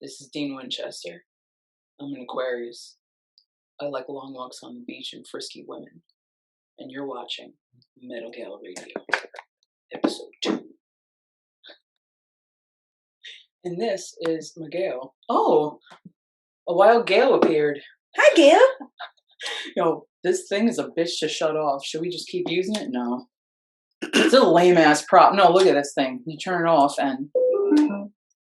This is Dean Winchester. I'm an Aquarius. I like long walks on the beach and frisky women. And you're watching Metal Gal Radio, episode 2. And this is Miguel. Oh, a wild Gale appeared. Hi, Gail. Yo, this thing is a bitch to shut off. Should we just keep using it? No. It's a lame-ass prop. No, look at this thing. You turn it off and...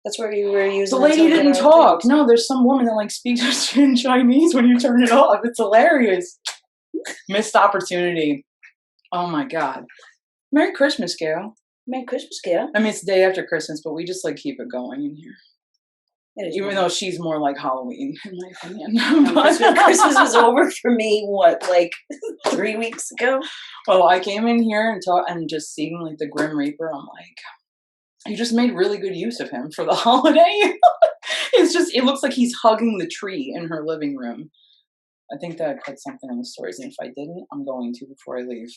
That's where you were using. The lady didn't talk. No, there's some woman that like speaks in Chinese when you turn it off. It's hilarious. Missed opportunity. Oh my god. Merry Christmas, Gail. Merry Christmas, Gail. I mean, it's the day after Christmas, but we just like keep it going in here. Even though she's more like Halloween, in my opinion. Christmas was over for me, what, like 3 weeks ago? Well, I came in here and just seeing like the Grim Reaper, I'm like, you just made really good use of him for the holiday. It looks like he's hugging the tree in her living room. I think that I put something in the stories, and if I didn't, I'm going to before I leave.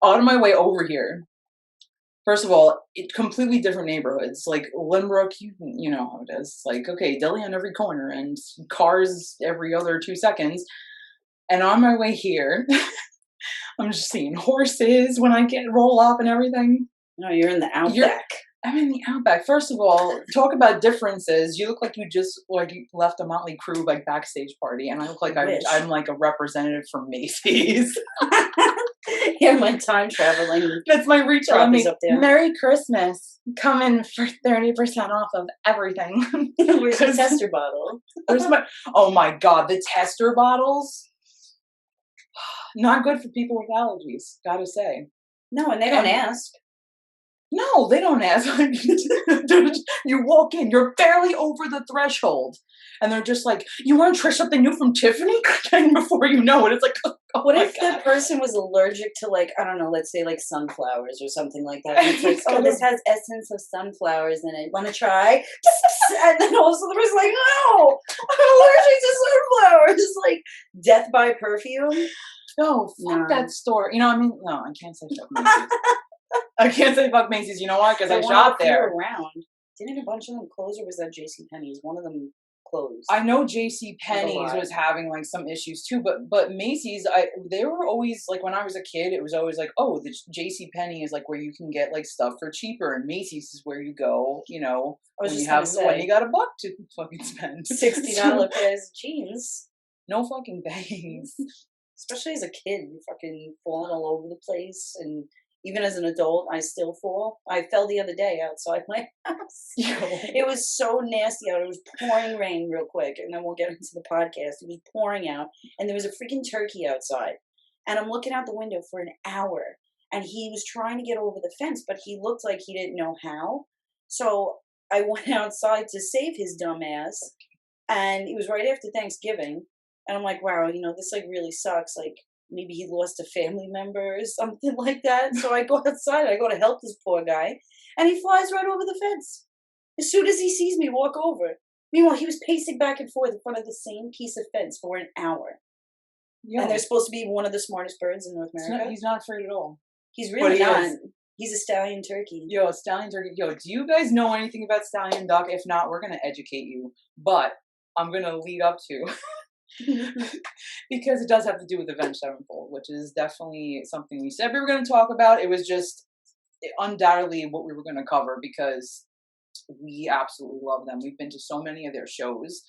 On my way over here, first of all, completely different neighborhoods. Like Lynbrook, you know how it is. Like, okay, deli on every corner and cars every other 2 seconds. And on my way here, I'm just seeing horses when I roll up and everything. No, you're in the Outback. I'm in the Outback. First of all, talk about differences. You look like you just you left a Motley Crue like backstage party, and I look like I'm like a representative from Macy's. Yeah, my time traveling. That's my reach on me. Up there. Merry Christmas. Come in for 30% off of everything. Where's the tester bottle? Oh my god, the tester bottles. Not good for people with allergies, gotta say. No, and they don't ask. No, they don't ask. You walk in, you're barely over the threshold. And they're just like, you want to try something new from Tiffany? And before you know it, it's like, oh what if the person was allergic to, like, I don't know, let's say like sunflowers or something like that. And it's like, oh, this has essence of sunflowers in it. Want to try? And then also the person's like, no, I'm allergic to sunflowers. Like death by perfume. No, fuck that store. You know what I mean? No, I can't say fuck Macy's. I can't say fuck Macy's. You know why? Because I shop there. Around. Didn't a bunch of them close, or was that JCPenney's? One of them closed. I know JCPenney's was having like some issues too, but Macy's, they were always like, when I was a kid, it was always like, oh, the JCPenney is like where you can get like stuff for cheaper, and Macy's is where you go, you know, when you got $1 to fucking spend. $60 pairs of jeans. No fucking thanks. Especially as a kid, you're fucking falling all over the place, and even as an adult, I still fall. I fell the other day outside my house. It was so nasty out. It was pouring rain real quick, and then we'll get into the podcast. It was pouring out, and there was a freaking turkey outside. And I'm looking out the window for an hour, and he was trying to get over the fence, but he looked like he didn't know how. So I went outside to save his dumb ass, and it was right after Thanksgiving. And I'm like, wow, you know, this like really sucks. Like, maybe he lost a family member or something like that. So I go outside, I go to help this poor guy, and he flies right over the fence. As soon as he sees me walk over. Meanwhile, he was pacing back and forth in front of the same piece of fence for an hour. Yo. And they're supposed to be one of the smartest birds in North America. He's not afraid at all. He's really not. He's a stallion turkey. Yo, stallion turkey. Yo, do you guys know anything about stallion duck? If not, we're going to educate you. But I'm going to lead up to... because it does have to do with Avenged Sevenfold, which is definitely something we said we were going to talk about. It was just undoubtedly what we were going to cover because we absolutely love them. We've been to so many of their shows.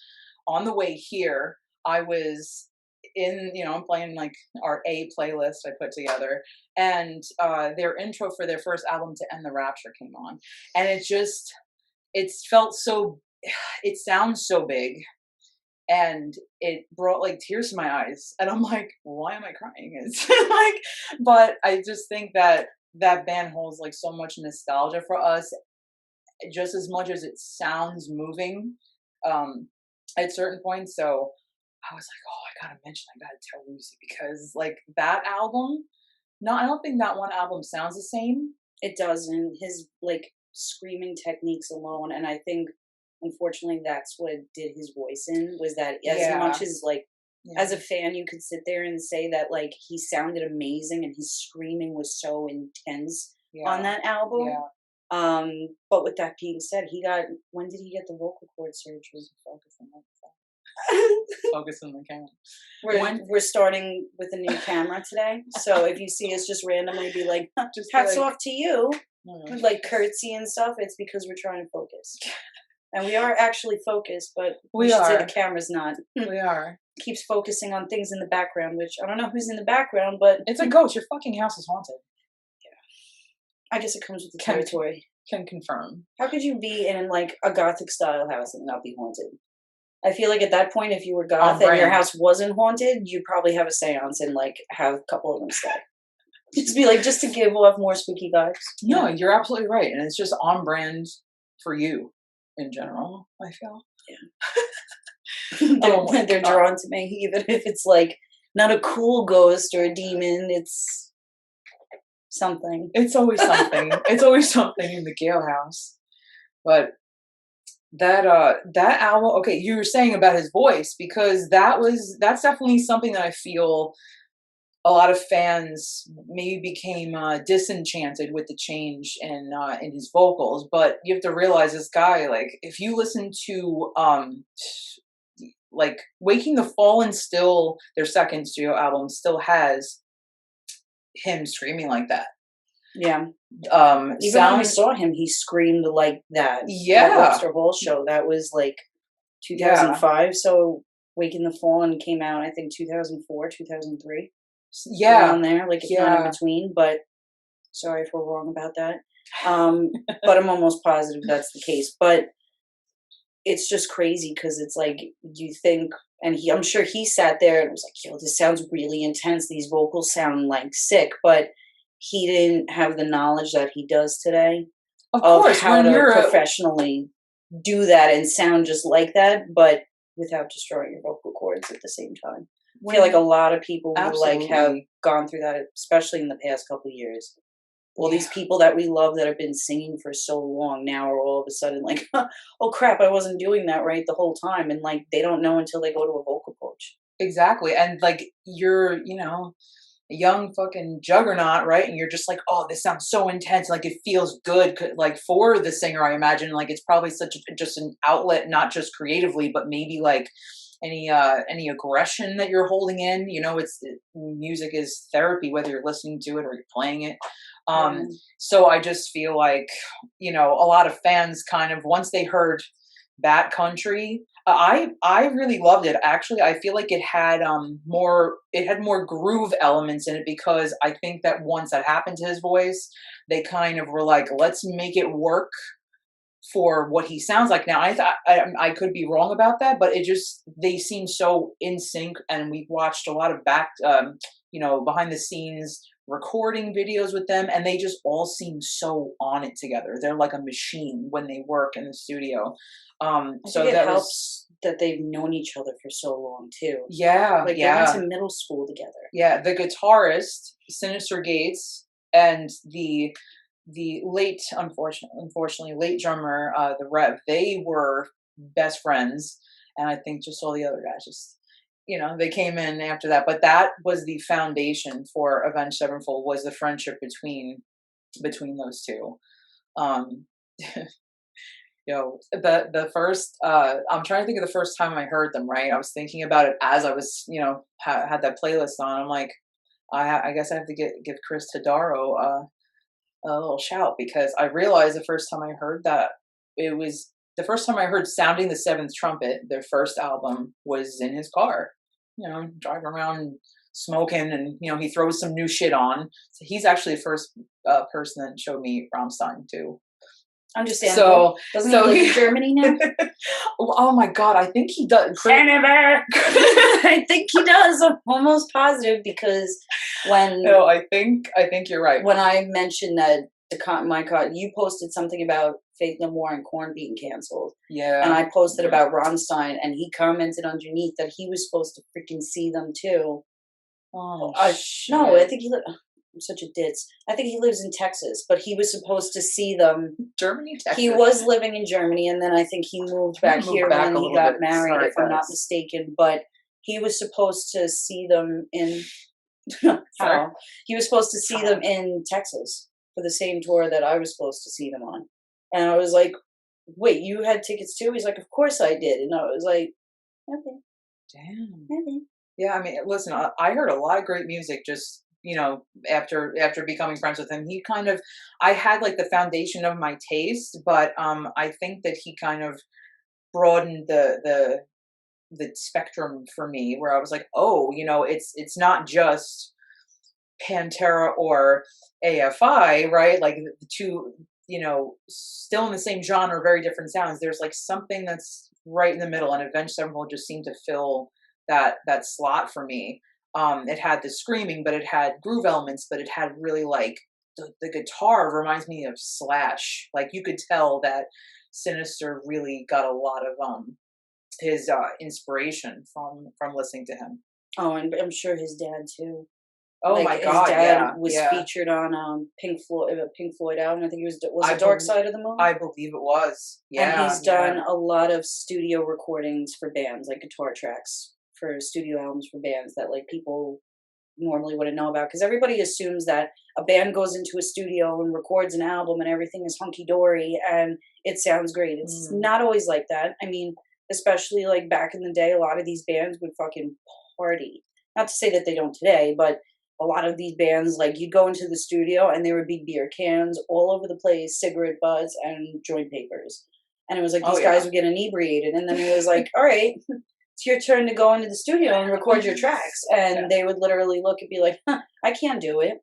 On the way here, I was I'm playing like our A playlist I put together, and their intro for their first album, To End the Rapture, came on, and it sounds so big. And it brought like tears to my eyes, and I'm like, why am I crying? It's like, but I just think that band holds like so much nostalgia for us, just as much as it sounds moving at certain points. So I was like, oh, I gotta tell Lucy, because like that album, I don't think that one album sounds the same. It doesn't. His like screaming techniques alone, and I think, unfortunately, that's what did his voice in, was that as much as like as a fan you could sit there and say that like he sounded amazing and his screaming was so intense on that album, But with that being said, when did he get the vocal cord surgery? Focus on the camera. We're starting with a new camera today, so if you see us just randomly be like, Just hats like, off to you, with like curtsy and stuff, it's because we're trying to focus. And we are actually focused, but we should say the camera's not. We are. Keeps focusing on things in the background, which I don't know who's in the background, but it's a ghost. Your fucking house is haunted. I guess it comes with the territory. Can confirm. How could you be in like a gothic style house and not be haunted? I feel like at that point, if you were goth and your house wasn't haunted, you'd probably have a seance and like have a couple of them stay. Just be like, just to give off more spooky vibes. No, you're absolutely right. And it's just on brand for you in general, I feel. Yeah. They're drawn to me, even if it's like not a cool ghost or a demon, it's something. It's always something. It's always something in the Gale house. But that album, okay, you were saying about his voice, because that's definitely something that I feel a lot of fans maybe became disenchanted with the change in his vocals. But you have to realize, this guy, like, if you listen to like Waking the Fallen, still their second studio album still has him screaming like that. Yeah. Even when we saw him, he screamed like that. Yeah. That Webster Hall show, that was like 2005. Yeah. So Waking the Fallen came out, I think 2004, 2003. Yeah. Around there, like it's not in between, but sorry if we're wrong about that. But I'm almost positive that's the case. But it's just crazy because it's like you think, and I'm sure he sat there and was like, yo, this sounds really intense. These vocals sound like sick, but he didn't have the knowledge that he does today of course, how to professionally do that and sound just like that, but without destroying your vocal cords at the same time. I feel like a lot of people who like have gone through that, especially in the past couple of years. All these people that we love that have been singing for so long now are all of a sudden like, oh crap, I wasn't doing that right the whole time. And like, they don't know until they go to a vocal coach. Exactly. And like, you're, you know, a young fucking juggernaut, right? And you're just like, oh, this sounds so intense. Like, it feels good. Like, for the singer, I imagine, like, it's probably just an outlet, not just creatively, but maybe like any aggression that you're holding in. You know, music is therapy, whether you're listening to it or you're playing it. So I just feel like, you know, a lot of fans kind of, once they heard Bat Country, I really loved it. Actually, I feel like it had more groove elements in it, because I think that once that happened to his voice, they kind of were like, let's make it work for what he sounds like now. I thought I could be wrong about that, but they seem so in sync. And we've watched a lot of behind the scenes recording videos with them, and they just all seem so on it together. They're like a machine when they work in the studio. So that helps that they've known each other for so long too. Yeah. Like they went to middle school together. Yeah. The guitarist, Sinister Gates, and the late, unfortunately, late drummer, the Rev, they were best friends. And I think just all the other guys just, you know, they came in after that. But that was the foundation for Avenged Sevenfold, was the friendship between those two. The first, I'm trying to think of the first time I heard them, right? I was thinking about it as I was, you know, had that playlist on. I'm like, I guess I have to give Chris Tadaro a little shout, because I realized the first time I heard that, it was the first time I heard Sounding the Seventh Trumpet, their first album, was in his car, you know, driving around smoking, and, you know, he throws some new shit on. So he's actually the first person that showed me Rammstein too. Understandable. Doesn't he live in Germany now? Oh my God, I think he does. I think he does. I'm almost positive, because no, I think you're right. When I mentioned that you posted something about Faith No More and Korn being canceled. Yeah. And I posted about Rammstein, and he commented underneath that he was supposed to freaking see them too. Oh, shit. No, I think he I'm such a ditz. I think he lives in Texas, but he was supposed to see them. Germany, Texas. He was living in Germany, and then I think he moved back here when he got married, if I'm not mistaken. But he was supposed to see them in. He was supposed to see them in Texas. for the same tour that I was supposed to see them on. And I was like, wait, you had tickets too? He's like, of course I did. And I was like, okay. Damn. Okay. Yeah, I mean, listen, I heard a lot of great music just, after becoming friends with him. He kind of, I had like the foundation of my taste, but I think that he kind of broadened the spectrum for me, where I was like, oh, it's not just Pantera or AFI, right? Like the two, still in the same genre, very different sounds. There's like something that's right in the middle, and Avenged Sevenfold just seemed to fill that slot for me. It had the screaming, but it had groove elements, but it had really like the guitar reminds me of Slash. Like you could tell that Sinister really got a lot of his inspiration from listening to him. Oh, and I'm sure his dad too. Oh Like my his God, dad yeah, was yeah. featured on Pink Floyd, a Pink Floyd album. I think it was I it Dark bel Side of the Moon. I believe it was. And Yeah, he's yeah. done a lot of studio recordings for bands, like guitar tracks for studio albums for bands that like people normally wouldn't know about, because everybody assumes that a band goes into a studio and records an album and everything is hunky-dory and it sounds great. It's not always like that. I mean, especially like back in the day, a lot of these bands would fucking party. Not to say that they don't today, but a lot of these bands, like you'd go into the studio and there would be beer cans all over the place, cigarette butts and joint papers. And it was like Oh these yeah. guys would get inebriated, and then it was like, all right, it's your turn to go into the studio and record your tracks. And they would literally look and be like, huh, I can't do it.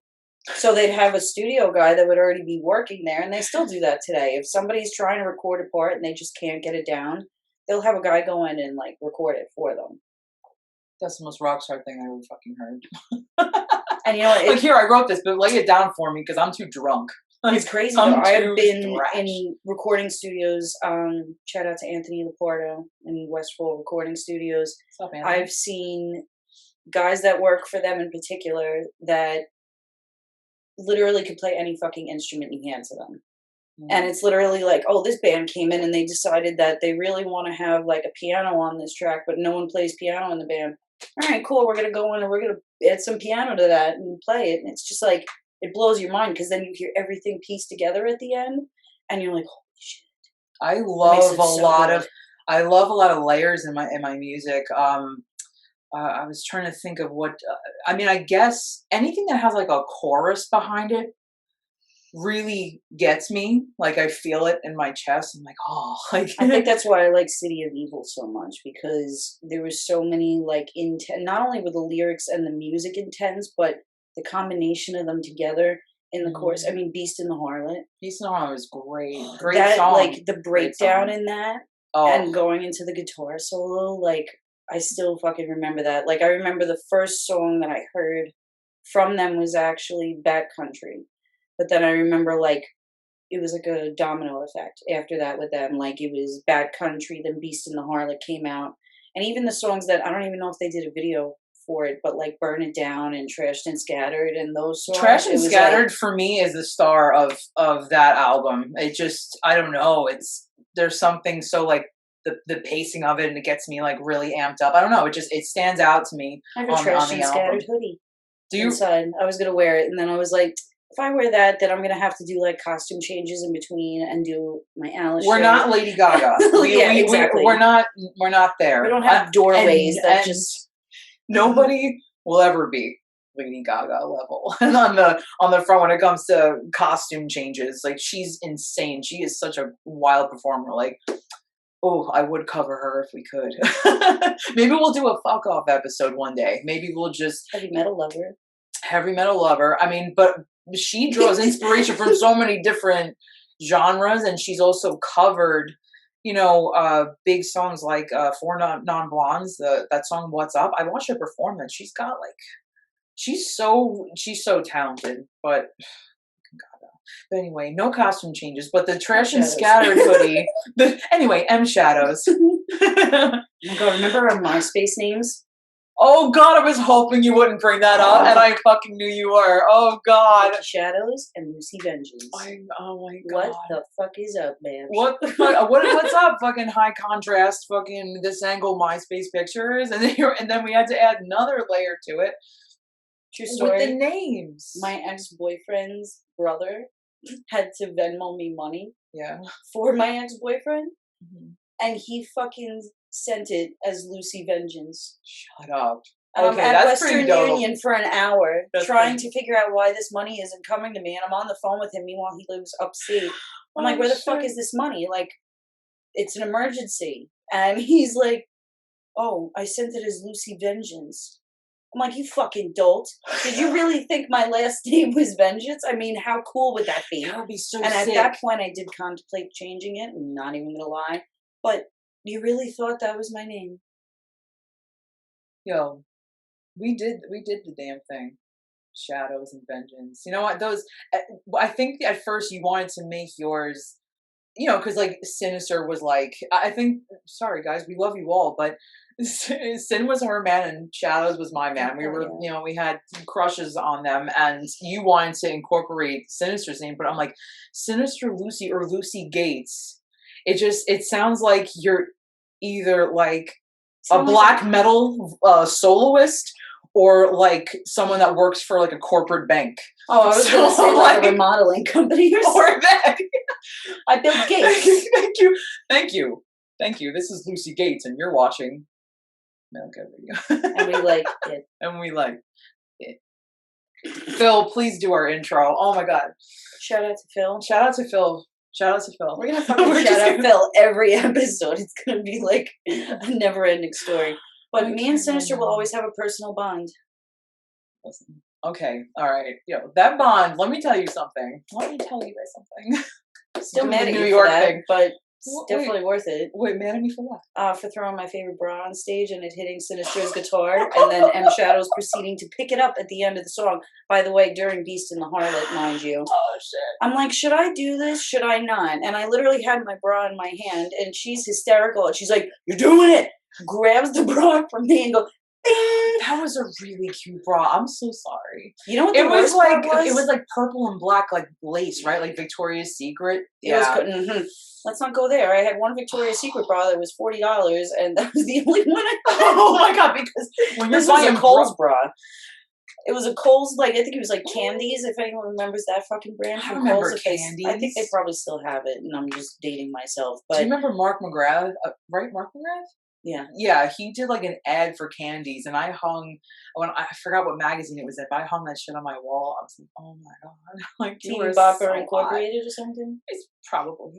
So they'd have a studio guy that would already be working there, and they still do that today. If somebody's trying to record a part and they just can't get it down, they'll have a guy go in and like record it for them. That's the most rock star thing I ever fucking heard. And you know, like, here, I wrote this, but lay it down for me because I'm too drunk. It's crazy though. I have been in recording studios. Shout out to Anthony Laporto in Westfall Recording Studios. What's up, I've seen guys that work for them in particular that literally could play any fucking instrument you hand to them. And it's literally like, oh, this band came in and they decided that they really want to have like a piano on this track, but no one plays piano in the band. All right, cool. We're going to go in and we're going to add some piano to that and play it. And it's just like, it blows your mind because then you hear everything pieced together at the end and you're like, holy shit. I love a lot of layers in my music. I was trying to think of what, I mean, I guess anything that has like a chorus behind it really gets me. Like I feel it in my chest. I'm like, oh, like I think that's why I like City of Evil so much, because there was so many like not only were the lyrics and the music intense, but the combination of them together in the chorus. I mean, Beast in the Harlot. Beast in the Harlot was great. Great that, song. Like the breakdown in that and going into the guitar solo, like I still fucking remember that. Like I remember the first song that I heard from them was actually Back Country. But then I remember like it was like a domino effect after that with them. Like it was Bad Country, then Beast in the Harlot came out. And even the songs that I don't even know if they did a video for it, but like Burn It Down and Trashed and Scattered and those songs. Trashed and Scattered for me is the star of that album. It just, I don't know, there's something so like the pacing of it, and it gets me like really amped up. I don't know, it stands out to me. I have a Trashed and Scattered hoodie. Do you? Inside. I was gonna wear it, and then I was like, if I wear that, then I'm gonna have to do like costume changes in between and do my Alice. We're not Lady Gaga. Exactly. We're not there. We don't have doorways that just. Nobody will ever be Lady Gaga level on the front when it comes to costume changes. Like she's insane. She is such a wild performer. Like, oh, I would cover her if we could. Maybe we'll do a fuck off episode one day. Maybe we'll just Heavy metal lover. I mean, but she draws inspiration from so many different genres, and she's also covered, big songs like Four Non-Blondes, that song "What's Up." I watched her perform that. She's got like, she's so talented. But anyway, no costume changes. But the Trashed and Scattered hoodie. Anyway, M Shadows. Oh my God, remember our MySpace names? Oh God, I was hoping you wouldn't bring that up, and I fucking knew you were. Oh God. Lucky Shadows and Lucy Vengeance. Oh my God. What the fuck is up, man? What the fuck? What's up? Fucking high contrast, fucking this angle MySpace pictures, and then we had to add another layer to it. True story. With the names. My ex-boyfriend's brother had to Venmo me money Yeah. for my ex-boyfriend, Mhm. and he fucking sent it as Lucy Vengeance. Shut up. And I'm Okay, at that's pretty Western dope. Union for an hour That's trying pretty to figure out why this money isn't coming to me, and I'm on the phone with him. Meanwhile, he lives upstate. I'm like, Oh, where the fuck shit. is this money? Like, it's an emergency. And he's like, oh, I sent it as Lucy Vengeance. I'm like, you fucking dolt. Did you really think my last name was Vengeance? I mean, how cool would that be? That would be so And sick. at that point, I did contemplate changing it. I'm not even gonna lie. But you really thought that was my name? Yo, we did the damn thing. Shadows and Vengeance. You know what? Those. I think at first you wanted to make yours. You know, because like Sinister was like. I think. Sorry guys, we love you all, but Sin was her man and Shadows was my man. We were, you know, we had crushes on them, and you wanted to incorporate Sinister's name, but I'm like, Sinister Lucy or Lucy Gates. It sounds like you're either like a Sound like black metal soloist or like someone that works for like a corporate bank. Oh, I was So, gonna say like a like- remodeling company or Or something. that. I built gates. Thank you. Thank you. Thank you. This is Lucy Gates, and you're watching Milka Video. And we like it. And we like it. Phil, please do our intro. Oh my god. Shout out to Phil. Shout out to Phil. Shout out to Phil. We're gonna fucking We're shout just out gonna- Phil every episode. It's gonna be like a never-ending story. But I me can't and Sinister will remember. always have a personal bond. Listen. Okay. All right. Yo, that bond. Let me tell you something. Let me tell you guys something. Still Doing mad the at New you York for that, thing. but it's Wait. definitely worth it. Wait, mad at me for what? For throwing my favorite bra on stage and it hitting Sinister's guitar, and then M Shadows proceeding to pick it up at the end of the song. By the way, during Beast and the Harlot, mind you. Oh shit. I'm like, should I do this? Should I not? And I literally had my bra in my hand, and she's hysterical, and she's like, "You're doing it!" Grabs the bra from me and goes, "Bing!" That was a really cute bra. I'm so sorry. You know what the It was worst part like it was like purple and black, like lace, right? Like Victoria's Secret. It was mhm. Let's not go there. I had one Victoria's Secret bra that was $40, and that was the only one I had. Oh my god! Because when you're This was buying a Kohl's bra. It was a Kohl's, like, I think it was like Candies, if anyone remembers that fucking brand I from remember Kohl's. I think they Candies. probably still have it, and I'm just dating myself. Do you But remember Mark McGrath? Right, Mark McGrath? yeah, Yeah, he did like an ad for Candies, and I hung when I forgot what magazine it was in, but I hung that shit on my wall. I was like, oh my god, like you were Team Bopper so hot. Incorporated or something. It's probably.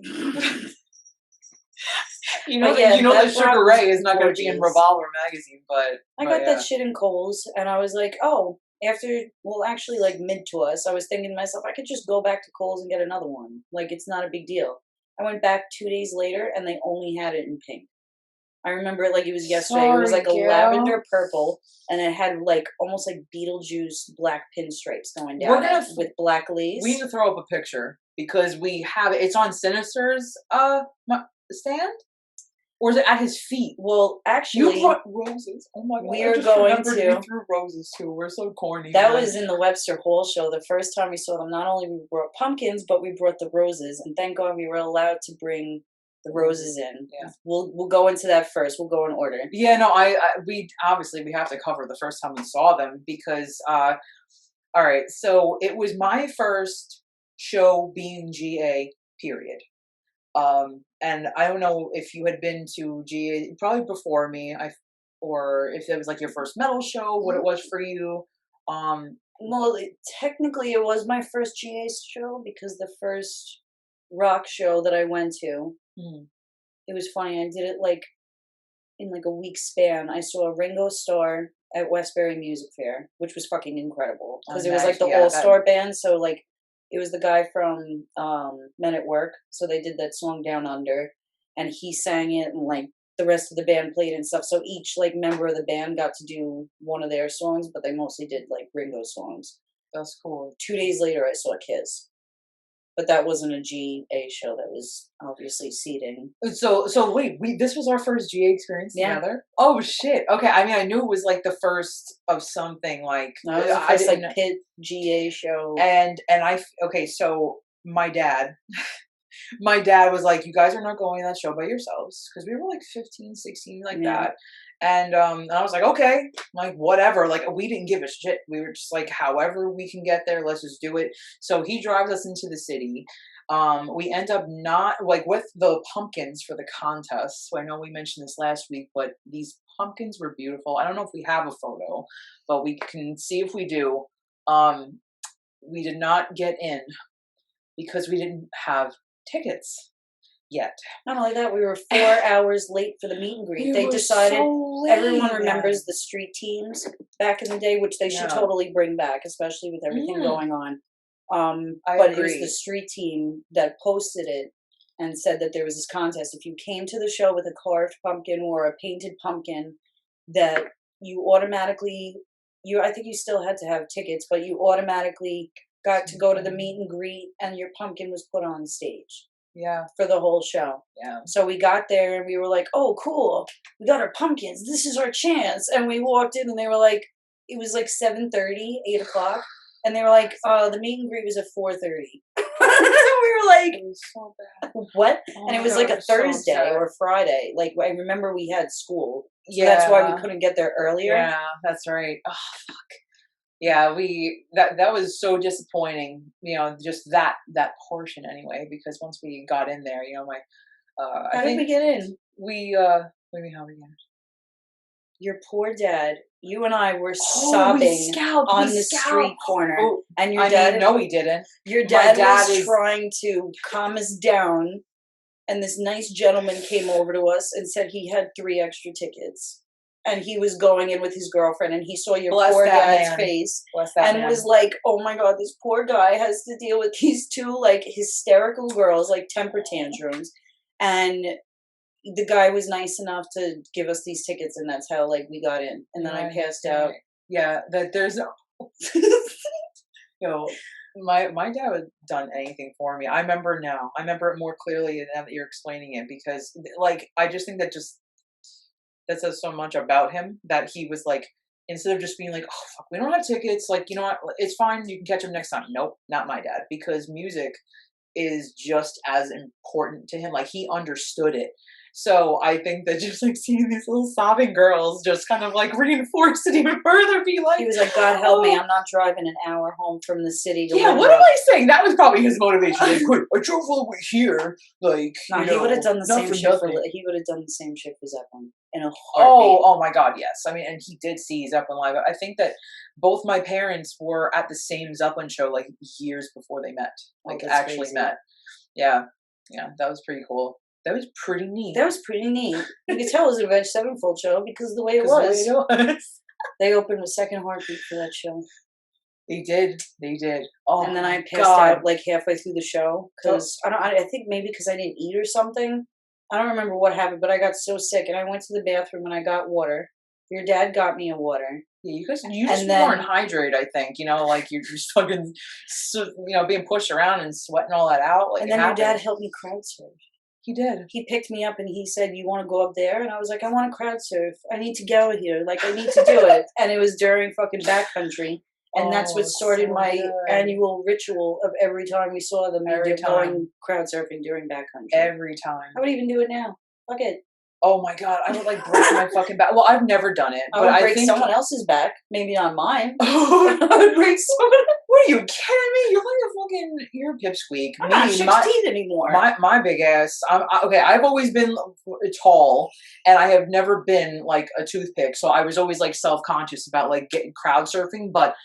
But yeah, you know that that Sugar bra Ray was is not going to be in gorgeous. Revolver magazine, but I got that shit in Kohl's, and I was like, oh, actually, like mid to us, I was thinking to myself, I could just go back to Kohl's and get another one. Like, it's not a big deal. I went back 2 days later, and they only had it in pink. I remember it like it was yesterday. It was like a Sorry, gal. lavender purple, and it had like almost like Beetlejuice black pinstripes going We're down gonna it with black lace. We need to throw up a picture because we have it. It's on Sinister's stand, or is it at his feet? Well, You actually, brought roses. Oh my god! we I are just going remembered to- We threw roses too. We're so corny. that man. was in the Webster Hall show. The first time we saw them, not only we brought pumpkins, but we brought the roses, and thank God we were allowed to bring the roses in. Yeah. We'll go into that first. We'll go in order. Yeah, no, we obviously we have to cover the first time we saw them because all right, so it was my first show being GA, period. And I don't know if you had been to GA probably before me, or if it was like your first metal show, what it was for you. Well, technically, it was my first GA show because the first rock show that I went to, it was funny. I did it like in like a week span. I saw Ringo Starr at Westbury Music Fair, which was fucking incredible because it was like the all-star band. So like it was the guy from Men at Work. So they did that song Down Under, and he sang it, and like the rest of the band played and stuff. So each like member of the band got to do one of their songs, but they mostly did like Ringo songs. That's cool. 2 days later, I saw Kiss. But that wasn't a GA show. That was obviously seating. So wait, this was our first GA experience together? Oh shit. Okay, I mean I knew it was like the first of something like No, it was the first like Pit GA show. okay, so my dad my dad was like, "You guys are not going to that show by yourselves," because we were like 15, 16, like Yeah. that. And I was like, "Okay, like whatever." Like we didn't give a shit. We were just like, "However we can get there, let's just do it." So he drives us into the city. We end up not like with the pumpkins for the contest. So I know we mentioned this last week, but these pumpkins were beautiful. I don't know if we have a photo, but we can see if we do. Um, we did not get in because we didn't have tickets yet. Not only that, we were 4 hours late for the meet and greet. We They were decided so everyone late. remembers the street teams back in the day, which they should Yeah. totally bring back, especially with everything Mm. going on. I But it was the agree. street team that posted it and said that there was this contest. If you came to the show with a carved pumpkin or a painted pumpkin, that you automatically, I think you still had to have tickets, but you automatically got to go to the meet and greet, and your pumpkin was put on stage Yeah, for the whole show. yeah. So we got there and we were like, "Oh, cool! We got our pumpkins. This is our chance." And we walked in and they were like, it was like 7:30, 8 o'clock, and they were like, "The meet and greet was at 4:30." We were like, It was so bad. "What?" Oh And it my was God, like it a was so Thursday sad. or Friday. Like I remember we had school, so Yeah, that's why we couldn't get there earlier. yeah, that's right. Oh, fuck. Yeah, that was so disappointing. You know, just that portion anyway. Because once we got in there, you know, my I How did we think get in? we what do you mean how we got in? Your poor dad. You and I were Oh, sobbing on we the scalped. street corner, Oh, and your I dad. mean, no, he didn't. Your My dad dad was is- trying to calm us down, and this nice gentleman came over to us and said he had 3 extra tickets. And he was going in with his girlfriend, and he saw your Bless poor that dad's man. face Bless that and man. was like, "Oh my God, this poor guy has to deal with these 2 like hysterical girls, like temper tantrums." And the guy was nice enough to give us these tickets, and that's how like we got in. And then I Right, passed out. right. Yeah, that there's you know, my dad would done anything for me. I remember now. I remember it more clearly now that you're explaining it because like I just think that says so much about him that he was like instead of just being like, "Oh fuck, we don't have tickets," like, you know what, it's fine, you can catch him next time. Nope, not my dad, because music is just as important to him. Like he understood it. So I think that just like seeing these little sobbing girls just kind of like reinforced it even further. Be like, He was like, "God help me, "Oh, I'm not driving an hour home from the city to yeah, learn what am about." I saying?" That was probably his motivation. Like, "Quick, I drove all the way here." Like, No, you he would have know, done the not same for shit for. nothing. He would have done the same shit for Zeppelin in a Oh, heartbeat. oh my God, yes. I mean, and he did see Zeppelin live. I think that both my parents were at the same Zeppelin show like years before they met. Like that's actually crazy. met. Yeah, yeah, that was pretty cool. That was pretty neat. That was pretty neat. You could tell it was an Avenged Sevenfold show because of the way it 'Cause the way was. it was. They opened with Second Heartbeat for that show. They did. They did. Oh, And then I my passed God. out like halfway through the show because I think maybe because I didn't eat or something. I don't remember what happened, but I got so sick and I went to the bathroom and I got water. Your dad got me a water. Yeah, you just And then- weren't hydrated, I think. You know, like you're just fucking, you know, being pushed around and sweating all that out. Like, And it then your happened. dad helped me crowd surf. He did. He picked me up and he said, "You want to go up there?" And I was like, "I want to crowd surf. I need to go here. Like, I need to do it." And it was during fucking backcountry. And that's what Oh, started so my good. annual ritual of every time we saw them, Every they're time. going crowd surfing during backcountry. Every time. I would even do it now. Fuck it. Oh my God, I would like break my fucking back. Well, I've never done it, I but would I break think someone else's back, maybe not mine. I I would break someone. What are you kidding me? You're like a fucking, you're a pipsqueak. I'm not Me, 16 anymore. my big ass. Okay. I've always been tall, and I have never been like a toothpick. So I was always like self-conscious about like getting crowd surfing. But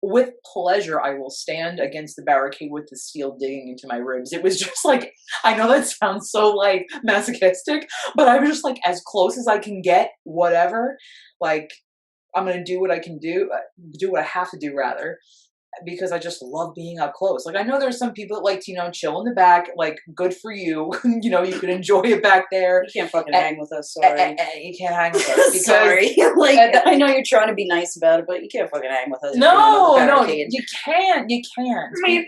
with pleasure, I will stand against the barricade with the steel digging into my ribs. It was just like, I know that sounds so like masochistic, but I was just like as close as I can get. Whatever. Like I'm gonna do what I can do what I have to do rather. Because I just love being up close. Like I know there's some people that like to, you know, chill in the back. Like good for you. You know, you can enjoy it back there. You can't fucking hang with us, sorry. You can't hang with us because Sorry. Like I know you're trying to be nice about it, but you can't fucking hang with us. no, you can't. I mean,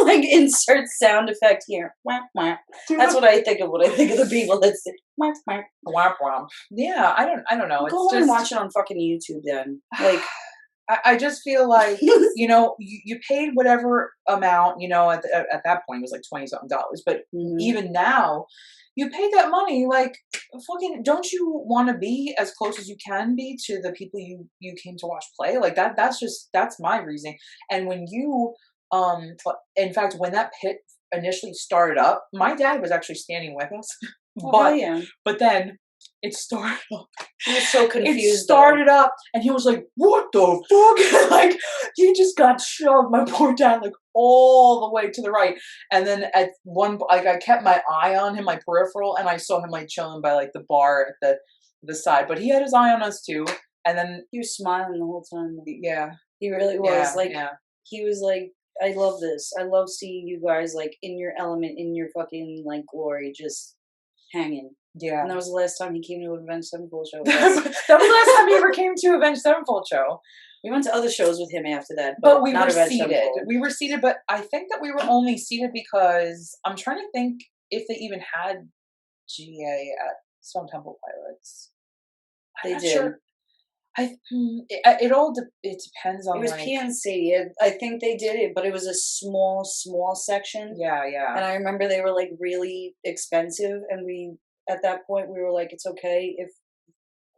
like insert sound effect here. Wah, wah. That's what I think of when I think of the people that say wah, wah. Womp womp. Yeah, I don't know. It's Go just and watch it on fucking YouTube then. Like I just feel like, you know, you paid whatever amount, you know, at that point it was like 20 something dollars, but even now you paid that money, like, fucking, don't you want to be as close as you can be to the people you came to watch play? Like that's my reasoning. And when you, in fact, when that pit initially started up, my dad was actually standing with us, Oh, yeah. but then it started up. He was so confused. It started up, and he was like, "What the fuck?" Like, he just got shoved. My poor dad, like, all the way to the right. And then at one, like, I kept my eye on him, my peripheral, and I saw him like chilling by like the bar at the side. But he had his eye on us too. And then he was smiling the whole time. Yeah, he really was. Yeah. He was like, I love this. I love seeing you guys like in your element, in your fucking like glory, just hanging. Yeah. And that was the last time he came to an Avenged Sevenfold show. That was the last time he ever came to Avenged Sevenfold show. We went to other shows with him after that, but we were Avenged seated. Sevenfold. We were seated, but I think that we were only seated because I'm trying to think if they even had GA at Stone Temple Pilots. They did. Sure. It depends on. It was like, PNC. I think they did it, but it was a small section. Yeah. And I remember they were like really expensive, and we at that point we were like, it's okay if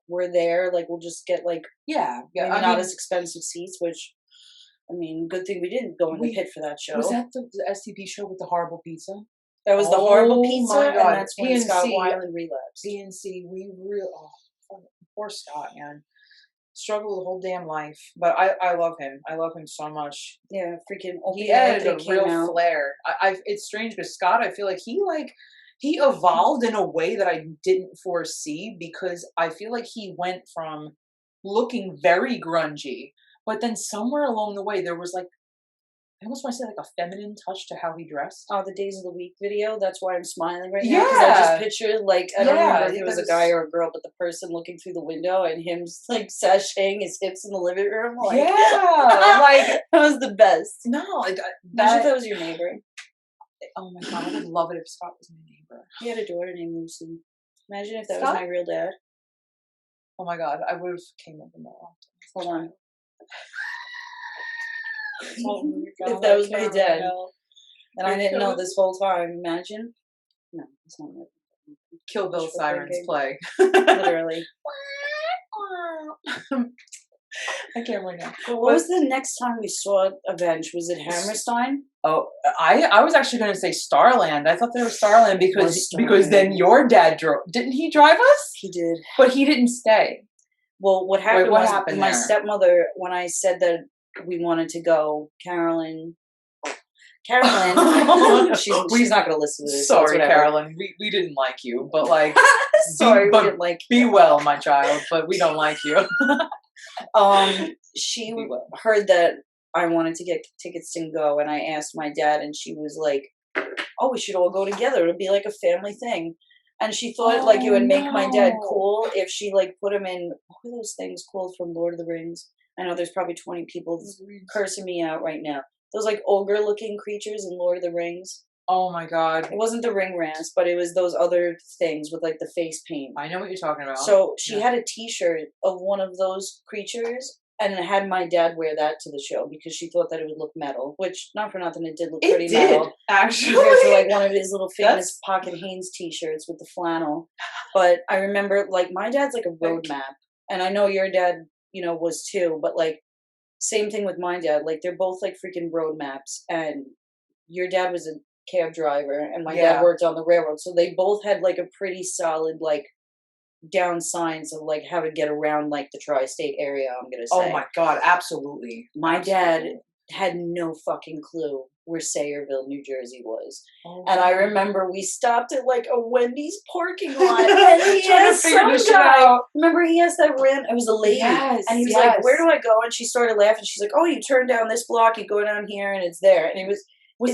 we're there. Like we'll just get like maybe not as expensive seats. Which I mean, good thing we didn't go in the pit for that show. Was that the STP show with the horrible pizza? That was the horrible pizza, my God. and that's when PNC, Scott Weiland relapsed. PNC, we really poor Scott, man. Struggled the whole damn life, but I love him. I love him so much. Yeah, freaking. He added a real flair. It's strange because Scott, I feel like he evolved in a way that I didn't foresee, because I feel like he went from looking very grungy, but then somewhere along the way there was like, I almost want to say like a feminine touch to how he dressed. Oh, the Days of the Week video. That's why I'm smiling right now. Because I just pictured like, I don't remember if it was a guy or a girl, but the person looking through the window and him like sashaying his hips in the living room. Like, like that was the best. No, like imagine if that was your neighbor. Oh my God, I would love it if Scott was my neighbor. He had a daughter named Lucy. Imagine if that was my real dad. Oh my God, I would have came up with that. Hold on. Oh my God, if that was my dad, and I didn't know this whole time, imagine. No, it's not right. Kill Bill sirens play. Literally. I can't right now. But what was the next time we saw Avenged? Was it Hammerstein? Oh, I was actually going to say Starland. I thought they were Starland because then your dad drove. Didn't he drive us? He did, but he didn't stay. Well, what happened? What happened? My stepmother, when I said that we wanted to go, Carolyn, she's not going to listen to this. Sorry, Carolyn. We didn't like you, but like, sorry, we didn't like you. Be well, my child, but we don't like you. She heard that I wanted to get tickets to go, and I asked my dad, and she was like, "Oh, we should all go together. It'll be like a family thing." And she thought like it would make my dad cool if she like put him in, what are those things called from Lord of the Rings? I know there's probably 20 people cursing me out right now. Those like ogre-looking creatures in Lord of the Rings. Oh my God. It wasn't the ring rats, but it was those other things with like the face paint. I know what you're talking about. So she had a t-shirt of one of those creatures, and had my dad wear that to the show because she thought that it would look metal, which, not for nothing, it did look pretty metal. Actually. Compared to like one of his little famous Pocket Haynes t-shirts with the flannel. But I remember like my dad's like a roadmap, and I know your dad, you know, was too, but like same thing with my dad. Like they're both like freaking roadmaps, and your dad was a cab driver and my dad worked on the railroad, so they both had like a pretty solid like down signs of like how to get around like the tri-state area, I'm gonna say. Oh my God, absolutely. My dad had no fucking clue where Sayreville, New Jersey was. And I remember we stopped at like a Wendy's parking lot, and he asked some guy, remember he asked that it was a lady, and he was like, "Where do I go?" And she started laughing. She's like, "Oh, you turn down this block, you go down here, and it's there." And it was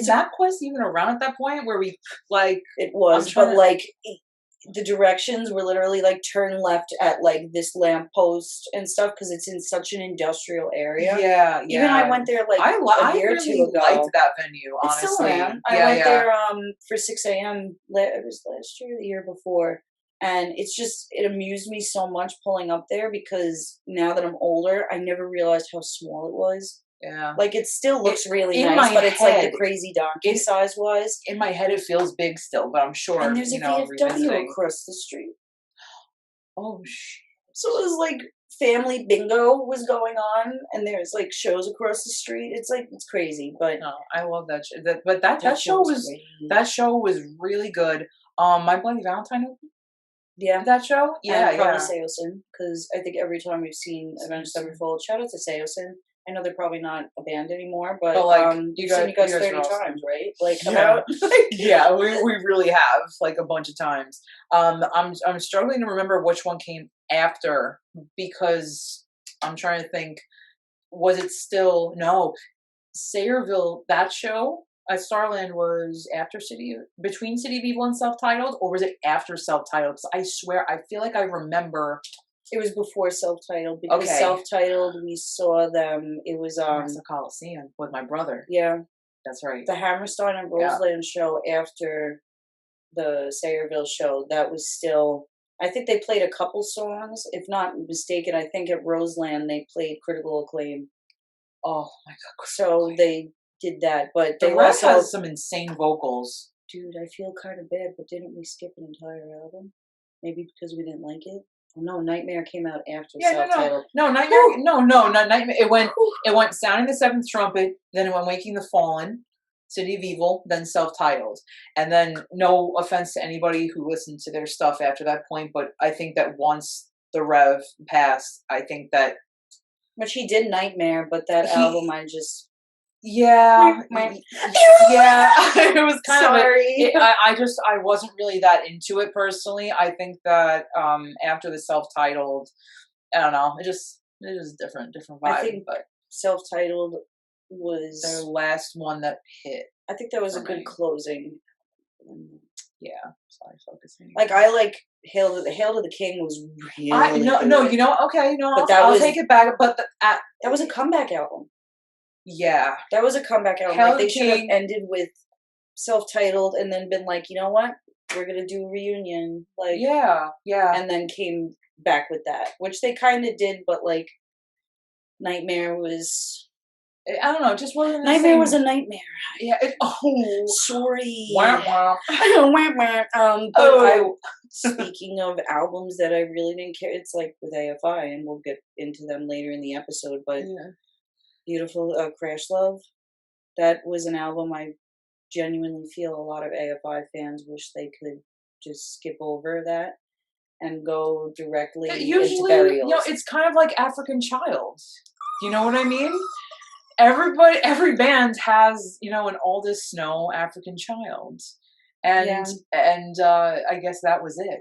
MapQuest even around at that point where we like it was, but like the directions were literally like turn left at like this lamppost and stuff because it's in such an industrial area. Yeah. Even I went there like a year or two ago. I liked that venue, honestly. I went there for 6 a.m. It was last year or the year before. And it amused me so much pulling up there because now that I'm older, I never realized how small it was. Yeah. Like, it still looks really in nice, my but it's like head, the crazy donkey size wise. in my head, it feels big still, but I'm And sure, there's a you know, VFW revisiting. across the street. Oh, shit. So it was like family bingo was going on, and there's like shows across the street. It's like, it's crazy, but No, I love that show. But that that show was great. that show was really good. My Bloody Valentine opened Yeah. that show. Yeah, And probably yeah. Seosin, because I think every time we've seen Avenged Sevenfold, shout out to Seosin. I know they're probably not a band anymore, but like, you've seen you guys are 30 awesome. times, right? Like, Yeah. about Yeah, we really have, like, a bunch of times. I'm struggling to remember which one came after, because I'm trying to think. Was it still no? Sayreville, that show at Starland was after between City of Evil and Self-Titled, or was it after Self-Titled? 'Cause I swear, I feel like I remember. it was before Self-Titled, because Okay. Self-Titled, we saw them, it was, The Coliseum with my brother. yeah, That's right. the Hammerstein and Yeah. Roseland show after the Sayreville show, that was still, I think they played a couple songs. If not mistaken, I think at Roseland they played Critical Acclaim. Oh my god. So they did that, but The they Rev also, has some insane vocals. dude, I feel kind of bad, but didn't we skip an entire album? Maybe because we didn't like it? Oh, no, Nightmare came out after Self-Titled. No, Nightmare. No, not Nightmare. It went Sounding the Seventh Trumpet, then it went Waking the Fallen, City of Evil, then Self-Titled. And then, no offense to anybody who listened to their stuff after that point, but I think that once the Rev passed, I think that. Which he did Nightmare, but that album I just. Yeah. Yeah. It was kind Sorry. of. I wasn't really that into it personally. I think that after the Self-Titled, I don't know, it is different vibe. I think but Self-Titled was the last one that hit. I think that was a good closing. Yeah, sorry, focusing. Like, I like Hail to the King was really no, good. you know, okay, no, But I'll take it back. But that was a comeback album. Yeah, that was a comeback album. Hail like, the they should have King. ended with Self-Titled and then been like, you know what, we're gonna do a reunion. Like, yeah, and then came back with that, which they kind of did. But like, Nightmare was. I don't know, it just wasn't. Nightmare was a nightmare. Yeah. Sorry. Wah, but speaking of albums that I really didn't care, it's like with AFI, and we'll get into them later in the episode. But Beautiful Crash Love, that was an album I genuinely feel a lot of AFI fans wish they could just skip over that and go directly into Burials. You know, it's kind of like African Child. You know what I mean? Every band has, you know, an Aldous Snow African Child, and I guess that was it.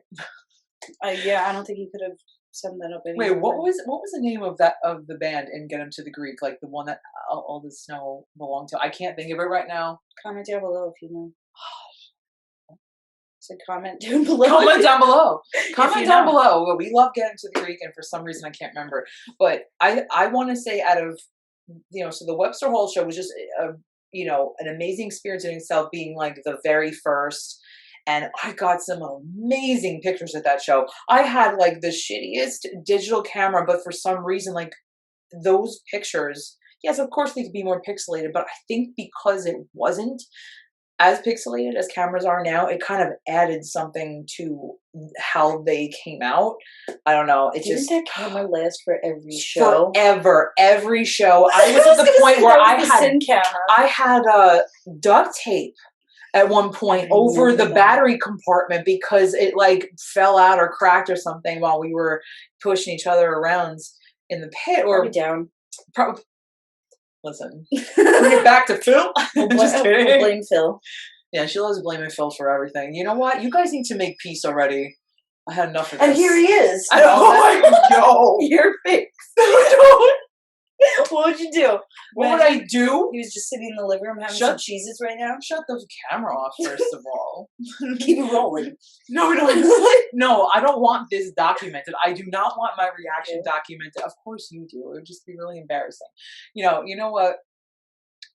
I don't think he could have summed that up anymore. Wait, what was the name of the band in Get 'Em to the Greek? Like the one that Aldous Snow belonged to? I can't think of it right now. Comment down below if you know. So comment down below. Comment down below. Comment down below. We love Get 'Em to the Greek, and for some reason I can't remember. But I want to say, out of, you know, so the Webster Hall show was just you know, an amazing experience in itself, being like the very first. And I got some amazing pictures at that show. I had like the shittiest digital camera, but for some reason, like, those pictures, yes, of course they could be more pixelated, but I think because it wasn't as pixelated as cameras are now, it kind of added something to how they came out. I don't know. It Didn't just that camera last for every show? Forever, every show. I was at the point where I had duct tape at one point over the battery compartment because it like fell out or cracked or something while we were pushing each other around in the pit. Or down. Listen, bring it back to Phil. Just kidding. We'll blame Phil. Yeah, she loves blaming Phil for everything. You know what? You guys need to make peace already. I had enough of this. And here he is. Yo, you're fixed. What would you do? What would I do? He was just sitting in the living room having some Cheez-Its right now. Shut the camera off, first of all. Keep it rolling. No, I don't want this documented. I do not want my reaction documented. Of course you do. It would just be really embarrassing. You know what?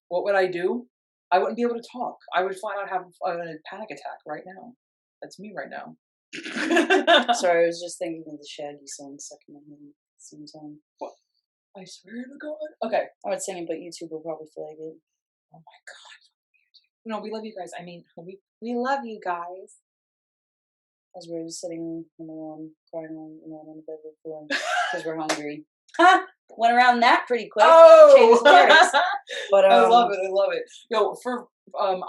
What would I do? I wouldn't be able to talk. I would flat out have a panic attack right now. That's me right now. Sorry, I was just thinking of the Shaggy song stuck in my head at the same time. What? I swear to God. Okay. I would sing it, but YouTube will probably flag it. Oh my God. No, we love you guys. I mean, we love you guys. As we were sitting alone, crying on the bed before, because we're hungry. Went around that pretty quick. Oh, but I love it. I love it. Yo,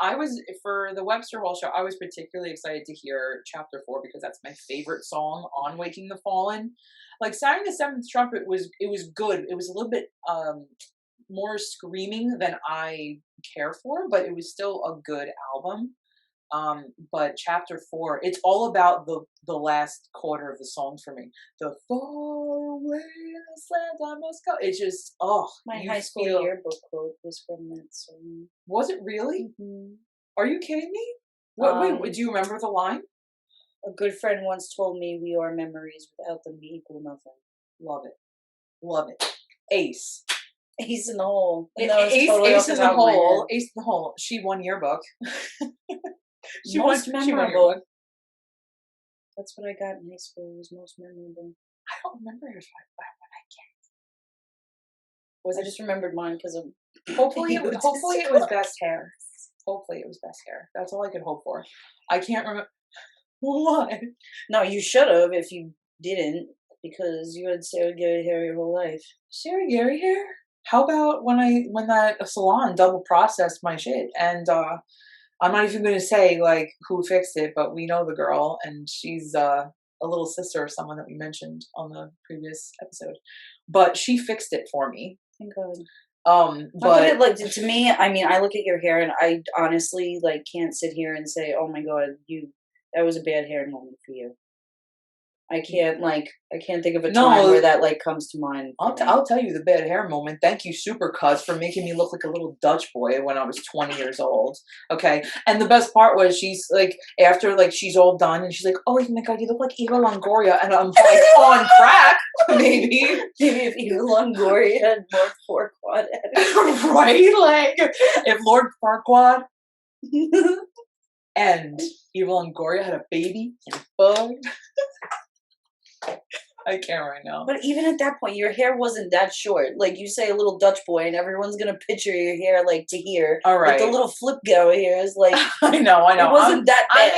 I was for the Webster Hall show. I was particularly excited to hear Chapter 4 because that's my favorite song on Waking the Fallen. Like sounding the seventh trumpet was good. It was a little bit more screaming than I care for, but it was still a good album. But Chapter 4, it's all about the last quarter of the song for me. The far away in this land I must go. It's just my high school yearbook quote was from that song. Was it really? Mm-hmm. Are you kidding me? Wait, do you remember the line? A good friend once told me we are memories, without them we equal nothing. Love it. Love it. Ace. Ace in the hole. Ace in the hole. Ace in the hole. She won yearbook. Most memorable. That's what I got in high school. Was most memorable. I don't remember yours, but I can't. I just remembered mine because of. Hopefully it was best hair. Hopefully it was best hair. That's all I could hope for. I can't remember. What? No, you should have if you didn't, because you had Sarah Gary hair your whole life. Sarah Gary hair? How about when that salon double processed my shit and I'm not even going to say like who fixed it, but we know the girl, and she's a little sister of someone that we mentioned on the previous episode. But she fixed it for me. Thank God. But like to me, I mean, I look at your hair and I honestly like can't sit here and say, "Oh my God, that was a bad hair moment for you." I can't think of a time where that like comes to mind. I'll tell you the bad hair moment. Thank you, Supercuts, for making me look like a little Dutch boy when I was 20 years old. Okay, and the best part was she's like after like she's all done and she's like, "Oh my God, you look like Eva Longoria," and I'm like on crack, maybe. Maybe if Eva Longoria had Lord Farquaad, right? Like if Lord Farquaad and Eva Longoria had a baby and bug. I can't right now. But even at that point, your hair wasn't that short. Like you say, a little Dutch boy, and everyone's gonna picture your hair like to here. All right, but the little flip go here is like. I know. It wasn't that bad.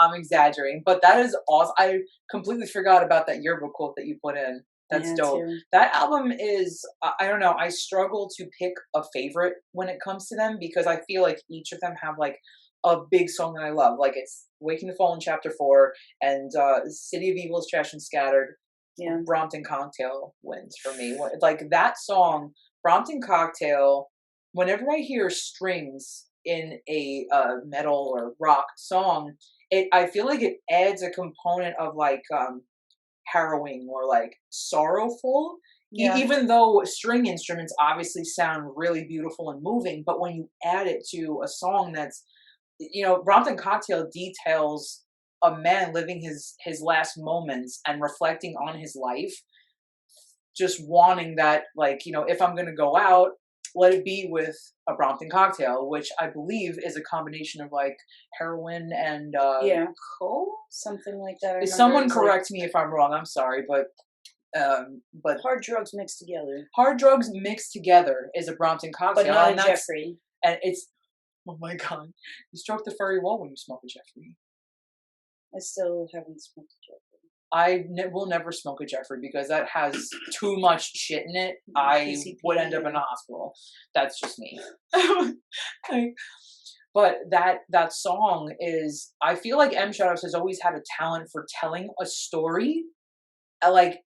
I'm exaggerating, but that is awesome. I completely forgot about that yearbook quote that you put in. That's dope. Too. That album is, I don't know. I struggle to pick a favorite when it comes to them because I feel like each of them have like a big song that I love. Like it's Waking the Fallen Chapter 4 and City of Evil is Trash and Scattered. Yeah. Brompton Cocktail wins for me. Like that song, Brompton Cocktail, whenever I hear strings in a metal or rock song, I feel like it adds a component of like harrowing or like sorrowful. Yeah. Even though string instruments obviously sound really beautiful and moving, but when you add it to a song that's, you know, Brompton Cocktail details a man living his last moments and reflecting on his life, just wanting that, like, you know, if I'm going to go out, let it be with a Brompton Cocktail, which I believe is a combination of like heroin and coke, something like that. Someone correct me if I'm wrong. I'm sorry, but hard drugs mixed together. Hard drugs mixed together is a Brompton Cocktail, but not a Jeffrey. And it's, oh my God, you stroke the furry wall when you smoke a Jeffrey. I still haven't smoked a Jeffrey. I will never smoke a Jeffrey because that has too much shit in it. I would end up in a hospital. That's just me. But that song is, I feel like M. Shadows has always had a talent for telling a story, like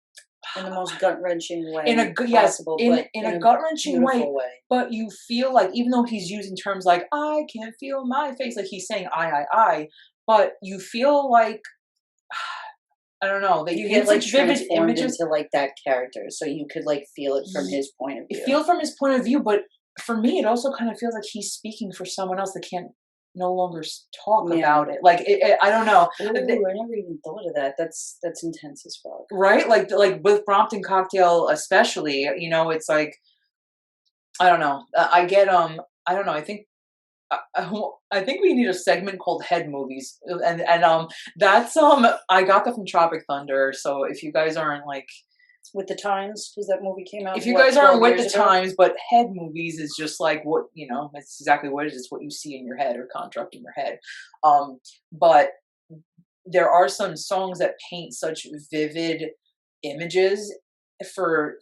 in the most gut wrenching way. In a gut wrenching way. But you feel like even though he's using terms like "I can't feel my face," like he's saying I, but you feel like, I don't know, that you get like vivid images into like that character, so you could like feel it from his point of view. Feel from his point of view, but for me, it also kind of feels like he's speaking for someone else that can't no longer talk about it. Like I don't know. Ooh, I never even thought of that. That's intense as fuck. Right? Like with Brompton Cocktail, especially, you know, it's like, I don't know. I get I don't know. I think I think we need a segment called Head Movies, and that's I got that from Tropic Thunder. So if you guys aren't like With the Times, because that movie came out, if you what, guys aren't 12 with the years ago? times, but head movies is just like what it's exactly what it is. It's what you see in your head or construct in your head. But there are some songs that paint such vivid images for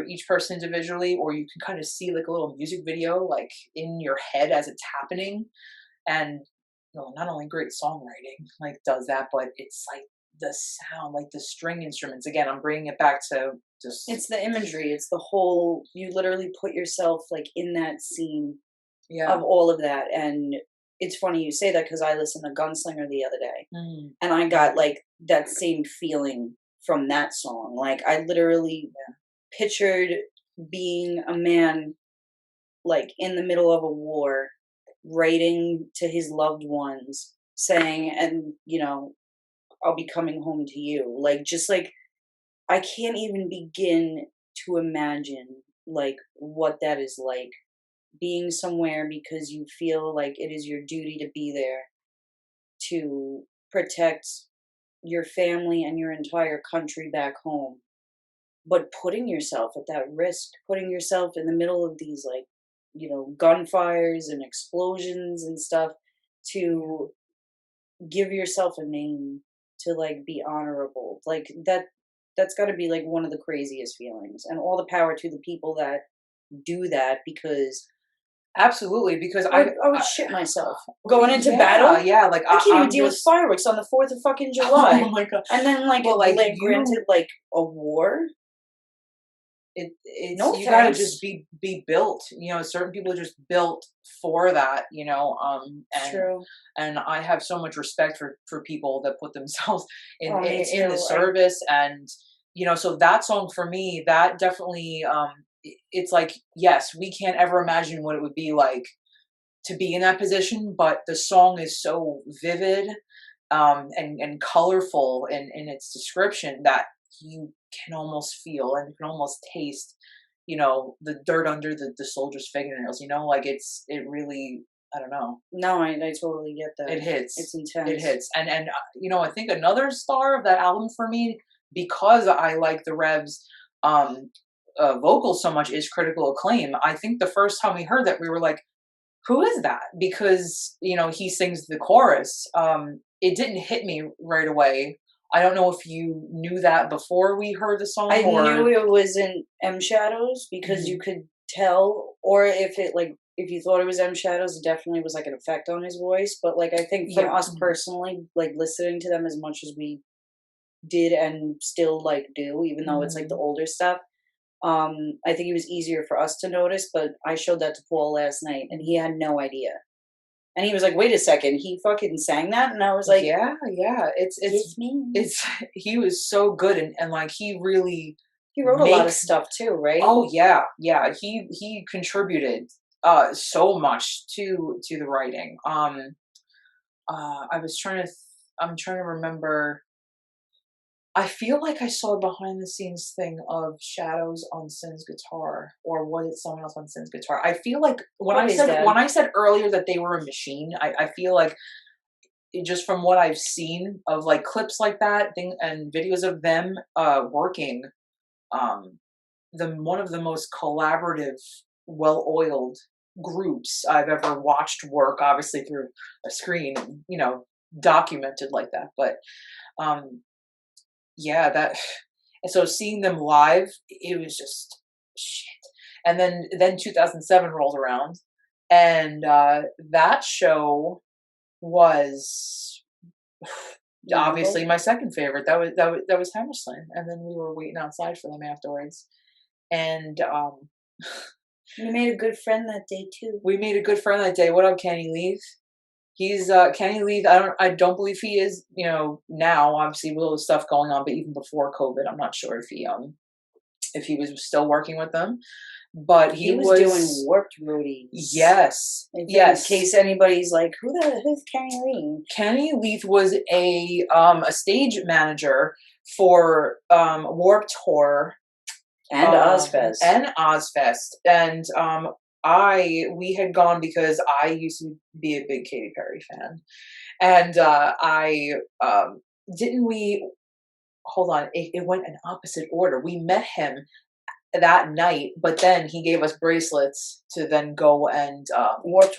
each person individually, or you can kind of see like a little music video like in your head as it's happening. And not only great songwriting like does that, but it's like the sound, like the string instruments. Again, I'm bringing it back to just It's the imagery. It's the whole. You literally put yourself like in that scene yeah. of all of that, and it's funny you say that because I listened to Gunslinger the other day, Mm. and I got like that same feeling from that song. Like I literally pictured being a man like in the middle of a war, writing to his loved ones, saying, and I'll be coming home to you. Like just like I can't even begin to imagine like what that is like, being somewhere because you feel like it is your duty to be there to protect your family and your entire country back home, but putting yourself at that risk, putting yourself in the middle of these like gunfires and explosions and stuff, to give yourself a name, to like be honorable, like that's got to be like one of the craziest feelings, and all the power to the people that do that, because Absolutely, because I would shit myself going into battle. yeah, like I can't even I'm deal with just fireworks on the 4th of fucking oh July. my god. And then like Well, like granted like a war. it's No you got to thanks. just be built. Certain people are just built for that. And True. I have so much respect for people that put themselves Oh, me in the too. service, and so that song for me, that definitely it's like, yes, we can't ever imagine what it would be like to be in that position, but the song is so vivid and colorful in its description that you can almost feel and you can almost taste, the dirt under the soldier's fingernails. Like it really, I don't know. No, I totally get It that. hits. It's It intense. hits. And I think another star of that album for me, because I like the Revs vocals so much, is Critical Acclaim. I think the first time we heard that, we were like, who is that? Because, he sings the chorus. It didn't hit me right away. I don't know if you knew that before we heard the song, I or knew it wasn't M Shadows because you Mhm. could tell, or if it like if you thought it was M Shadows, it definitely was like an effect on his voice. But like I think from Yeah. us Mhm. personally, like listening to them as much as we did and still like do, even though it's like the Mhm. older stuff, I think it was easier for us to notice. But I showed that to Paul last night, and he had no idea. And he was like, "Wait a second, he fucking sang that?" And I was like, Yeah, yeah. "Yes, man." It's he was so good, and like he really He wrote a lot of makes stuff too, right? oh yeah, yeah. He contributed so much to the writing. I was trying to I'm trying to remember. I feel like I saw a behind the scenes thing of Shadows on Sin's guitar, or was it someone else on Sin's guitar? I feel like Probably his dad. when I said earlier that they were a machine, I feel like just from what I've seen of like clips like that thing and videos of them working, um, the one of the most collaborative, well-oiled groups I've ever watched work, obviously through a screen, documented like that. But um, yeah, that and so seeing them live, it was just shit. And then 2007 rolled around, and that show was Memorable. obviously my second favorite. That was Hammerstein, and then we were waiting outside for them afterwards, and You made a good friend that day too. we made a good friend that day. What up, Kenny Leaf? He's Kenny Lee. I don't believe he is. Now obviously with all the stuff going on, but even before COVID, I'm not sure if he was still working with them. But he He was doing was. Warped roadies. Yes, In yes. case anybody's like, who's Kenny Lee? Kenny Leith was a stage manager for Warped Tour And Ozfest. and Ozfest, and we had gone because I used to be a big Katy Perry fan, and didn't we hold on, it went in opposite order. We met him that night, but then he gave us bracelets to then go and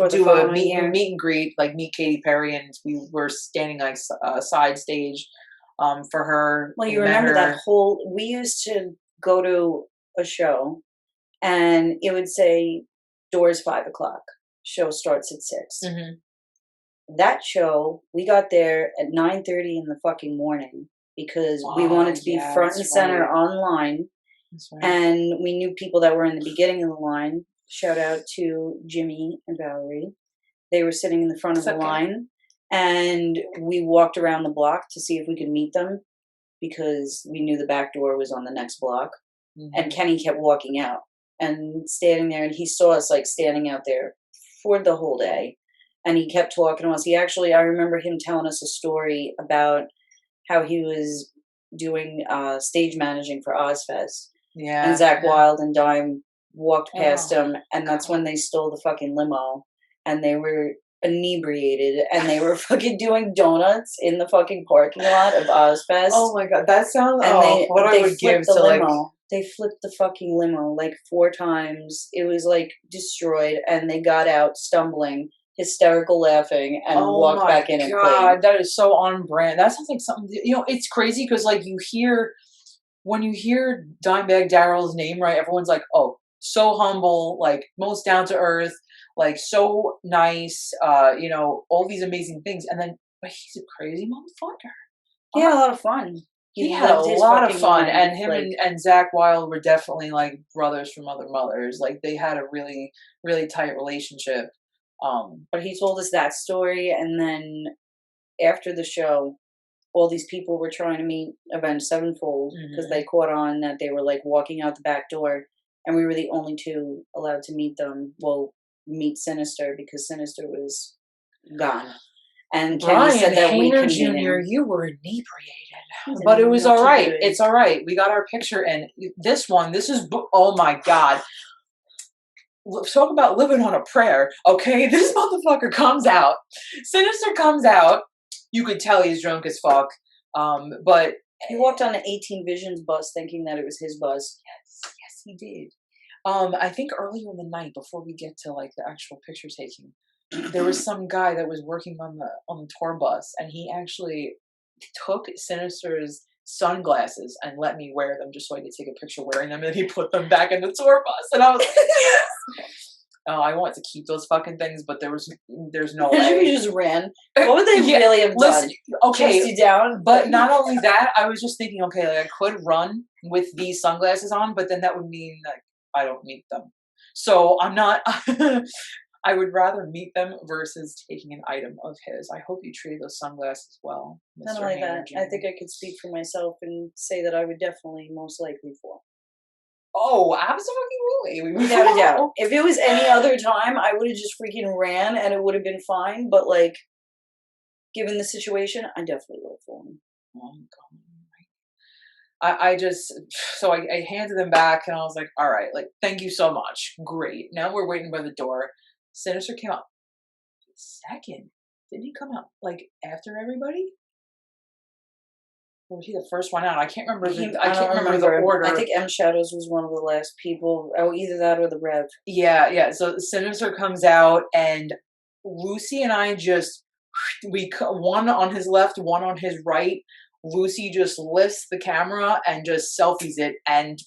do a meet and greet, like meet Katy Perry, and we were standing like side stage for her. Well, you remember that whole, we used to go to a show and it would say doors 5:00, show starts at 6. That show, we got there at 9:30 in the fucking morning because we wanted to be front and center online. Right. And we knew people that were in the beginning of the line. Shout out to Jimmy and Valerie. They were sitting in the front of the line, and we walked around the block to see if we could meet them because we knew the back door was on the next block. And Kenny kept walking out and standing there, and he saw us like standing out there for the whole day. And he kept talking to us. I remember him telling us a story about how he was doing stage managing for Ozfest. Yeah. And Zach Wilde and Dime walked past him, and that's when they stole the fucking limo, and they were inebriated, and they were fucking doing donuts in the fucking parking lot of Ozfest. Oh my god, that sounds. And what I would give to limo. They flipped the fucking limo like 4 times. It was like destroyed, and they got out stumbling, hysterical laughing, and walked back in and played. That is so on brand. That sounds like something. It's crazy because like when you hear Dimebag Darrell's name, right? Everyone's like, oh, so humble, like most down to earth, like so nice, all these amazing things. And then, but he's a crazy motherfucker. He had a lot of fun. He had a lot of fun. And him and Zach Wilde were definitely like brothers from other mothers. Like they had a really, really tight relationship. But he told us that story. And then after the show, all these people were trying to meet Avenged Sevenfold because they caught on that they were like walking out the back door, and we were the only 2 allowed to meet them. Well, meet Sinister because Sinister was gone. And Kenny said that Hayner Jr., you were inebriated, but it was all right. It's all right. We got our picture, and this is oh my god. Talk about living on a prayer, okay? This motherfucker comes out. Sinister comes out. You could tell he's drunk as fuck. But he walked on the 18 Visions bus thinking that it was his bus. Yes, he did. I think earlier in the night, before we get to like the actual picture taking, there was some guy that was working on the tour bus, and he actually took Sinister's sunglasses and let me wear them just so I could take a picture wearing them, and he put them back in the tour bus, and I was like, yes! Oh, I wanted to keep those fucking things, but there's no way. You just ran. What would they really have done? Okay, chest you down. But not only that, I was just thinking, okay, like I could run with these sunglasses on, but then that would mean like I don't meet them. So I'm not. I would rather meet them versus taking an item of his. I hope you treated those sunglasses well. Not only that, I think I could speak for myself and say that I would definitely most likely fall. Oh, absolutely. Without a doubt. If it was any other time, I would have just freaking ran and it would have been fine. But like, given the situation, I definitely would have fallen. Oh, God. I handed them back and I was like, all right, like, thank you so much. Great. Now we're waiting by the door. Sinister came out second. Didn't he come out like after everybody? Or was he the first one out? I can't remember. I can't remember the order. I think M Shadows was one of the last people. Oh, either that or the Rev. Yeah. So Sinister comes out, and Lucy and I just one on his left, one on his right. Lucy just lifts the camera and just selfies it, and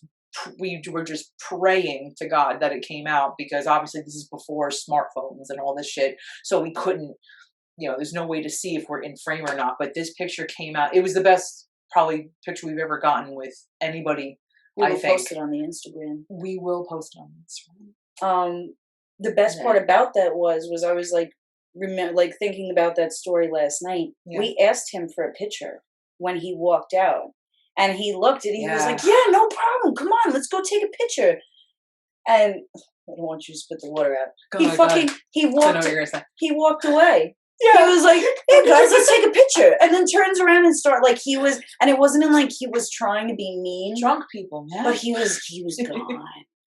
we were just praying to God that it came out, because obviously this is before smartphones and all this shit, so we couldn't. There's no way to see if we're in frame or not. But this picture came out. It was the best probably picture we've ever gotten with anybody. We will post it on the Instagram. We will post it on Instagram. The best part about that was I was like, thinking about that story last night. Yeah. We asked him for a picture when he walked out, and he looked and he was like, "Yeah, no problem. Come on, let's go take a picture." And I don't want you to spit the water out. He walked away. Yeah. He was like, "Hey guys, let's take a picture," and then turns around and and it wasn't in like he was trying to be mean. Drunk people, man. But he was gone.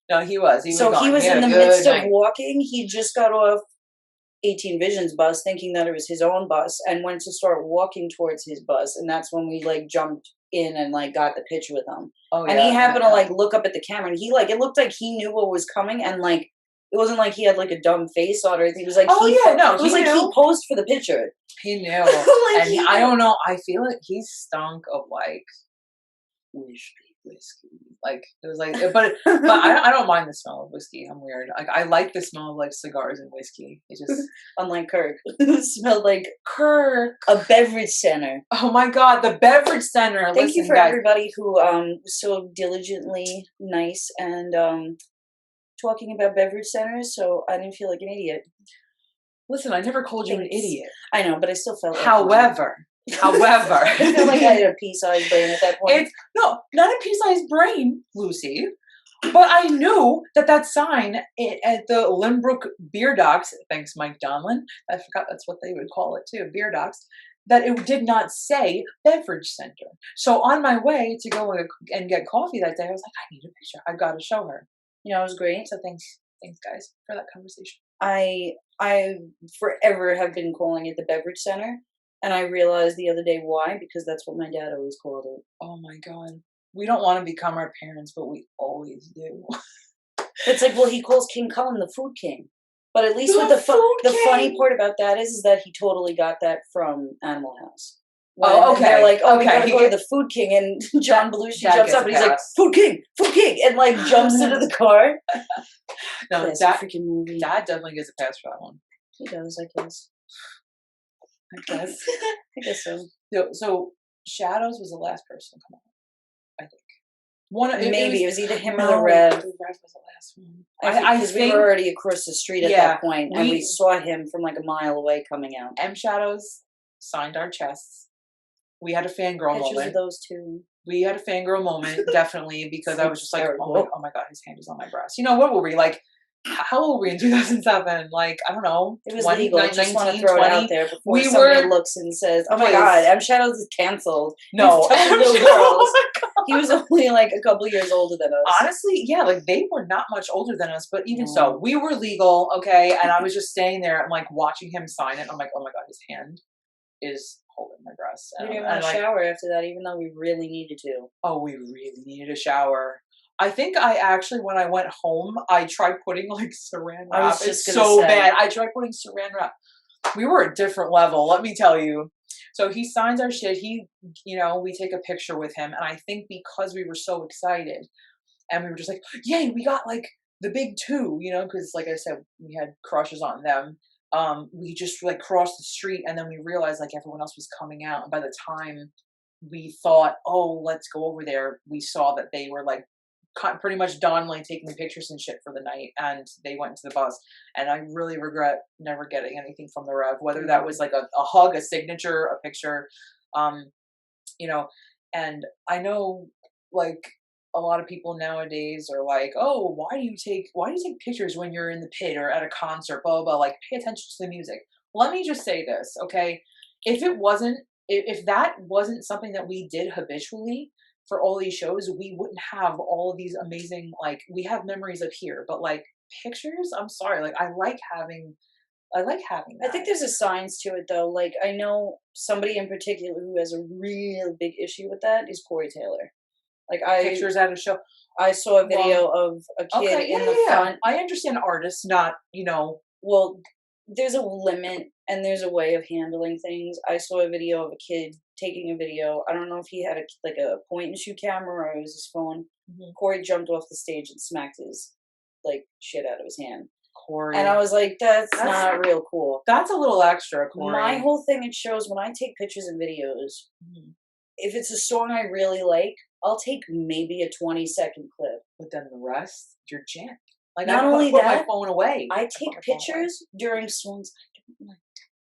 No, he was. He was So he gone. was He had in a the good midst of night. walking. He just got off 18 Vision's bus, thinking that it was his own bus, and went to start walking towards his bus. And that's when we like jumped in and like got the picture with him. Oh, And yeah, he happened yeah, to yeah. like look up at the camera, and he like it looked like he knew what was coming, and like it wasn't like he had like a dumb face on or anything. It was like Oh, he yeah, no, it was he like he knew. posed for the picture. He knew. Like, And I don't know. I feel like he stunk of like whiskey. Like it was like, but I don't mind the smell of whiskey. I'm weird. Like I like the smell of like cigars and whiskey. It just Unlike Kirk, who smelled like Kirk. a beverage center. Oh my God, the beverage center. Thank you Listen, for guys. everybody who was so diligently nice and talking about beverage centers, so I didn't feel like an idiot. Listen, I never called you an Thanks. idiot. I know, but I still felt like However, I feel like I had a pea-sized brain at that point. It's no, not a pea-sized brain, Lucy. But I knew that sign at the Limbrook Beer Docks, thanks Mike Donlin, I forgot that's what they would call it too, Beer Docks, that it did not say beverage center. So on my way to go and get coffee that day, I was like, I need a picture. I've got to show her. You know, it was great. So thanks guys for that conversation. I forever have been calling it the beverage center, and I realized the other day why, because that's what my dad always called it. Oh my God. We don't want to become our parents, but we always do. It's like, well, he calls King Cullen the Food King. But at least with the funny part about that is that he totally got that from Animal House. Okay. They're like, oh, we Okay. gotta go to the Food King, and John Belushi jumps up and he's like, pass. Food King, and like jumps into the car. No, That's that a freaking movie. Dad definitely gets a pass for that one. He does, I guess. I guess. I guess so. So Shadows was the last person to come out, I think. Maybe it was either him or no, the Rev. The Rev was the last one. I think we were already across the street at that point, and we saw him from like a mile away coming out. M Shadows signed our chests. We had a fangirl Pictures moment. of those two. We had a fangirl moment, definitely, because I was just like, terrible. oh my God, his hand is on my breast. You know, what were we like? How old were we in 2007? Like, I don't know. It was 20, legal. I just want to throw 20? it out there before somebody looks and says, "Oh my God, M Shadows is canceled." No, M Shadows. He was only like a couple years older than us. Honestly, yeah, like they were not much older than us, but even so, we were legal, okay? And I was just staying there and like watching him sign it. I'm like, oh my God, his hand is holding my breast. We didn't want to shower after that, even though we really needed to. Oh, we really needed a shower. I think I actually, when I went home, I tried putting like saran wrap. It's so bad. I tried putting saran wrap. We were a different level, let me tell you. So he signs our shit. We take a picture with him. And I think because we were so excited and we were just like, yay, we got like the big two, because like I said, we had crushes on them. We just like crossed the street and then we realized like everyone else was coming out. And by the time we thought, oh, let's go over there, we saw that they were like pretty much done like taking pictures and shit for the night, and they went to the bus. And I really regret never getting anything from the Rev, whether that was like a hug, a signature, a picture, and I know like a lot of people nowadays are like, oh, why do you take pictures when you're in the pit or at a concert, blah, blah, blah, like pay attention to the music. Let me just say this, okay? If that wasn't something that we did habitually for all these shows, we wouldn't have all of these amazing, like, we have memories of here, but like pictures, I'm sorry, like I like having that. I think there's a science to it though. Like I know somebody in particular who has a real big issue with that is Corey Taylor. Like pictures at a show. I saw a video of a kid in the front. I understand artists, not, Well, there's a limit and there's a way of handling things. I saw a video of a kid taking a video. I don't know if he had a point and shoot camera or it was his phone. Mm-hmm. Corey jumped off the stage and smacked his shit out of his hand. Corey. And I was like, that's not real cool. That's a little extra, Corey. My whole thing, it shows when I take pictures and videos, if it's a song I really like, I'll take maybe a 20-second clip. But then the rest, you're jammed. Like, not I only put that, my phone away. I take pictures during songs I don't like.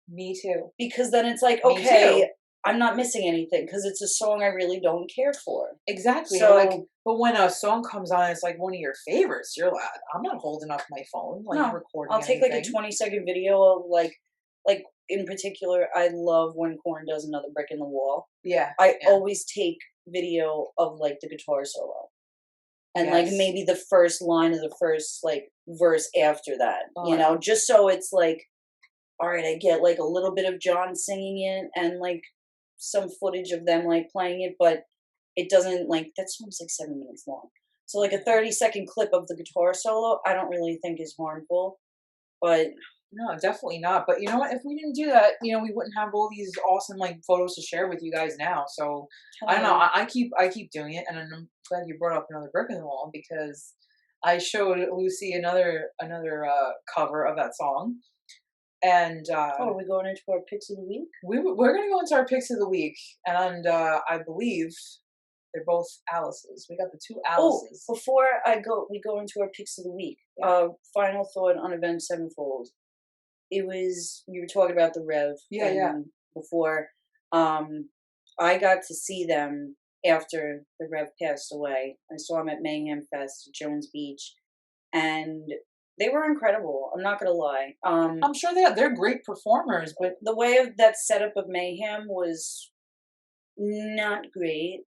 Me too. Because then it's like, okay, I'm not missing anything because it's a song I really don't care for. Exactly. So, but when a song comes on, it's like one of your favorites. You're like, I'm not holding up my phone, recording. I'll take like a 20-second video of like in particular, I love when Korn does Another Brick in the Wall. Yeah. I always take video of like the guitar solo. and like maybe the first line of the first like verse after that, you know, just so it's like, all right, I get like a little bit of John singing it and like some footage of them like playing it, but it doesn't like that song's like 7 minutes long. So like a 30-second clip of the guitar solo, I don't really think is harmful. But no, definitely not. But you know what? If we didn't do that, you know, we wouldn't have all these awesome like photos to share with you guys now. So I don't know. I keep doing it, and I'm glad you brought up another brick in the wall because I showed Lucy another cover of that song, and are we going into our picks of the week? We're gonna go into our picks of the week, and I believe they're both Alice's. We got the two Alice's. Oh, before we go into our picks of the week. Final thought on Avenged Sevenfold. It was, you were talking about the Rev. Before, I got to see them after the Rev passed away. I saw them at Mayhem Fest at Jones Beach, and they were incredible. I'm not gonna lie. I'm sure they're great performers, but the way of that setup of Mayhem was not great.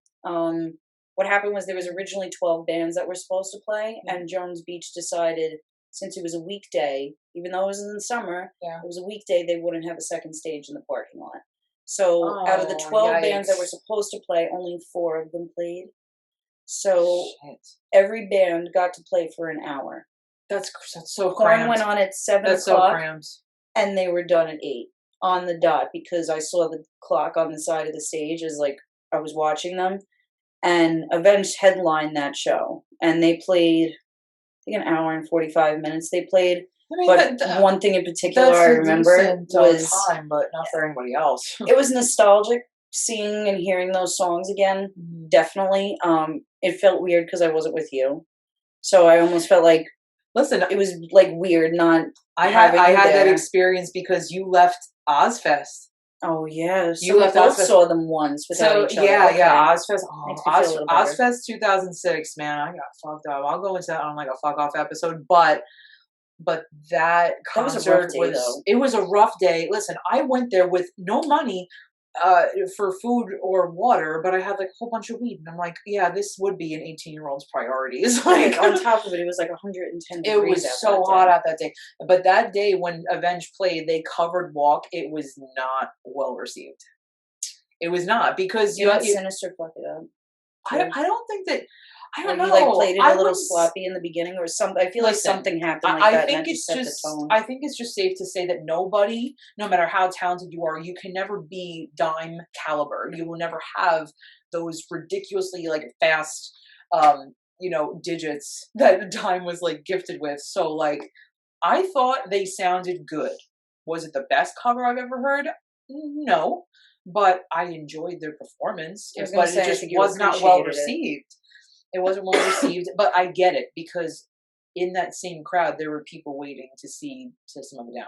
What happened was there was originally 12 bands that were supposed to play, and Jones Beach decided, since it was a weekday, even though it was in the summer, it was a weekday, they wouldn't have a second stage in the parking lot. So out of the 12 bands that were supposed to play, only 4 of them played. So every band got to play for an hour. That's so cramped. Korn went on at 7 o'clock, so cramped. And they were done at 8 on the dot, because I saw the clock on the side of the stage as like I was watching them. And Avenged headlined that show, and they played, I think, an hour and 45 minutes. They played, but one thing in particular I remember was time, but not for anybody else. It was nostalgic seeing and hearing those songs again. Definitely. It felt weird because I wasn't with you, so I almost felt like, listen, it was like weird not. I had that experience because you left Ozfest. Oh yeah, so you both saw them once without each other. Ozfest. Ozfest 2006. Man, I got fucked up. I'll go into that on like a fuck off episode, but that concert was a rough day. Listen, I went there with no money for food or water, but I had like a whole bunch of weed, and I'm like, yeah, this would be an 18-year-old's priorities. Like on top of it, it was like 110 degrees. It was so hot out that day. But that day when Avenged played, they covered Walk. It was not well received. It was not, because you had Sinister fuck it up. I don't think that. I don't know. You like played it a little sloppy in the beginning, or something. I feel like something happened like that. I think it's just safe to say that nobody, no matter how talented you are, you can never be Dime caliber. You will never have those ridiculously like fast, digits that Dime was like gifted with. So like, I thought they sounded good. Was it the best cover I've ever heard? No, but I enjoyed their performance. But it just was not well received. It wasn't well received, but I get it, because in that same crowd there were people waiting to see System of a Down,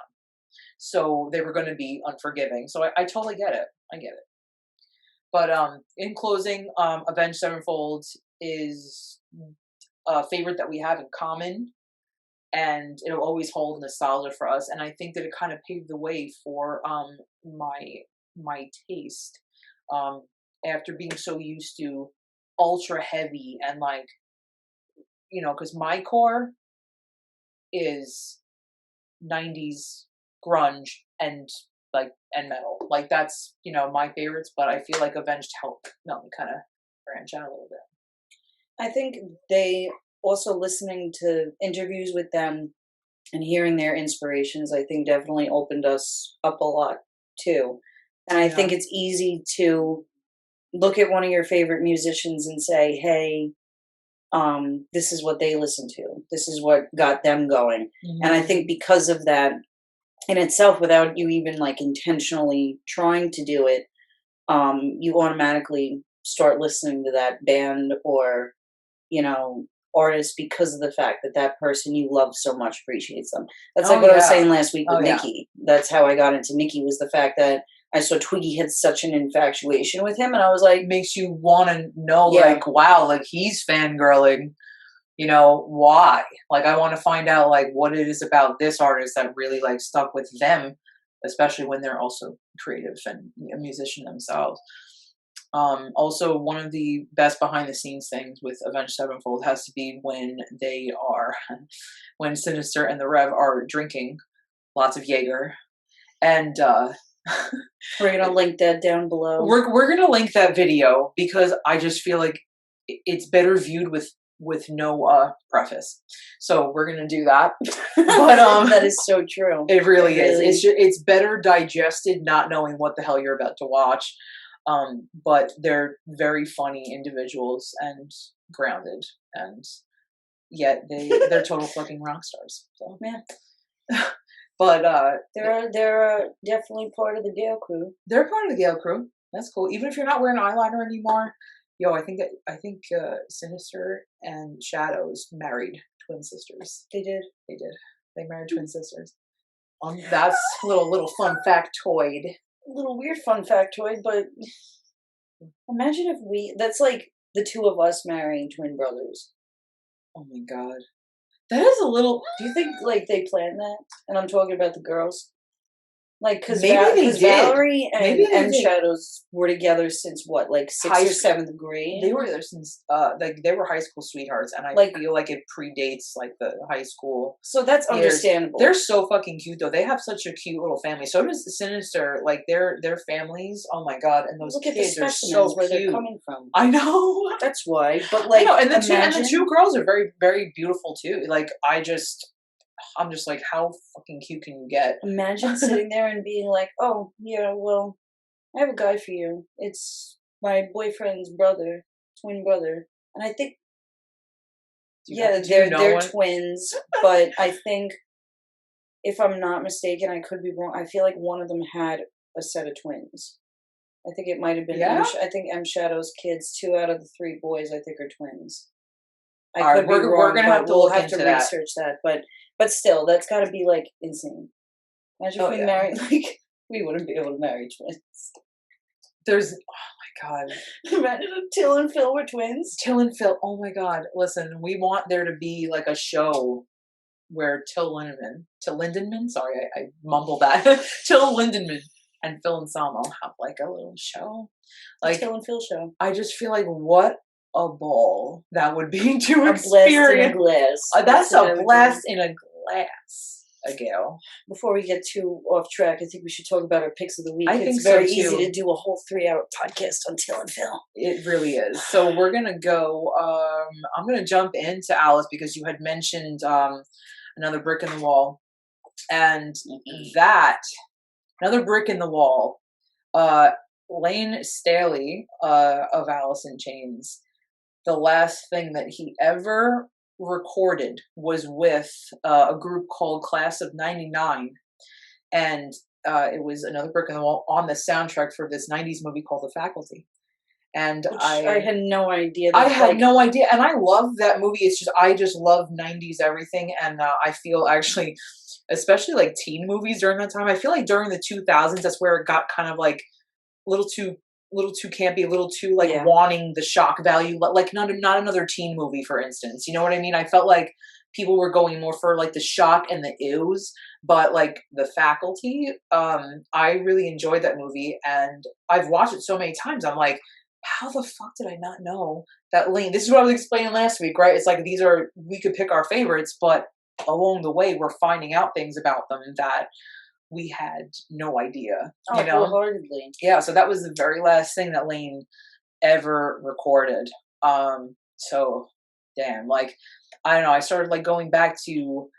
so they were going to be unforgiving. So I totally get it. I get it. But in closing, Avenged Sevenfold is a favorite that we have in common, and it'll always hold nostalgia for us. And I think that it kind of paved the way for my taste, after being so used to ultra heavy and like, because my core is 90s grunge and metal. Like that's, my favorites, but I feel like Avenged helped me kind of branch out a little bit. I think they also, listening to interviews with them and hearing their inspirations, I think definitely opened us up a lot too. And I think it's easy to look at one of your favorite musicians and say, hey, this is what they listen to. This is what got them going. Mm-hmm. And I think because of that in itself, without you even like intentionally trying to do it, you automatically start listening to that band or, artist because of the fact that that person you love so much appreciates them. That's like what I was saying last week with Nikki. That's how I got into Nikki, was the fact that I saw Twiggy had such an infatuation with him, and I was like, makes you want to know, like, wow, like he's fangirling, why? Like, I want to find out like what it is about this artist that really like stuck with them, especially when they're also creative and a musician themselves. Also, one of the best behind the scenes things with Avenged Sevenfold has to be when they are, when Sinister and the Rev are drinking lots of Jaeger, and We're gonna link that down below. we're gonna link that video because I just feel like it's better viewed with no preface. So we're gonna do that. But that is so true. it really is. It's better digested not knowing what the hell you're about to watch. But they're very funny individuals and grounded, and yet they're total fucking rock stars. So Yeah. But they're definitely part of the Gale crew. they're part of the Gale crew. That's cool. Even if you're not wearing eyeliner anymore, yo, I think Sinister and Shadows married twin sisters. They did. They did. They married twin sisters. That's a little fun factoid. A little weird fun factoid, but imagine if that's like the two of us marrying twin brothers. Oh my god. That is a little. Do you think like they planned that? And I'm talking about the girls. Like, because Valerie and Shadows were together since what, like 6th or 7th grade? They were there since, they were high school sweethearts, and I feel like it predates, like, the high school. So that's understandable. They're so fucking cute, though. They have such a cute little family. So does the Sinister. Like, their families, oh my god, and those kids are so where cute. They're coming from. I know. That's why. But, like, and the two girls are very, very beautiful, too. Like, I'm just like, how fucking cute can you get? Imagine sitting there and being like, oh, yeah, well, I have a guy for you. It's my boyfriend's brother, twin brother. And I think, they're twins, but I think, if I'm not mistaken, I could be wrong, I feel like one of them had a set of twins. I think it might have been, I think M. Shadow's kids, 2 out of the 3 boys, I think, are twins. We're going to have to research that, but still, that's got to be, like, insane. Imagine if we married, like, we wouldn't be able to marry twins. Oh my god. Imagine if Till and Phil were twins. Till and Phil, oh my god. Listen, we want there to be, like, a show where Till Lindenman, sorry, I mumbled that. Till Lindenman and Phil and Salmo have, like, a little show. Like, Till and Phil show. I just feel like, what a ball that would be to experience. Blast in a glass. That's a blast in a glass, Gail. Before we get too off track, I think we should talk about our picks of the week. It's very easy to do a whole 3-hour podcast on Till and Phil. It really is. So we're gonna go. I'm gonna jump into Alice because you had mentioned another brick in the wall, and that another brick in the wall. Lane Staley of Alice in Chains. The last thing that he ever recorded was with a group called Class of '99, and it was another brick in the wall on the soundtrack for this '90s movie called The Faculty. And I had no idea. I had no idea, and I love that movie. It's just I just love '90s everything, and I feel actually, especially like teen movies during that time. I feel like during the 2000s, that's where it got kind of like a little too campy, a little too like wanting the shock value, like not another teen movie, for instance. You know what I mean? I felt like people were going more for like the shock and the ews, but like The Faculty, I really enjoyed that movie, and I've watched it so many times. I'm like, how the fuck did I not know that Lane? This is what I was explaining last week, right? It's like we could pick our favorites, but along the way we're finding out things about them that we had no idea. You know? Wholeheartedly. Yeah, so that was the very last thing that Lane ever recorded. So damn, like, I don't know, I started like going back to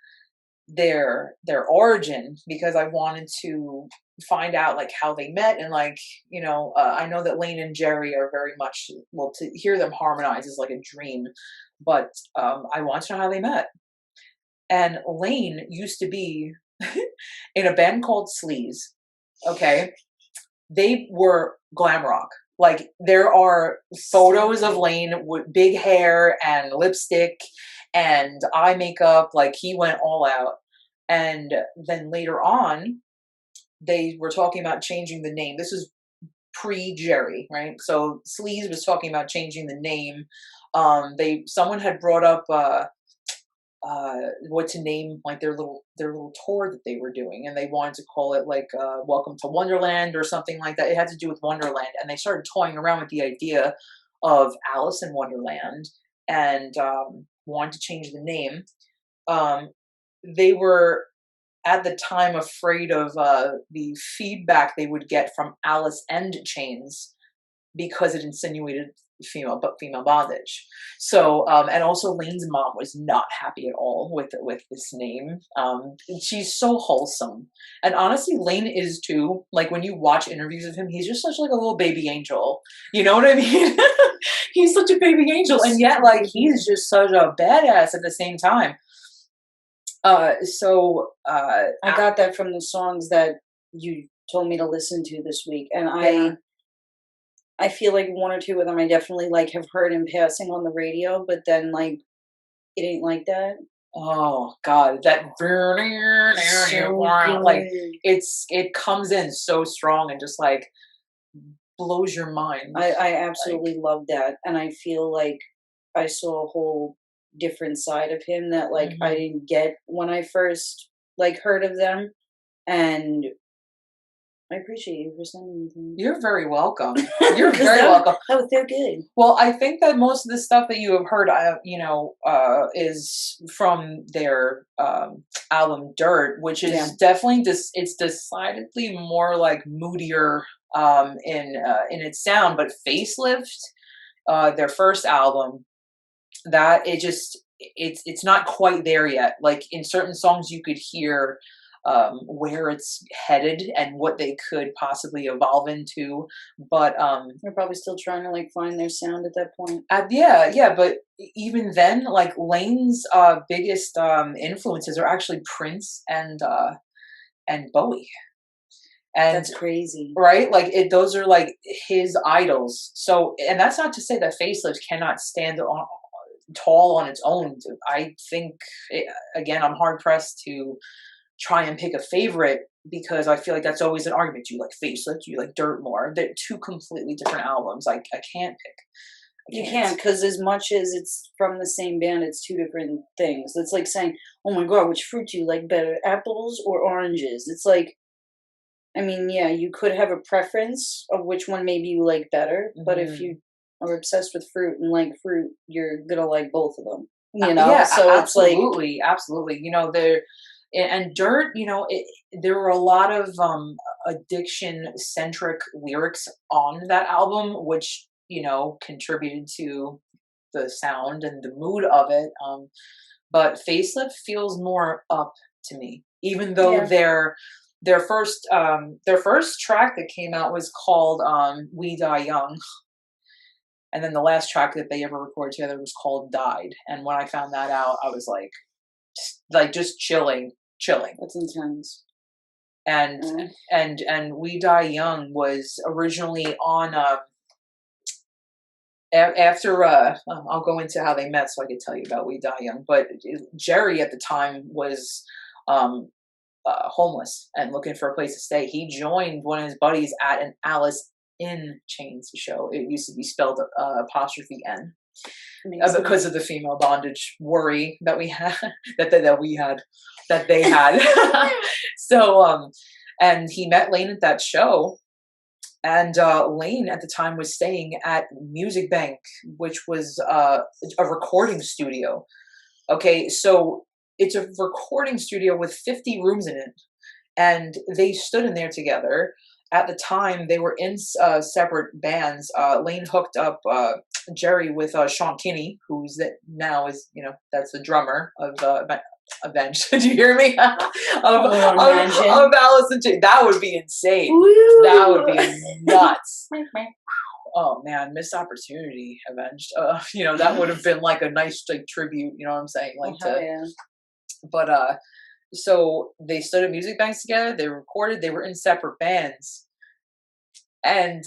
their origin because I wanted to find out like how they met, and like, you know, I know that Lane and Jerry are very much, well, to hear them harmonize is like a dream, but I want to know how they met. And Lane used to be in a band called Sleaze. Okay. They were glam rock. Like, there are photos of Lane with big hair and lipstick and eye makeup. Like, he went all out. And then later on, they were talking about changing the name. This is pre-Jerry, right? So Sleaze was talking about changing the name. Someone had brought up what to name like their little tour that they were doing, and they wanted to call it like Welcome to Wonderland or something like that. It had to do with Wonderland, and they started toying around with the idea of Alice in Wonderland, and wanted to change the name. They were at the time afraid of the feedback they would get from Alice and Chains because it insinuated female bondage. So and also Lane's mom was not happy at all with this name. She's so wholesome, and honestly Lane is too. Like when you watch interviews of him, he's just such like a little baby angel, you know what I mean? He's such a baby angel, and yet like he's just such a badass at the same time. I got that from the songs that you told me to listen to this week, and I feel like one or two of them I definitely like have heard in passing on the radio, but then like it ain't like that. Oh God, that So like good. it comes in so strong and just like blows your mind. I absolutely love that, and I feel like I saw a whole different side of him that like I didn't get when I first like heard of them, and I appreciate you for sending me them. You're very welcome. You're very welcome. Oh, they're good. Well, I think that most of the stuff that you have heard, is from their album Dirt, which is definitely it's decidedly more like moodier in its sound. But Facelift, their first album, that it's not quite there yet. Like in certain songs, you could hear where it's headed and what they could possibly evolve into, but they're probably still trying to like find their sound at that point. Yeah, but even then, like Lane's biggest influences are actually Prince and Bowie. And that's crazy, right? Like those are like his idols. So, and that's not to say that Facelift cannot stand tall on its own. I think again, I'm hard pressed to try and pick a favorite because I feel like that's always an argument. You like Facelift, you like Dirt more. They're two completely different albums. I can't pick. You can't, because as much as it's from the same band, it's two different things. It's like saying, oh my God, which fruit do you like better, apples or oranges? It's like, I mean, yeah, you could have a preference of which one maybe you like better, but if you are obsessed with fruit and like fruit, you're going to like both of them. You know? Yeah, so absolutely, it's like, absolutely. You know, and Dirt, you know, there were a lot of addiction-centric lyrics on that album, which, you know, contributed to the sound and the mood of it. But Facelift feels more up to me, even though their first track that came out was called We Die Young. And then the last track that they ever recorded together was called Died. And when I found that out, I was like just chilling. That's intense. And We Die Young was originally on after I'll go into how they met so I could tell you about We Die Young. But Jerry at the time was homeless and looking for a place to stay. He joined one of his buddies at an Alice in Chains show. It used to be spelled apostrophe N. Because of the female bondage worry that we had, that they had. So, and he met Lane at that show, and Lane at the time was staying at Music Bank, which was a recording studio. Okay, so it's a recording studio with 50 rooms in it, and they stood in there together. At the time, they were in separate bands. Lane hooked up Jerry with Sean Kinney, who's that now is, you know, that's the drummer of Avenged. Did you hear me? of Alice in Chains. That would be insane. Woo! That would be nuts. Oh man, missed opportunity, Avenged. You know, that would have been like a nice like tribute. You know what I'm saying? Like But so they stood at Music Banks together. They recorded. They were in separate bands, and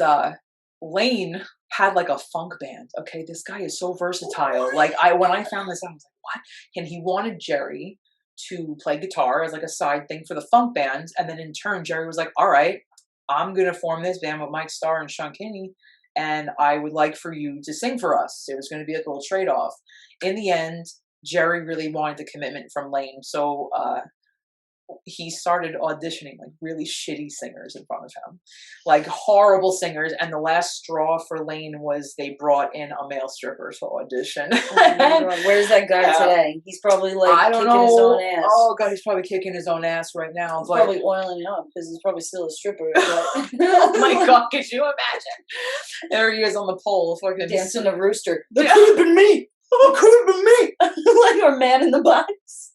Lane had like a funk band. Okay, this guy is so versatile. Like when I found this out, I was like, what? And he wanted Jerry to play guitar as like a side thing for the funk band, and then in turn, Jerry was like, all right, I'm gonna form this band with Mike Starr and Sean Kinney, and I would like for you to sing for us. It was going to be like a little trade-off. In the end, Jerry really wanted the commitment from Lane, so he started auditioning like really shitty singers in front of him, like horrible singers. And the last straw for Lane was they brought in a male stripper to audition. Oh my God. Where's that guy today? He's probably like I don't kicking know. his own ass. Oh God, he's probably kicking his own ass right now. He's probably oiling it up because he's probably still a stripper. But oh my God, could you imagine? There he is on the pole, fucking dancing a rooster. That could have been me. That could have been me. Like our man in the box.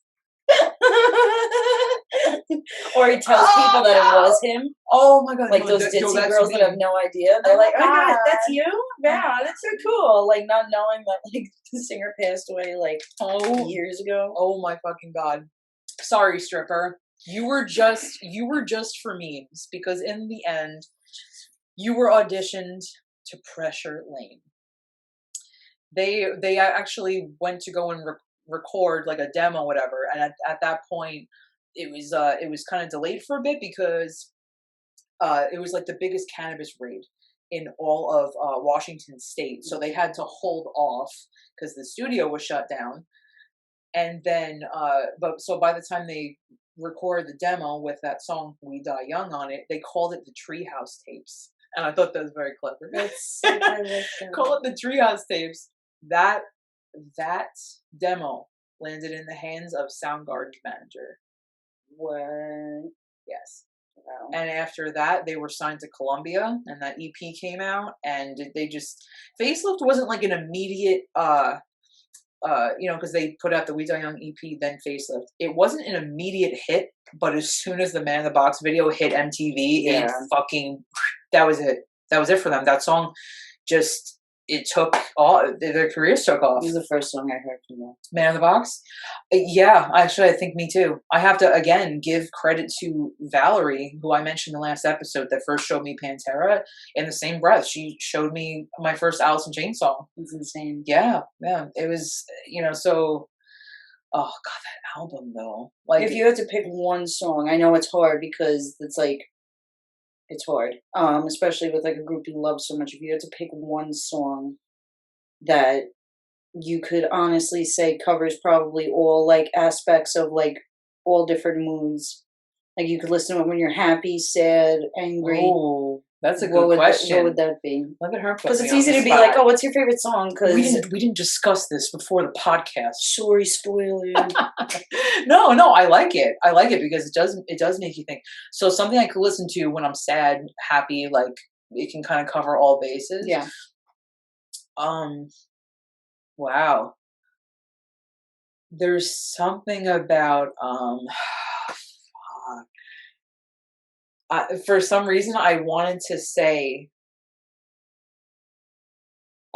Or he tells people that it was him. Oh my God. Like those ditzy girls that have no idea. They're like, oh my God, that's you? Wow, that's so cool. Like not knowing that like the singer passed away like years ago. Oh my fucking God. Sorry, stripper. You were just for memes, because in the end, you were auditioned to pressure Lane. They actually went to go and record like a demo, whatever, and at that point, it was kind of delayed for a bit because it was like the biggest cannabis raid in all of Washington State, so they had to hold off because the studio was shut down. And then, so by the time they recorded the demo with that song "We Die Young" on it, they called it the Treehouse Tapes, and I thought that was very clever. That's so call it the Treehouse Tapes. That demo landed in the hands of Soundgarden's manager. What? Yes. Wow. And after that, they were signed to Columbia, and that EP came out, and they just Facelift wasn't like an immediate because they put out the We Die Young EP, then Facelift. It wasn't an immediate hit, but as soon as the Man in the Box video hit MTV, it fucking, that was it. That was it for them. That song just, it took all, their careers took off. This is the first song I heard from them. Man in the Box? Yeah, actually, I think me too. I have to, again, give credit to Valerie, who I mentioned in the last episode, that first showed me Pantera. In the same breath, she showed me my first Alice in Chains song. It's insane. Yeah. It was, so, oh God, that album though. Like, if you had to pick one song, I know it's hard because it's like, it's hard, especially with like a group you love so much. If you had to pick one song that you could honestly say covers probably all like aspects of like all different moods, like you could listen to it when you're happy, sad, angry. Oh, that's a good question. What would that be? Look at her. Because it's easy to be like, oh, what's your favorite song? Because we didn't discuss this before the podcast. Sorry, spoiler. No, I like it. I like it because it does make you think. So something I could listen to when I'm sad, happy, like it can kind of cover all bases. Yeah. Wow. There's something about for some reason I wanted to say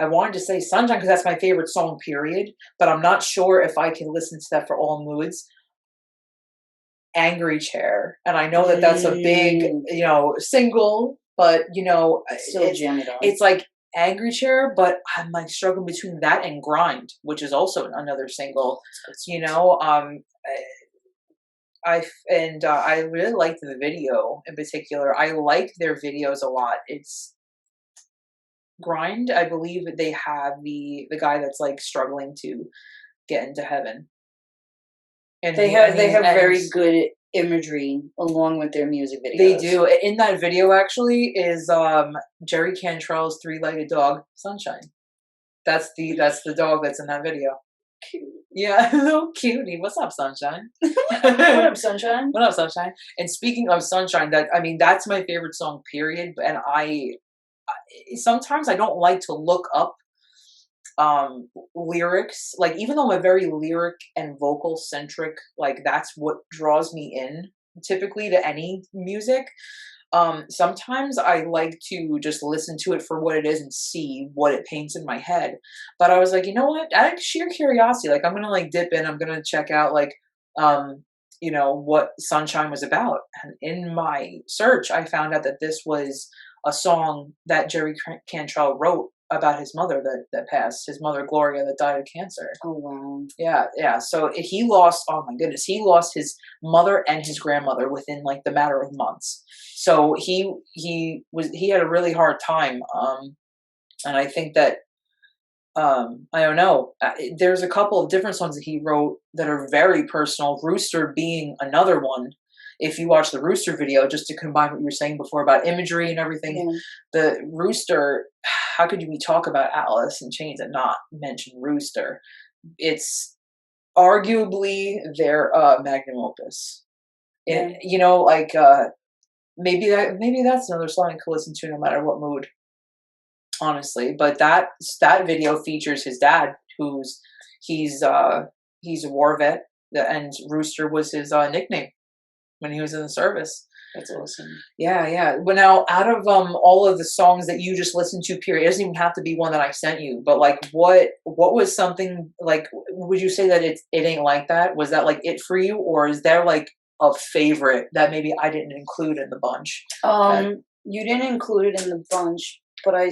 Sunshine because that's my favorite song, period. But I'm not sure if I can listen to that for all moods. Angry Chair. And I know that that's a big, single, but, still jam it on. It's like Angry Chair, but I'm like struggling between that and Grind, which is also another single, I really liked the video in particular. I like their videos a lot. It's Grind, I believe they have the guy that's like struggling to get into heaven. And they have very good imagery along with their music videos. They do. In that video actually is Jerry Cantrell's three-legged dog, Sunshine. That's the dog that's in that video. Cute. Yeah, little cutie. What's up, Sunshine? What up, Sunshine? What up, Sunshine? And speaking of Sunshine, that's my favorite song, period. And I sometimes I don't like to look up lyrics. Like, even though I'm a very lyric and vocal centric, like that's what draws me in typically to any music. Sometimes I like to just listen to it for what it is and see what it paints in my head. But I was like, you know what? Out of sheer curiosity, like I'm gonna like dip in. I'm gonna check out like what Sunshine was about. And in my search, I found out that this was a song that Jerry Cantrell wrote about his mother that passed, his mother Gloria, that died of cancer. Oh wow. Yeah. So he lost, oh my goodness, he lost his mother and his grandmother within like the matter of months. So he had a really hard time. And I think that I don't know. There's a couple of different songs that he wrote that are very personal. Rooster being another one. If you watch the Rooster video, just to combine what you were saying before about imagery and everything, Yeah. the Rooster. How could we talk about Alice in Chains and not mention Rooster? It's arguably their magnum opus. Yeah. You know, like maybe that's another song I could listen to no matter what mood. Honestly, but that video features his dad, he's a war vet, and Rooster was his nickname when he was in the service. That's awesome. Yeah, yeah. But now, out of all of the songs that you just listened to, period, it doesn't even have to be one that I sent you. But like, what was something like? Would you say that it ain't like that? Was that like it for you, or is there like a favorite that maybe I didn't include in the bunch? You didn't include it in the bunch, but I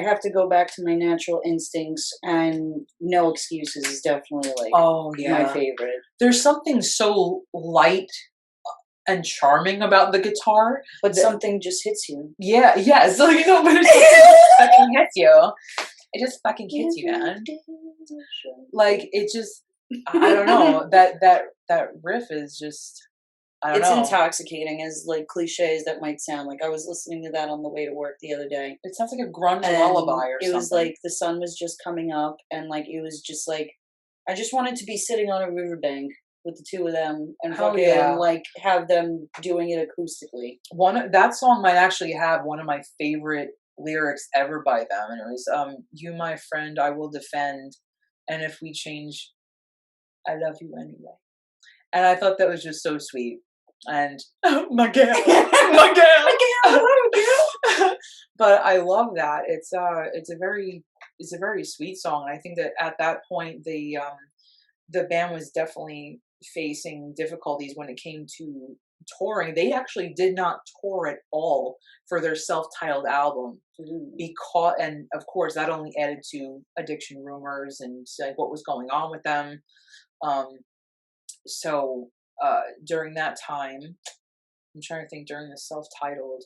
have to go back to my natural instincts, and No Excuses is definitely like my favorite. There's something so light and charming about the guitar, but something just hits you. Yeah, yes. So, you know, but it just fucking hits you. It just fucking hits you, man. Like, it just, I don't know. That riff is just, I don't know. It's intoxicating, as like cliche as that might sound. Like, I was listening to that on the way to work the other day. It sounds like a grunge lullaby or something. It was like the sun was just coming up, and like it was just like, I just wanted to be sitting on a riverbank with the two of them and fucking like have them doing it acoustically. That song might actually have one of my favorite lyrics ever by them, and it was "You, my friend, I will defend, and if we change, I love you anyway." And I thought that was just so sweet. And Miguel, but I love that. It's a very sweet song, and I think that at that point the band was definitely facing difficulties when it came to touring. They actually did not tour at all for their self-titled album, because, and of course that only added to addiction rumors and like what was going on with them. So during that time, I'm trying to think, during the self-titled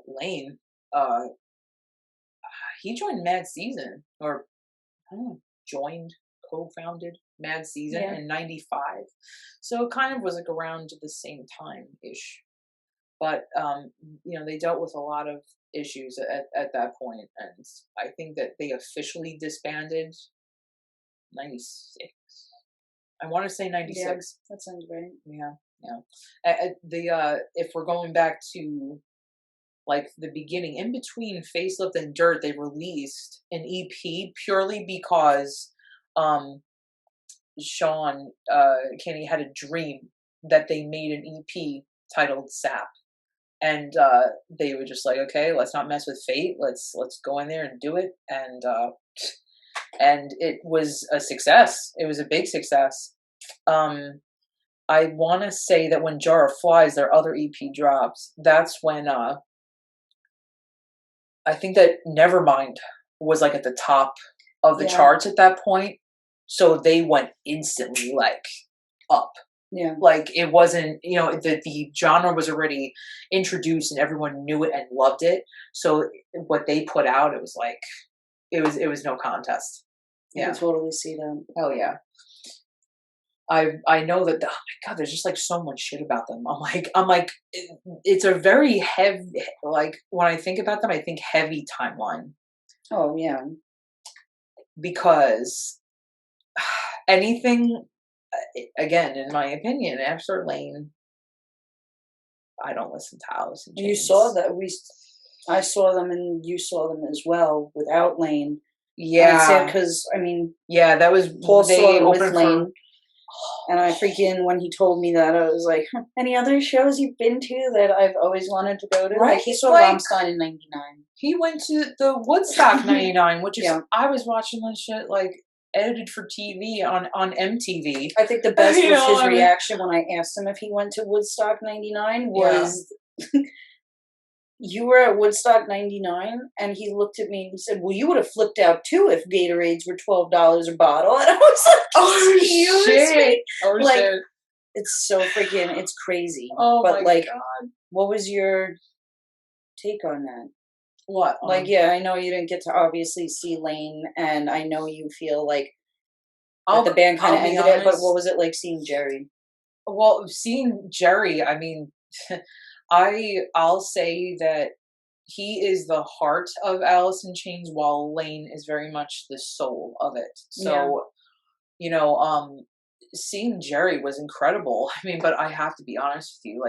Lane, he joined Mad Season, or I don't know, co-founded Mad Season in '95. So it kind of was like around the same time-ish. But, you know, they dealt with a lot of issues at that point, and I think that they officially disbanded 96. I want to say 96. Yeah, that sounds right. Yeah. If we're going back to like the beginning, in between Facelift and Dirt, they released an EP purely because Sean Kenny had a dream that they made an EP titled Sap, and they were just like, okay, let's not mess with fate, let's go in there and do it, and it was a success. It was a big success. I want to say that when Jar of Flies, their other EP, drops, that's when I think that Nevermind was like at the top of the charts at that point. So they went instantly like up. Yeah. Like it wasn't, you know, the genre was already introduced and everyone knew it and loved it. So what they put out, it was like, it was no contest. Yeah. I can totally see that. Hell yeah. I know that, oh my God, there's just like so much shit about them. I'm like, it's a very heavy, like when I think about them, I think heavy timeline. Oh yeah. Because anything, again, in my opinion, after Lane, I don't listen to Alice in Chains. You saw that I saw them and you saw them as well without Lane. Yeah. Because I mean, yeah, that was Paul saw it with Lane. And I freaking, when he told me that, I was like, any other shows you've been to that I've always wanted to go to? Right? Like, he saw Rammstein in 99. He went to the Woodstock 99, which is, I was watching that shit, like, edited for TV on MTV. I think the best was his reaction when I asked him if he went to Woodstock 99 was... You were at Woodstock 99, and he looked at me and he said, well, you would have flipped out too if Gatorades were $12 a bottle. And I was like, oh, shit. Oh, like, shit. It's so freaking, it's crazy. Oh, but my like, God. What was your take on that? What? Like, yeah, I know you didn't get to obviously see Lane, and I know you feel like that the band kind of I'll be ended it, but honest. what was it like seeing Jerry? Well, seeing Jerry, I mean, I'll say that he is the heart of Alice in Chains, while Lane is very much the soul of it. Yeah. So, you know, seeing Jerry was incredible. I mean, but I have to be honest with you,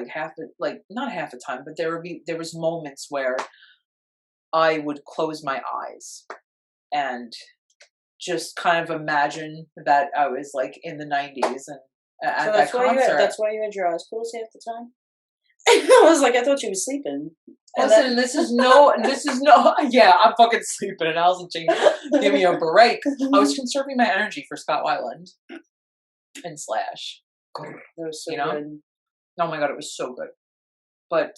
like not half the time, but there was moments where I would close my eyes and just kind of imagine that I was like in the 90s and at So that concert. that's why you had your eyes closed half the time? I was like, I thought you were sleeping. Listen, this is no, yeah, I'm fucking sleeping and Alice in Chains. Give me a break. I was conserving my energy for Scott Weiland and Slash. That was so You know? good. Oh my God, it was so good. But,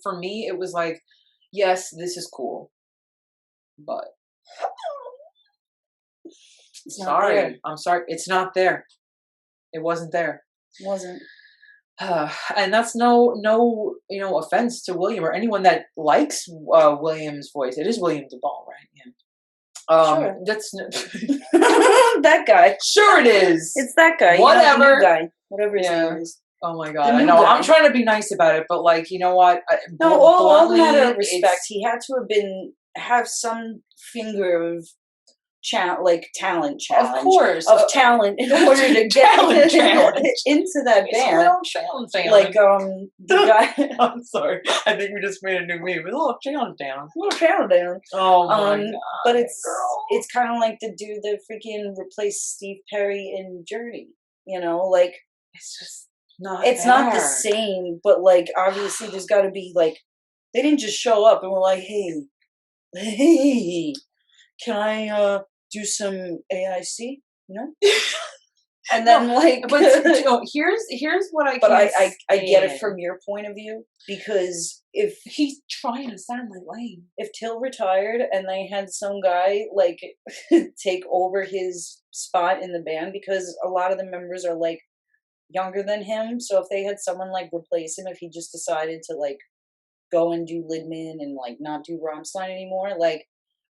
for me, it was like, yes, this is cool. But, I'm sorry. It's not there. It wasn't there. It wasn't. And that's no, offense to William or anyone that likes William's voice. It is William DeBall, right? Yeah. Sure. That's that guy. Sure it is. It's that guy. Whatever. The new guy. Whatever his name is. Oh my God. I know. I'm trying to be nice about it, but like, you know what? No, all matter of respect. He had to have some finger of talent challenge. Of course. Of talent in order to get into that band. Like, the guy. I'm sorry. I think we just made a new meme. A little challenge down. Oh my God. But it's kind of like the dude that freaking replaced Steve Perry in Journey. Like, it's just not. It's not the same, but like obviously there's got to be like they didn't just show up and were like, hey, can I do some AIC? And then but here's what I. But I get it from your point of view, because if he's trying to sound like Lane, if Till retired and they had some guy like take over his spot in the band, because a lot of the members are like younger than him, so if they had someone like replace him, if he just decided to like go and do Lidman and like not do Rammstein anymore, like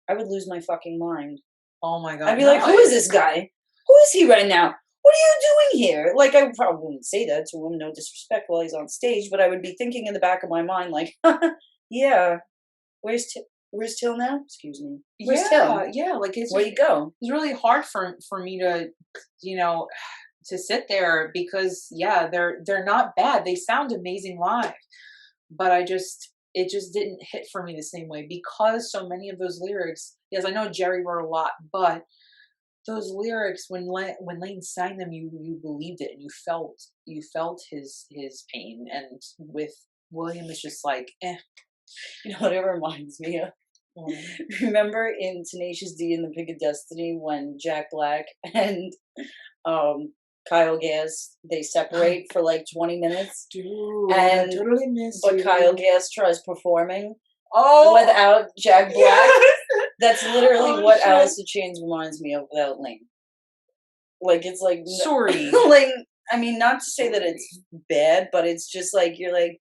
I would lose my fucking mind. Oh my God. I'd be like, who is this guy? Who is he right now? What are you doing here? Like, I probably wouldn't say that to him, no disrespect, while he's on stage, but I would be thinking in the back of my mind, like, yeah, where's Till now? Excuse me. Where's Till? Yeah, like where'd he go? It's really hard for me to, to sit there, because they're not bad. They sound amazing live, but it just didn't hit for me the same way, because so many of those lyrics. Yes, I know Jerry wrote a lot, but those lyrics, when Lane sang them, you believed it and you felt his pain. And with William, it's just like, eh. You know what it reminds me of? Remember in Tenacious D and the Pick of Destiny when Jack Black and Kyle Gass, they separate for like 20 minutes? Dude, and I totally missed but you. Kyle Gass tries performing without Jack Black. Yes. That's literally what Alice in Chains reminds me of without Lane. Like, it's like, sorry. Like, I mean, not to say that it's bad, but it's just like, you're like,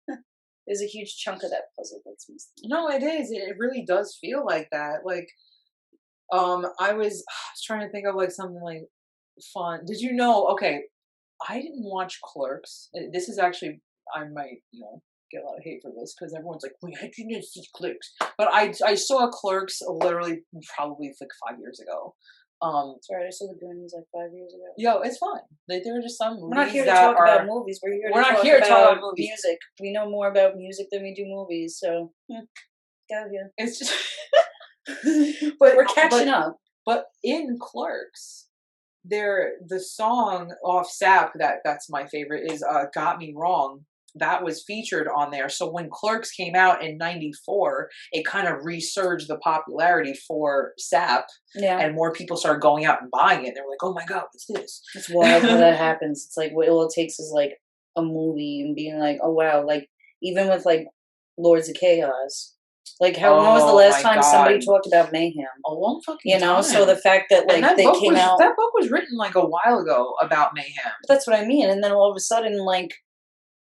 there's a huge chunk of that puzzle that's missing. No, it is. It really does feel like that. Like, I was trying to think of like something like fun. Did you know? Okay, I didn't watch Clerks. This is actually, I might, get a lot of hate for this, because everyone's like, wait, I didn't see Clerks. But I saw Clerks literally probably like 5 years ago. Sorry, I saw the Goonies like 5 years ago. Yo, it's fine. There are just some movies. We're not here to talk about movies. We're here to talk about music. We know more about music than we do movies, so go here. It's just but we're catching up. But in Clerks, the song off Sap that's my favorite is "Got Me Wrong." That was featured on there. So when Clerks came out in '94, it kind of resurged the popularity for Sap, and more people started going out and buying it. They were like, "Oh my God, what's this?" It's wild how that happens. It's like what all it takes is like a movie and being like, "Oh wow!" Like even with like Lords of Chaos. Like when was the last time somebody talked about Mayhem? A long fucking time. So the fact that like they came out, that book was written like a while ago about Mayhem. But that's what I mean. And then all of a sudden, like,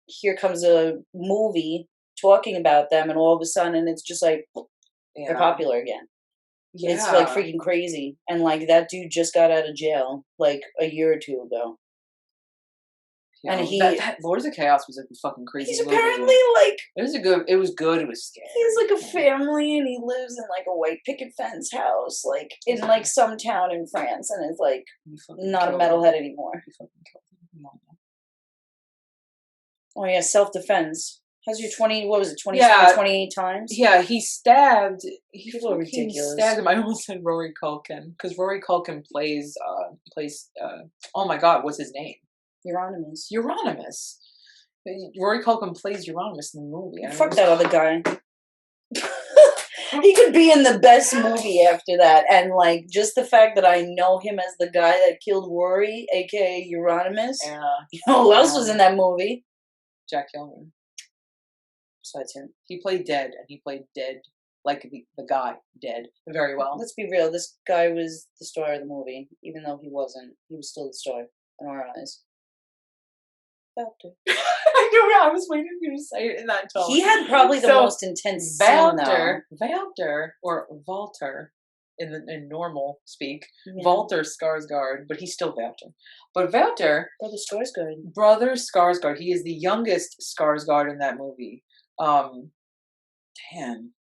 here comes a movie talking about them, and all of a sudden it's just like They're popular again. Yeah. It's like freaking crazy. And like that dude just got out of jail like a year or two ago. You and know, he that Lords of Chaos was a fucking crazy he's movie. apparently like It was good. It was scary. he has like a family and he lives in like a white picket fence house, like in like some town in France, and is like not a metalhead anymore. Oh yeah, self-defense. How's your 20, what was it, 28 times? Yeah, he stabbed, People are ridiculous. Stabbed him. I almost said Rory Culkin, because Rory Culkin plays, oh my god, what's his name? Euronymous. Rory Culkin plays Euronymous in the movie. Fuck that other guy. He could be in the best movie after that, and like, just the fact that I know him as the guy that killed Rory, aka Euronymous. Yeah. You know who else was in that movie? Jack Gilman. Besides him. He played Dead, and he played Dead, like the guy, Dead, very well. Let's be real, this guy was the star of the movie, even though he wasn't. He was still the star in our eyes. Valter. I know, I was waiting for you to say it in that tone. He had probably the most intense scene, though. Valter, or Walter, in normal speak, Yeah. Walter Skarsgård, but he's still Valter. But Valter, Brother Skarsgård, he is the youngest Skarsgård in that movie. Damn.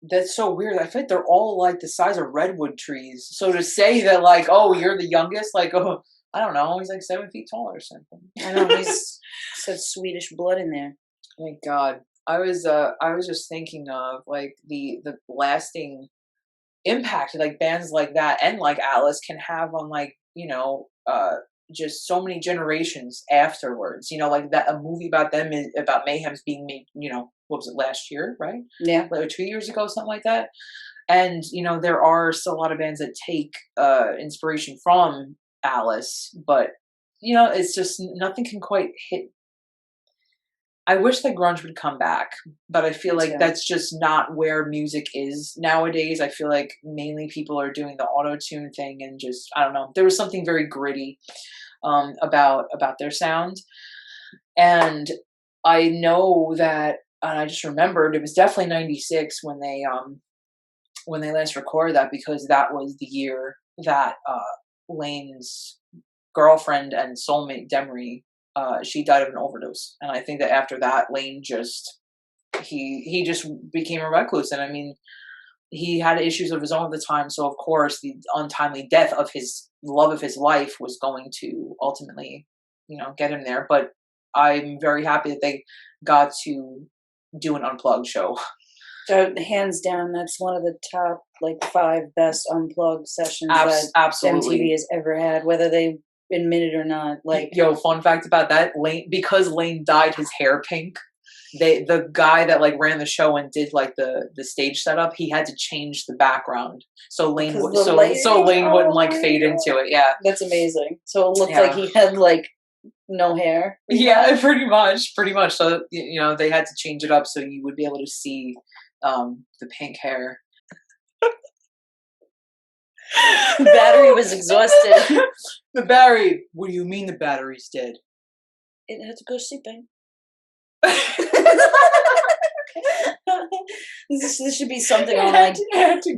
That's so weird. I feel like they're all like the size of redwood trees. So to say that, like, oh, you're the youngest, like, oh, I don't know, he's like 7 feet tall or something. I know, he's such Swedish blood in there. Thank God. I was just thinking of like the lasting impact like bands like that and like Alice can have on, like, you know, just so many generations afterwards. You know, like that a movie about them is about Mayhem's being made, you know, what was it, last year, right? Yeah. Like 2 years ago, something like that. And, you know, there are still a lot of bands that take inspiration from Alice, but, you know, it's just nothing can quite hit. I wish that grunge would come back, but I feel like that's just not where music is nowadays. I feel like mainly people are doing the auto-tune thing and just, I don't know. There was something very gritty about their sound. And I know that, and I just remembered it was definitely 96 when they last recorded that, because that was the year that Lane's girlfriend and soulmate Demery, she died of an overdose. And I think that after that, Lane just, he just became a recluse. And I mean, he had issues of his own at the time. So of course the untimely death of his love of his life was going to ultimately, you know, get him there. But I'm very happy that they got to do an unplugged show. So hands down, that's one of the top like 5 best unplugged sessions that absolutely. MTV has ever had, whether they admit it or not. Like, yo, fun fact about that, Lane, because Lane dyed his hair pink, the guy that like ran the show and did like the stage setup, he had to change the background so Lane Lane wouldn't like fade into it. Yeah, that's amazing. So it looked like he had like no hair. Yeah, pretty much. So, you know, they had to change it up so you would be able to see the pink hair. The battery was exhausted. The battery? What do you mean the battery's dead? It had to go sleeping. This should be something on like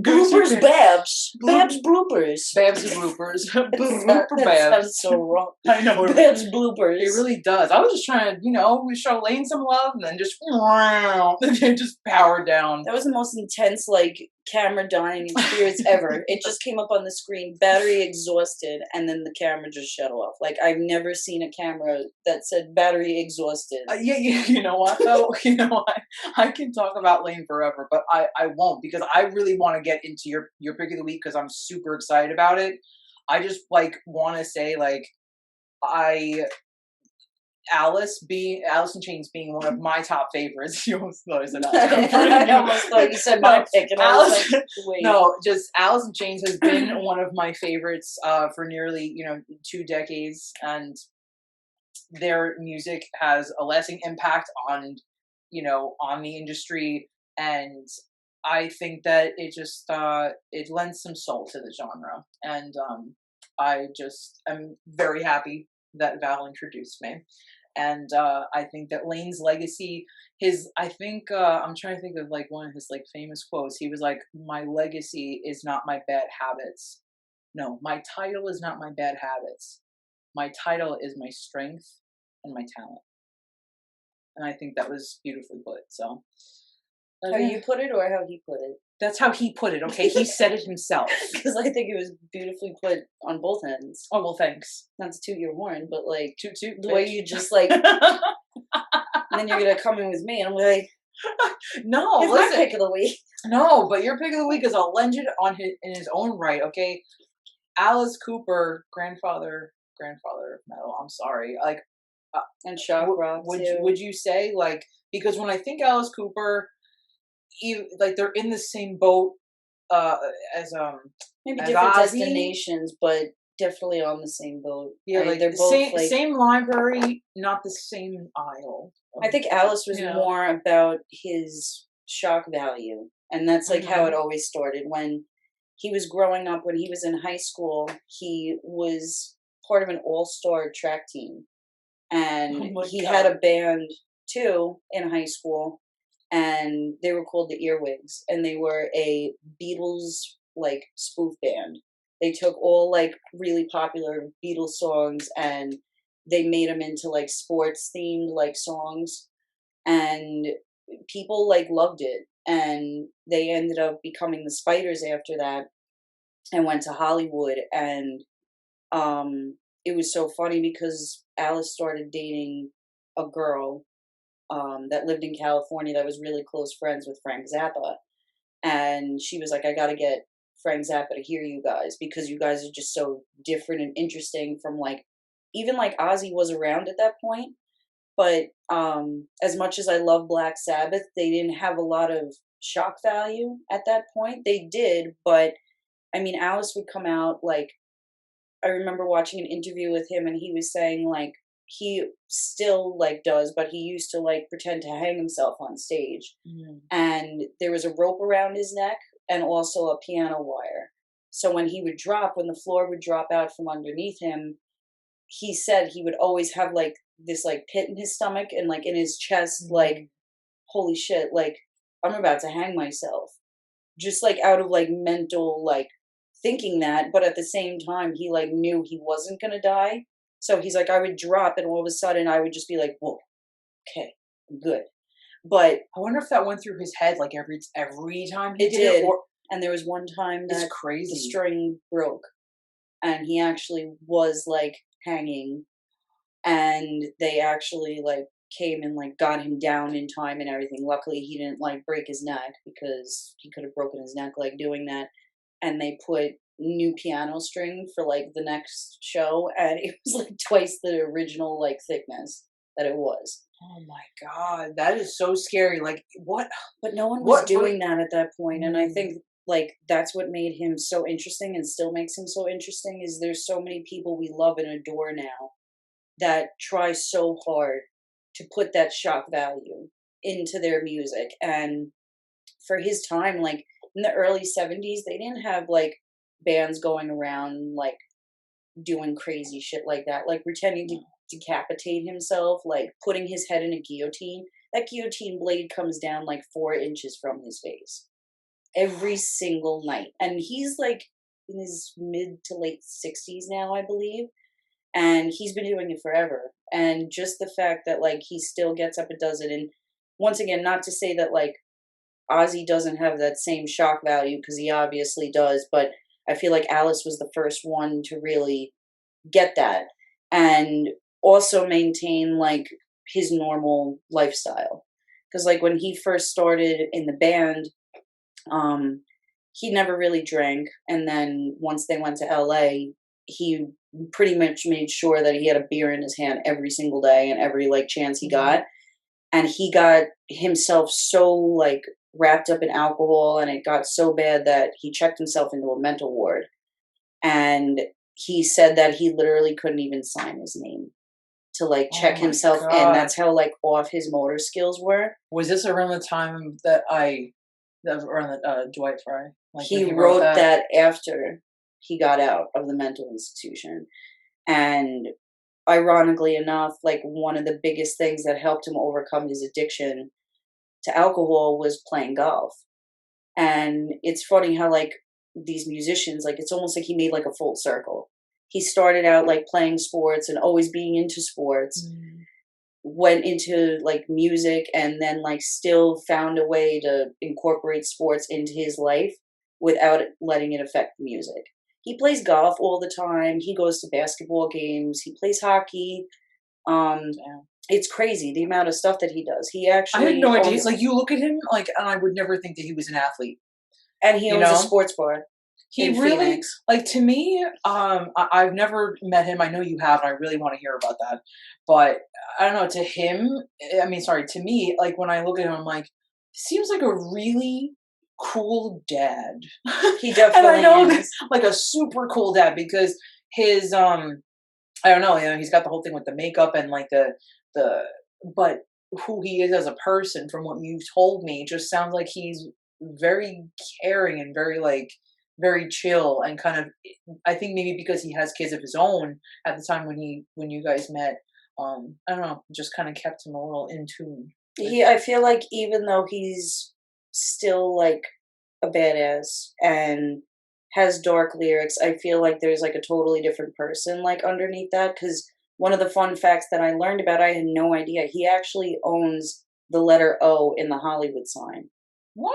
bloopers, Babs bloopers. Babs bloopers. That sounds so wrong. I know. Babs bloopers. It really does. I was just trying to, you know, show Lane some love and then just power down. That was the most intense like camera dying experience ever. It just came up on the screen, battery exhausted, and then the camera just shut off. Like, I've never seen a camera that said battery exhausted. Yeah, you know what though? You know what? I can talk about Lane forever, but I won't, because I really want to get into your pick of the week because I'm super excited about it. I just like want to say like Alice in Chains being one of my top favorites. You almost thought I said Alice. I almost thought you said my pick, and Alice, like, wait. No, just Alice in Chains has been one of my favorites for nearly 2 decades, and their music has a lasting impact on the industry, and I think that it just it lends some soul to the genre, and I just am very happy that Val introduced me. And I think that Lane's legacy, I think, I'm trying to think of like one of his like famous quotes. He was like, "My legacy is not my bad habits. No, my title is not my bad habits. My title is my strength and my talent." And I think that was beautifully put. So How you put it or how he put it? that's how he put it. Okay, he said it himself. Because I think it was beautifully put on both ends. Oh well, thanks. Not to toot your horn, but like Toot toot. the way you just like, and then you're gonna come in with me, and I'm like, no, it's listen. my pick of the week. No, but your pick of the week is a legend in his own right. Okay, Alice Cooper, grandfather of metal. I'm sorry, like, And shock rock too. would you say like, because when I think Alice Cooper, like they're in the same boat as Maybe as different Ozzy. destinations, but definitely on the same boat. Yeah, like they're both same like, same library, not the same aisle. I think Alice was more about his shock value, and that's like how it always started. When he was growing up, when he was in high school, he was part of an all-star track team, and he had a band too in high school, and they were called the Earwigs, and they were a Beatles like spoof band. They took all like really popular Beatles songs and they made them into like sports themed like songs, and people like loved it, and they ended up becoming the Spiders after that and went to Hollywood. And it was so funny because Alice started dating a girl that lived in California that was really close friends with Frank Zappa. And she was like, I got to get Frank Zappa to hear you guys because you guys are just so different and interesting from like, even like Ozzy was around at that point. But as much as I love Black Sabbath, they didn't have a lot of shock value at that point. They did, but I mean, Alice would come out like, I remember watching an interview with him and he was saying like, he still like does, but he used to like pretend to hang himself on stage. And there was a rope around his neck and also a piano wire. So when he would drop, when the floor would drop out from underneath him, he said he would always have like this like pit in his stomach and like in his chest, like, holy shit, like I'm about to hang myself. Just like out of like mental, like thinking that, but at the same time, he like knew he wasn't going to die. So he's like, I would drop and all of a sudden I would just be like, whoa, okay, good. But I wonder if that went through his head like every time he it did. did. And there was one time that crazy. The string broke and he actually was like hanging, and they actually like came and like got him down in time and everything. Luckily he didn't like break his neck because he could have broken his neck like doing that. And they put new piano string for like the next show, and it was like twice the original like thickness that it was. Oh my god, that is so scary. Like what? But no one was doing that at that point, and I think like that's what made him so interesting and still makes him so interesting is there's so many people we love and adore now that try so hard to put that shock value into their music. And for his time, like in the early 70s, they didn't have like bands going around like doing crazy shit like that, like pretending to decapitate himself, like putting his head in a guillotine. That guillotine blade comes down like 4 inches from his face every single night. And he's like in his mid to late 60s now, I believe. And he's been doing it forever. And just the fact that like he still gets up and does it. And once again, not to say that like Ozzy doesn't have that same shock value, because he obviously does, but I feel like Alice was the first one to really get that and also maintain like his normal lifestyle. Because like when he first started in the band, he never really drank, and then once they went to LA, he pretty much made sure that he had a beer in his hand every single day and every like chance he got. And he got himself so like wrapped up in alcohol, and it got so bad that he checked himself into a mental ward. And he said that he literally couldn't even sign his name to like check himself in. That's how like off his motor skills were. Was this around the time that around the Dwight Fry? Like he wrote that after he got out of the mental institution. And ironically enough, like one of the biggest things that helped him overcome his addiction to alcohol was playing golf. And it's funny how like these musicians, like it's almost like he made like a full circle. He started out like playing sports and always being into sports, Mm. went into like music, and then like still found a way to incorporate sports into his life without letting it affect the music. He plays golf all the time. He goes to basketball games. He plays hockey. Yeah. It's crazy the amount of stuff that he does. He I had actually no idea. owns, It's like you look at him, like, and I would never think that he was an athlete. and he You owns a know, sports bar he in really Phoenix. like to me. I've never met him. I know you have, and I really want to hear about that. But I don't know. To him, I mean, sorry, to me, like when I look at him, I'm like, seems like a really cool dad. He And I definitely know that, is. like a super cool dad because his I don't know, you know, he's got the whole thing with the makeup and like the but who he is as a person from what you've told me just sounds like he's very caring and very like very chill and kind of I think maybe because he has kids of his own at the time when you guys met, I don't know, just kind of kept him a little in tune with I feel like even though he's still like a badass and has dark lyrics, I feel like there's like a totally different person like underneath that. Because one of the fun facts that I learned about, I had no idea. He actually owns the letter O in the Hollywood sign what?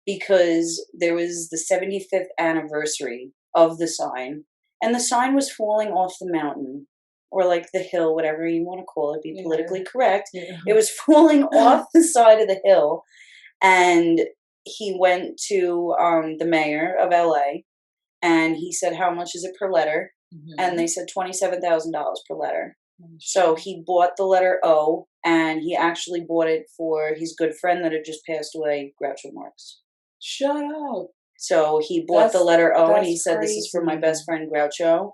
because there was the 75th anniversary of the sign, and the sign was falling off the mountain or like the hill, whatever you want to call it, be politically correct. Yeah. It was falling off the side of the hill, and he went to the mayor of LA and he said, "How much is it per letter?" And Mhm. they said $27,000 per letter. Oh, So shit. he bought the letter O, and he actually bought it for his good friend that had just passed away, Groucho Marx. Shut up. So he bought the letter O and he That's said, "This is for my crazy. best friend Groucho."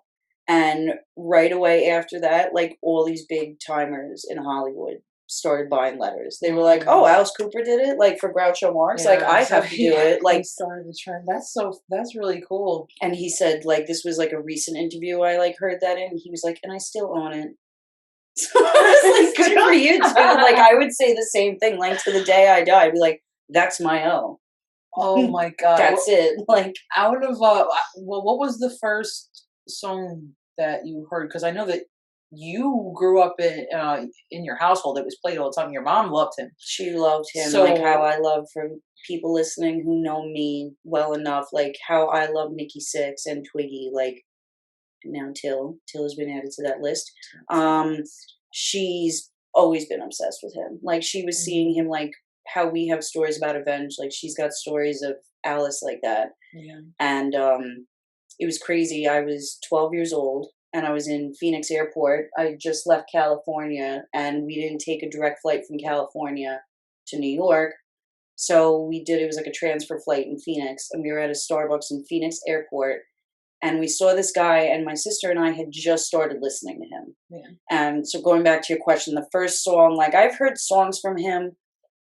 And right away after that, like all these big timers in Hollywood started buying letters. They were like, "Oh, Mm. Alice Cooper did it, like for Groucho Marx. Like Yeah, I so have to do it." they Like, started the trend. That's really cool. and he said, like this was like a recent interview I like heard that in. He was like, "And I still own it." So I was like, "Good for you, dude." Like I would say the same thing. Like to the day I die, I'd be like, "That's my O." Oh my god. That's it. Like Out of well, what was the first song that you heard? Because I know that you grew up in your household. It was played all the time. Your mom loved him. she loved him, like how So I love for people listening who know me well enough, like how I love Nikki Sixx and Twiggy, like now Till has been added to that list. Um, she's always been obsessed with him. Like she was seeing mhm, him, like how we have stories about Avenged, like she's got stories of Alice like that. yeah. And it was crazy. I was 12 years old and I was in Phoenix Airport. I just left California and we didn't take a direct flight from California to New York. So we did, it was like a transfer flight in Phoenix, and we were at a Starbucks in Phoenix Airport, and we saw this guy, and my sister and I had just started listening to him. Yeah. And so going back to your question, the first song, like I've heard songs from him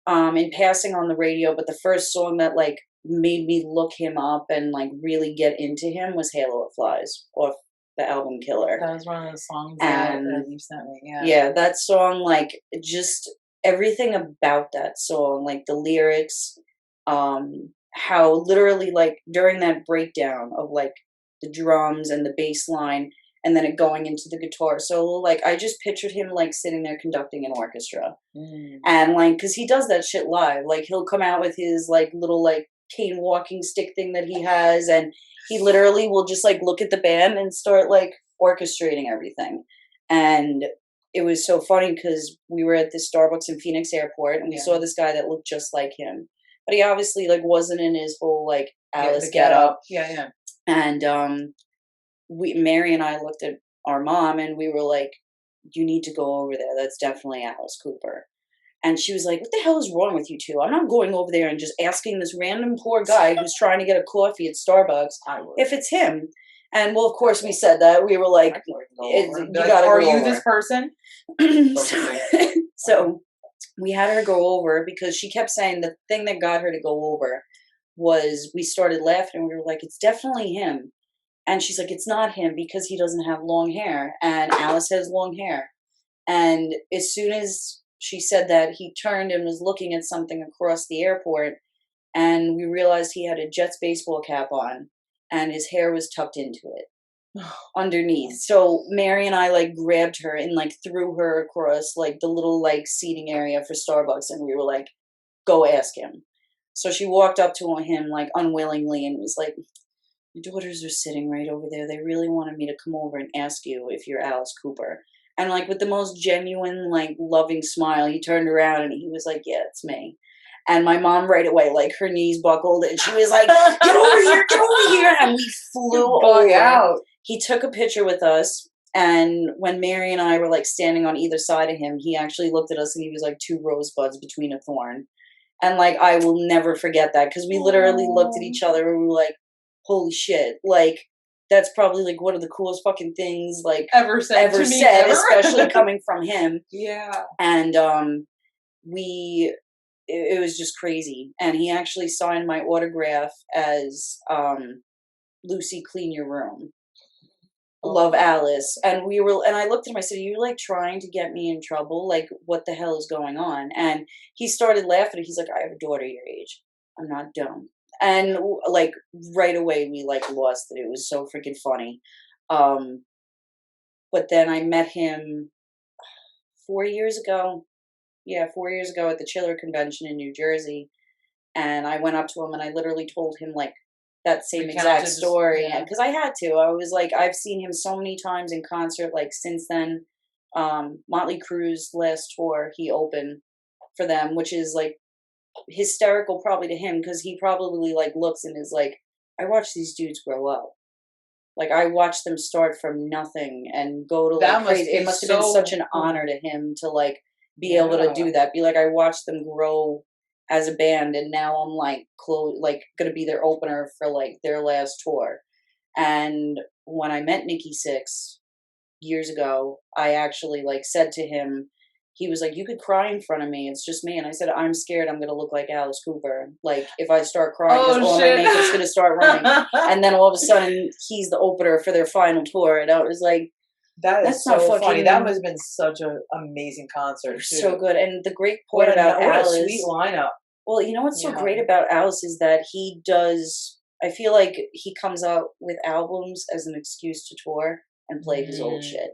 in passing on the radio, but the first song that like made me look him up and like really get into him was Halo of Flies off the album Killer. That was one of the songs that And you sent me. Yeah. yeah, that song, like just everything about that song, like the lyrics, how literally like during that breakdown of like the drums and the bass line and then it going into the guitar solo, like I just pictured him like sitting there conducting an orchestra. Mm. And like, cause he does that shit live. Like he'll come out with his like little like cane walking stick thing that he has, and he literally will just like look at the band and start like orchestrating everything. And it was so funny because we were at this Starbucks in Phoenix Airport and we Yeah. saw this guy that looked just like him, but he obviously like wasn't in his whole like Yeah, Alice the get up. Yeah, yeah. And Mary and I looked at our mom and we were like, "You need to go over there. That's definitely Alice Cooper." And she was like, "What the hell is wrong with you two? I'm not going over there and just asking this random poor guy who's trying to get a coffee at Starbucks I would. if it's him." And well, of course, we said that. We were like, "You Like, gotta are go you over." this person? So we had her go over because she kept saying the thing that got her to go over was we started laughing and we were like, "It's definitely him." And she's like, it's not him because he doesn't have long hair. And Alice has long hair. And as soon as she said that, he turned and was looking at something across the airport. And we realized he had a Jets baseball cap on and his hair was tucked into it underneath. So Mary and I like grabbed her and like threw her across like the little like seating area for Starbucks. And we were like, go ask him. So she walked up to him like unwillingly and was like, your daughters are sitting right over there. They really wanted me to come over and ask you if you're Alice Cooper. And like with the most genuine, like loving smile, he turned around and he was like, yeah, it's me. And my mom right away, like her knees buckled and she was like, get over here. And we flew over. Out. He took a picture with us. And when Mary and I were like standing on either side of him, he actually looked at us and he was like two rosebuds between a thorn. And like, I will never forget that because we literally looked at each other and we were like, holy shit. Like, that's probably like one of the coolest fucking things like ever said, especially coming from him. Yeah. And it was just crazy. And he actually signed my autograph as Lucy, clean your room. Love, Alice. And I looked at him, I said, are you like trying to get me in trouble? Like, what the hell is going on? And he started laughing. He's like, I have a daughter your age. I'm not dumb. And like right away we like lost it. It was so freaking funny. But then I met him 4 years ago. Yeah, 4 years ago at the Chiller Convention in New Jersey. And I went up to him and I literally told him like that same exact story. Because I had to. I was like, I've seen him so many times in concert, like since then. Motley Crue's last tour, he opened for them, which is like hysterical probably to him because he probably like looks and is like, I watched these dudes grow up. Like I watched them start from nothing and go to like crazy. It must have been such an honor to him to like be able to do that. Be like, I watched them grow as a band and now I'm like gonna be their opener for like their last tour. And when I met Nikki Sixx years ago, I actually like said to him, he was like, you could cry in front of me. It's just me. And I said, I'm scared I'm going to look like Alice Cooper. Like, if I start crying, all my makeup's going to start running. And then all of a sudden, he's the opener for their final tour. And I was like, that's so not funny. That must have been such an amazing concert. Too. So good. And the great part about Alice. What a sweet lineup. Well, you know what's so great about Alice is that he does, I feel like he comes out with albums as an excuse to tour and play his old shit.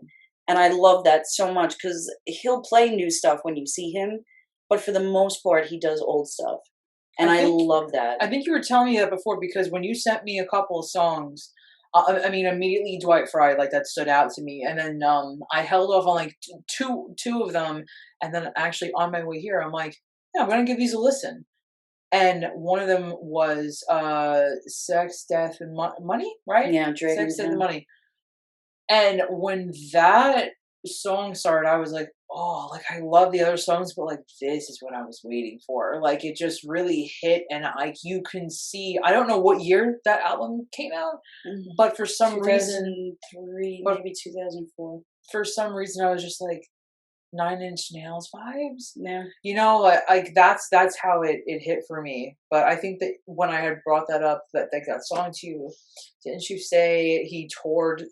And I love that so much because he'll play new stuff when you see him, but for the most part, he does old stuff. And I love that. I think you were telling me that before because when you sent me a couple of songs, I mean, immediately Dwight Fry, like that stood out to me. And then I held off on like two of them. And then actually on my way here, I'm like, yeah, I'm going to give these a listen. And one of them was Sex, Death, and Money, right? Yeah, Sex, Death, and Money. And when that song started, I was like, oh, like I love the other songs, but like this is what I was waiting for. Like it just really hit, and like you can see, I don't know what year that album came out, but for some reason, 2003, maybe 2004. For some reason, I was just like 9 Inch Nails vibes. Yeah, you know, like that's how it hit for me. But I think that when I had brought that up, that song to you, didn't you say he toured?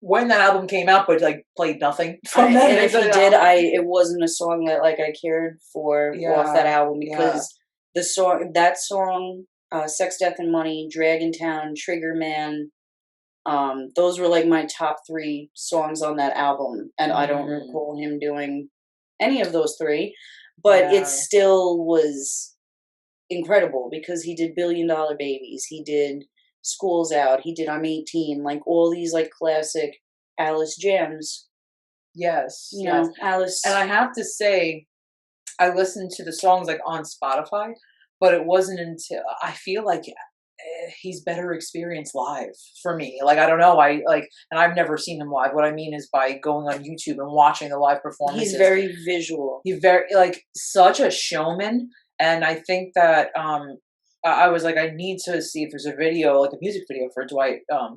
When that album came out, but like played nothing from that. And if he did, it wasn't a song that like I cared for off that album because that song, Sex, Death, and Money, Dragontown, Trigger Man, those were like my top 3 songs on that album, and I don't recall him doing any of those 3, but it still was incredible because he did $1 Billion Babies, he did School's Out, he did I'm 18, like all these like classic Alice jams. Yes. You know, Alice. And I have to say, I listened to the songs like on Spotify, but it wasn't until I feel like he's better experienced live for me. Like, I don't know. And I've never seen him live. What I mean is by going on YouTube and watching the live performances. He's very visual. He's very, like, such a showman. And I think that, I was like, I need to see if there's a video, like a music video for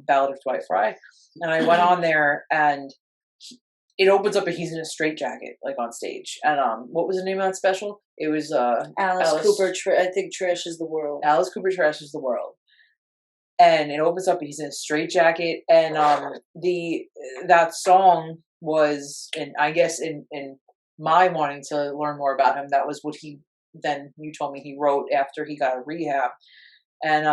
Ballad of Dwight Fry. And I went on there and it opens up and he's in a straitjacket, like on stage. And what was the name of that special? It was Alice Cooper, I think Trash is the World. Alice Cooper, Trash is the World. and it opens up. He's in a straitjacket, and that song was, and I guess in my wanting to learn more about him, that was what he then you told me he wrote after he got out of rehab, and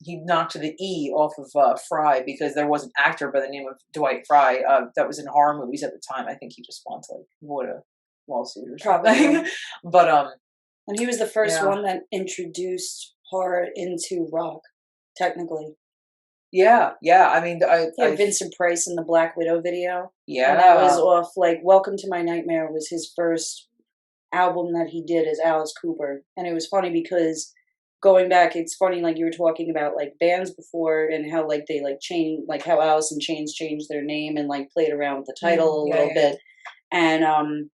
he knocked the E off of Fry because there was an actor by the name of Dwight Fry that was in horror movies at the time. I think he just wanted to avoid a lawsuit or something. Probably. But and he was the first yeah. one that introduced horror into rock, technically. Yeah. I mean, Vincent Price in the Black Widow video. Yeah. And that was off, like, Welcome to My Nightmare was his first album that he did as Alice Cooper. And it was funny because going back, it's funny, like, you were talking about, like, bands before and how, like, they, like, changed, like, how Alice in Chains changed their name and, like, played around with the title a little bit. And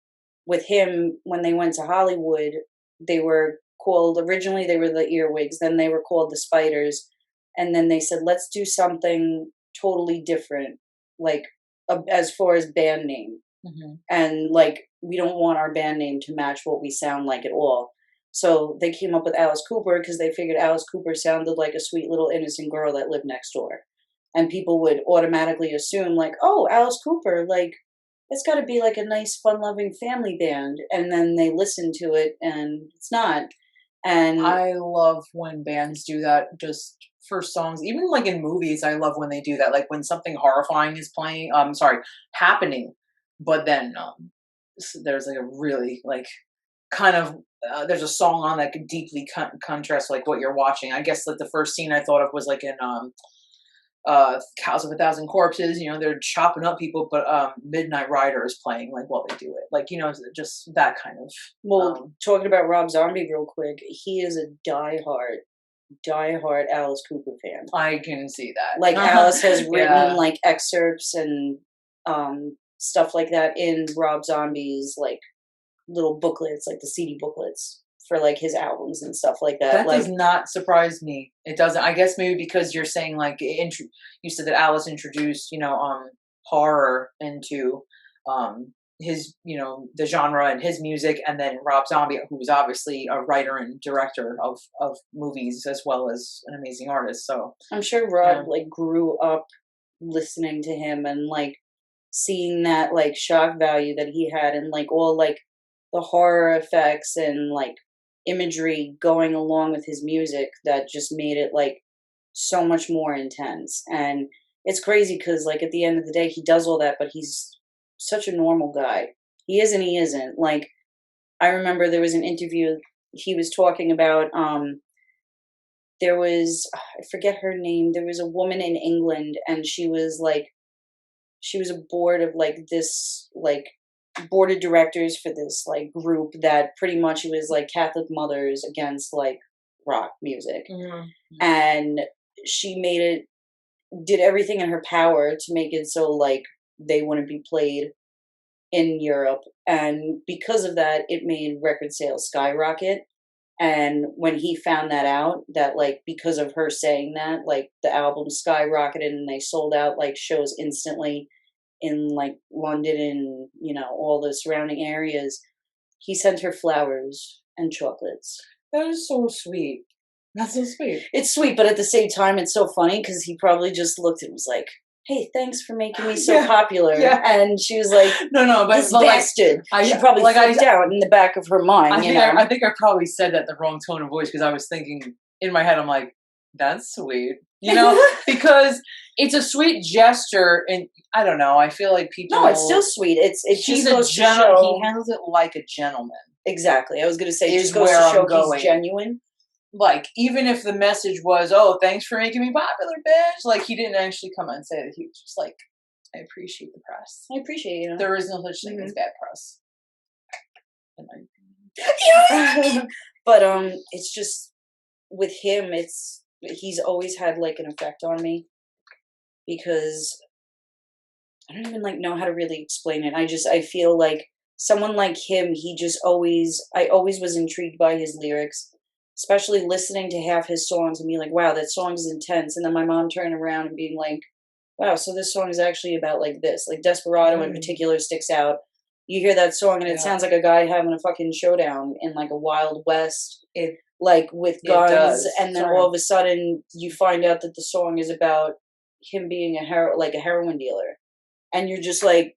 with him, when they went to Hollywood, they were called, originally they were the Earwigs, then they were called the Spiders. And then they said, let's do something totally different, like, as far as band name. Mm-hmm. And, like, we don't want our band name to match what we sound like at all. So they came up with Alice Cooper because they figured Alice Cooper sounded like a sweet little innocent girl that lived next door. And people would automatically assume, like, oh, Alice Cooper, like, it's got to be, like, a nice, fun-loving family band. And then they listen to it, and it's not. And I love when bands do that, just for songs, even like in movies. I love when they do that, like when something horrifying is happening, but then there's like a really like kind of there's a song on that could deeply contrast like what you're watching. I guess like the first scene I thought of was like in House of a Thousand Corpses. You know, they're chopping up people, but Midnight Rider is playing like while they do it, like, you know, just that kind of. Well, talking about Rob Zombie real quick, he is a diehard Alice Cooper fan. I can see that. Like, Alice has written like excerpts and stuff like that in Rob Zombie's like little booklets, like the CD booklets for like his albums and stuff like that. That like, does not surprise me. It doesn't. I guess maybe because you're saying like you said that Alice introduced, you know, horror into his, you know, the genre and his music, and then Rob Zombie, who's obviously a writer and director of movies as well as an amazing artist. So I'm sure Rob like grew up listening to him and like seeing that like shock value that he had and like all like the horror effects and like imagery going along with his music that just made it like so much more intense. And it's crazy because like at the end of the day he does all that, but he's such a normal guy. He is and he isn't. Like, I remember there was an interview he was talking about, there was, I forget her name, there was a woman in England and she was a board of like this, like, board of directors for this like group that pretty much it was like Catholic mothers against like rock music. Mm-hmm. And she did everything in her power to make it so like they wouldn't be played in Europe. And because of that, it made record sales skyrocket. And when he found that out, that like because of her saying that, like the album skyrocketed and they sold out like shows instantly in like London and, you know, all the surrounding areas, he sent her flowers and chocolates. That is so sweet. That's so sweet. It's sweet, but at the same time, it's so funny because he probably just looked and was like, hey, thanks for making me so popular. Yeah. And she was like, no, but this bastard. She probably like flipped out in the back of her mind. I think I probably said that the wrong tone of voice because I was thinking in my head, I'm like, that's sweet. You know, because it's a sweet gesture, and I don't know. I feel like people. No, it's still sweet. It's he's just goes a gentleman. to show. He handles it like a gentleman. Exactly. I was going to say, it just goes to show he's genuine. Like, even if the message was, "Oh, thanks for making me popular, bitch," like he didn't actually come out and say that. He was just like, "I appreciate the press. I appreciate you. There is no such thing as bad press." But it's just with him. He's always had like an effect on me because I don't even like know how to really explain it. I feel like someone like him, I always was intrigued by his lyrics, especially listening to half his songs and being like, wow, that song is intense. And then my mom turning around and being like, wow, so this song is actually about like this, like Desperado in particular sticks out. You hear that song and it sounds like a guy having a fucking showdown in like a Wild West like with It guns, does. and then Sorry. all of a sudden you find out that the song is about him being a heroin dealer, and you're just like,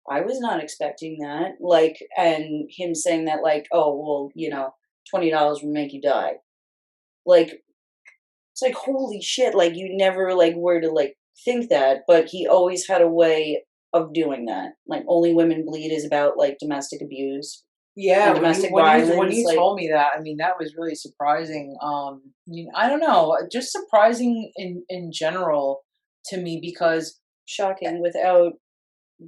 I was not expecting that. Like, and him saying that, like, oh, well, $20 will make you die. Like, it's like, holy shit. Like, you never, like, were to, like, think that, but he always had a way of doing that. Like, Only Women Bleed is about, like, domestic abuse Yeah, and domestic when violence. you Like, told me that, I mean, that was really surprising. I don't know, just surprising in general to me because shocking without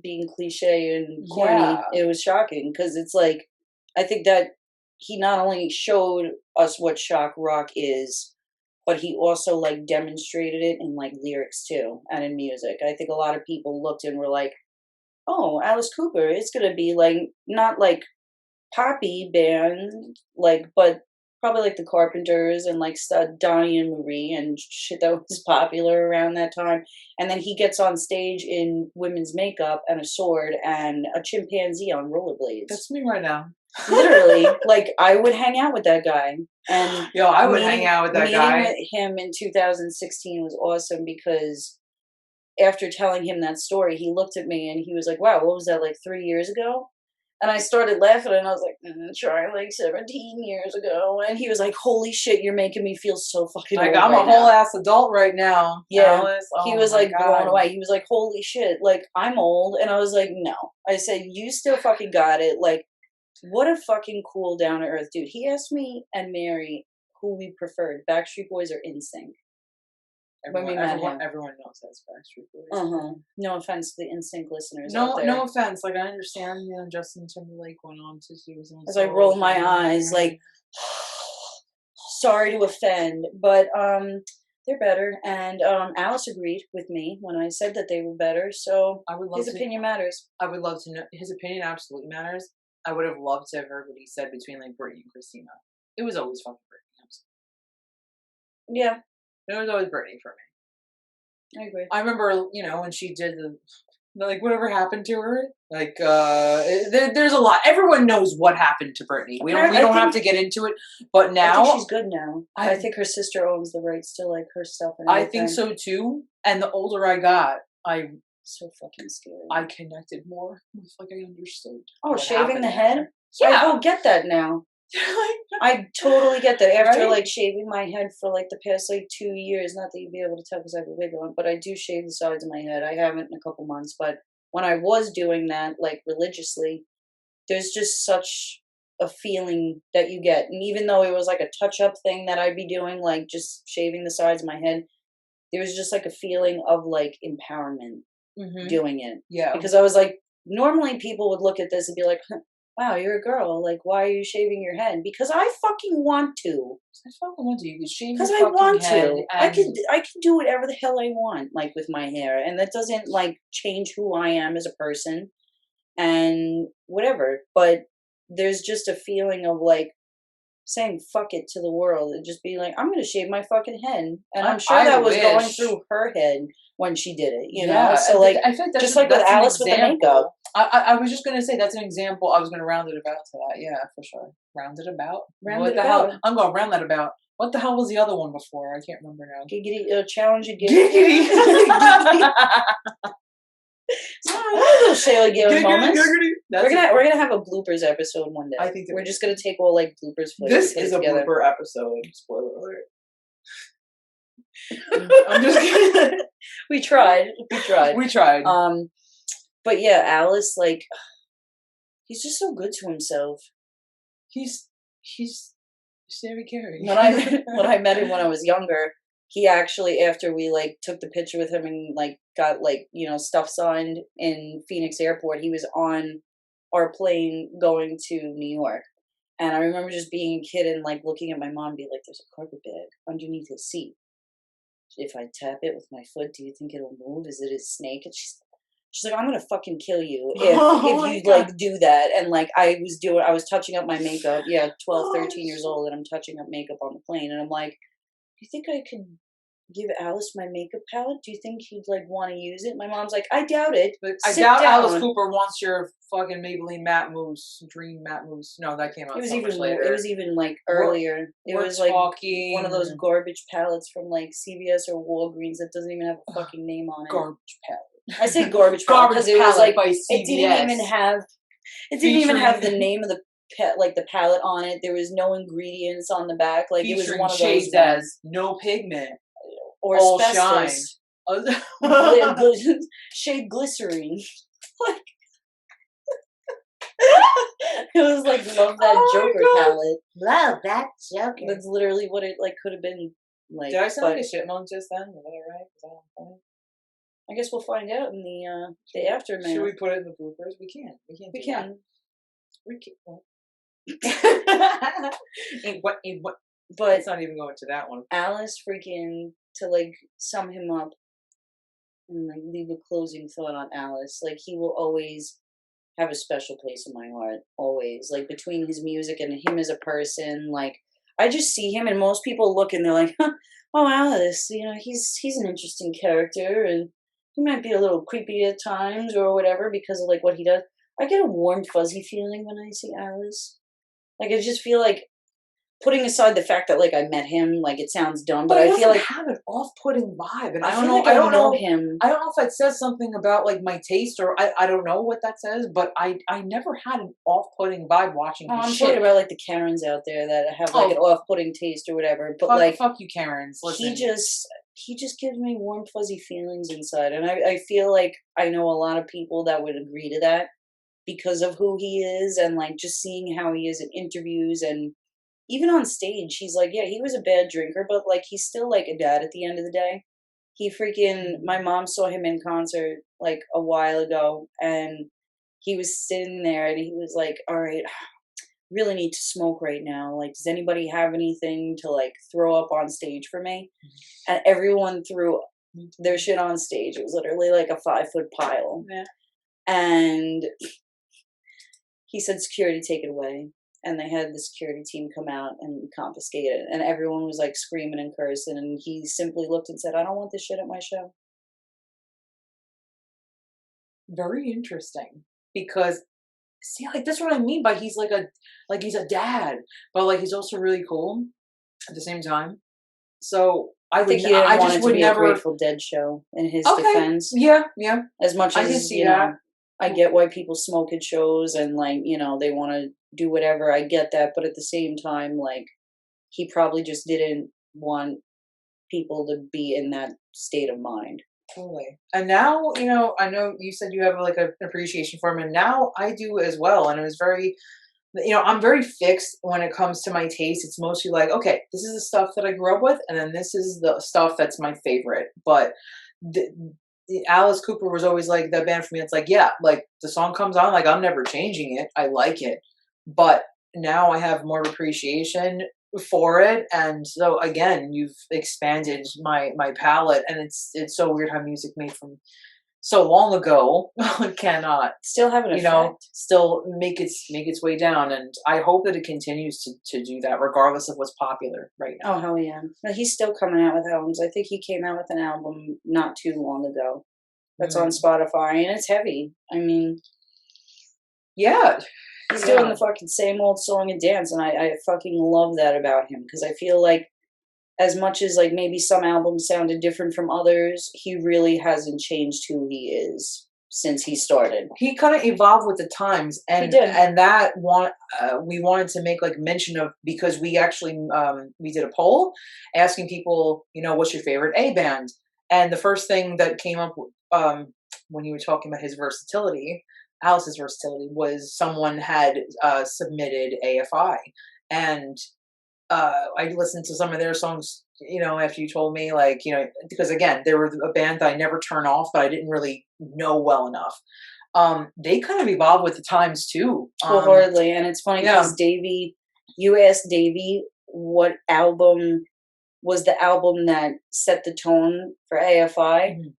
being cliche and corny. yeah, It was shocking because it's like, I think that he not only showed us what shock rock is, but he also like demonstrated it in like lyrics too and in music. I think a lot of people looked and were like, oh, Alice Cooper, it's gonna be like not like poppy band, like, but probably like the Carpenters and like Donnie and Marie and shit that was popular around that time. And then he gets on stage in women's makeup and a sword and a chimpanzee on rollerblades. that's me right now. Literally, like I would hang out with that guy. And Yo, I would hang out with that guy. Meeting with him in 2016 was awesome because after telling him that story, he looked at me and he was like, wow, what was that, like 3 years ago? And I started laughing and I was like, try like 17 years ago. And he was like, holy shit, you're making me feel so fucking Like, old I'm right a whole now. ass adult right now. Yeah. Alice. He Oh was my like God. blown away. He was like, holy shit, like I'm old. And I was like, no. I said, you still fucking got it. Like, what a fucking cool, down to earth dude. He asked me and Mary who we preferred, Backstreet Boys or NSYNC. Everyone knows that's Backstreet Boys. No offense to the NSYNC listeners. No, out there. no offense. Like, I understand. Justin Timberlake went on to do his own. As I roll my eyes, like, sorry to offend, but they're better. And Alice agreed with me when I said that they were better. So his opinion matters. I would love to know. His opinion absolutely matters. I would have loved to have heard what he said between like Britney and Christina. It was always fucking Britney. Yeah. It was always Britney for me. I agree. I remember, when she did the like whatever happened to her. Like there's a lot. Everyone knows what happened to Britney. We don't have to get into it. But now I think she's good now. I think her sister owns the rights to like her stuff and everything. I think so too. And the older I got, so fucking scary. I connected more with like I understood. Oh, shaving the head? Yeah. I don't get that now. I totally get that. After like shaving my head for like the past like 2 years, not that you'd be able to tell because I have a wig on, but I do shave the sides of my head. I haven't in a couple months, but when I was doing that like religiously, there's just such a feeling that you get. And even though it was like a touch-up thing that I'd be doing, like just shaving the sides of my head, there was just like a feeling of like empowerment doing it. Yeah. Because I was like, normally people would look at this and be like, wow, you're a girl. Like, why are you shaving your head? Because I fucking want to. I fucking want to. You can shave because your I want head to. I can do whatever the hell I want, like with my hair, and that doesn't like change who I am as a person, and whatever. But there's just a feeling of like saying fuck it to the world and just being like, I'm gonna shave my fucking head, and I'm sure that was going through her head when she did it. You know, so like I feel like that's just like with Alice with the makeup. I was just gonna say that's an example. I was gonna round it about to that. Yeah, for sure. Round it about. What the hell? I'm going to round that about. What the hell was the other one before? I can't remember now. Giggity, challenge a giggity. Those Shayla Giggity moments. We're gonna have a bloopers episode one day. I think we're just gonna take all like bloopers. This is a blooper episode. Spoiler alert. I'm just kidding. We tried. But yeah, Alice, like, he's just so good to himself. He's Sammy Carey. When I met him when I was younger, he actually, after we like took the picture with him and like got like, you know, stuff signed in Phoenix Airport, he was on our plane going to New York. And I remember just being a kid and like looking at my mom and be like, there's a carpet bag underneath his seat. If I tap it with my foot, do you think it'll move? Is it a snake? And she's like, I'm gonna fucking kill you if you like do that. And like I was touching up my makeup. Yeah, 12, 13 years old, and I'm touching up makeup on the plane. And I'm like, you think I could give Alice my makeup palette? Do you think he'd like want to use it? My mom's like, I doubt it. But I Sit doubt down. Alice Cooper wants your fucking Maybelline Matte Mousse, Dream Matte Mousse. No, that came out so much later. It was even like earlier. It was like one of those garbage palettes from like CVS or Walgreens that doesn't even have a fucking name on it. Garbage palette. I say garbage palette because it was like by CVS. It didn't even have the name of the the palette on it. There was no ingredients on the back. Like it was one of those shades as no pigment or all asbestos. shine. Shade glycerine. Like it was like love that Joker palette. Love that Joker. That's literally what it like could have been like. Did I sound like a chipmunk just then? Was that right? Was that on point? I guess we'll find out in the aftermath. Should we put it in the bloopers? We can. We can. We can. What? But it's not even going to that one. Alice freaking to like sum him up and like leave a closing thought on Alice. Like he will always have a special place in my heart. Always. Like between his music and him as a person, like I just see him and most people look and they're like, huh, oh Alice, you know, he's an interesting character and he might be a little creepy at times or whatever because of like what he does. I get a warm fuzzy feeling when I see Alice. Like I just feel like putting aside the fact that like I met him, like it sounds dumb, but I feel like have an off-putting vibe, and I don't know. I don't know him. I don't know if it says something about like my taste, or I don't know what that says. But I never had an off-putting vibe watching. Oh, his I'm shit. talking about like the Karens out there that have like an off-putting taste or whatever. But fuck you, Karens. Listen. He just gives me warm fuzzy feelings inside, and I feel like I know a lot of people that would agree to that because of who he is and like just seeing how he is in interviews and. Even on stage, he's like, yeah, he was a bad drinker, but like he's still like a dad at the end of the day. He freaking, my mom saw him in concert like a while ago and he was sitting there and he was like, all right, really need to smoke right now. Like, does anybody have anything to like throw up on stage for me? And everyone threw their shit on stage. It was literally like a 5-foot pile. Yeah. And he said, security, take it away. And they had the security team come out and confiscate it. And everyone was like screaming and cursing. And he simply looked and said, I don't want this shit at my show. Very interesting. Because, see, like, that's what I mean by he's he's a dad. But, like, he's also really cool at the same time. So, I think he didn't want it to be a Grateful Dead show in his defense. Yeah. As much as, I can see that. I get why people smoke at shows and, like, you know, they want to do whatever. I get that. But at the same time, like, he probably just didn't want people to be in that state of mind. Totally. And now, you know, I know you said you have, like, an appreciation for him. And now I do as well. And it was very, you know, I'm very fixed when it comes to my taste. It's mostly like, okay, this is the stuff that I grew up with. And then this is the stuff that's my favorite. But Alice Cooper was always like that band for me. It's like, yeah, like the song comes on, like I'm never changing it. I like it, but now I have more appreciation for it. And so again, you've expanded my palette, and it's so weird how music made from so long ago cannot still have an effect. You know, still make its way down. And I hope that it continues to do that regardless of what's popular right now. Oh, hell yeah. No, he's still coming out with albums. I think he came out with an album not too long ago that's on Spotify, and it's heavy. I mean, yeah. He's doing the fucking same old song and dance, and I fucking love that about him, because I feel like as much as like maybe some albums sounded different from others, he really hasn't changed who he is since he started. He kind of evolved with the times, and he did. And that we wanted to make like mention of, because we actually we did a poll asking people, you know, what's your favorite A band? And the first thing that came up when you were talking about his versatility, Alice's versatility, was someone had submitted AFI, and I listened to some of their songs, you know, after you told me, like, you know, because again, they were a band that I never turn off, but I didn't really know well enough. They kind of evolved with the times too. Wholeheartedly. And it's funny because Davey, you asked Davey what album was the album that set the tone for AFI. Mm-hmm.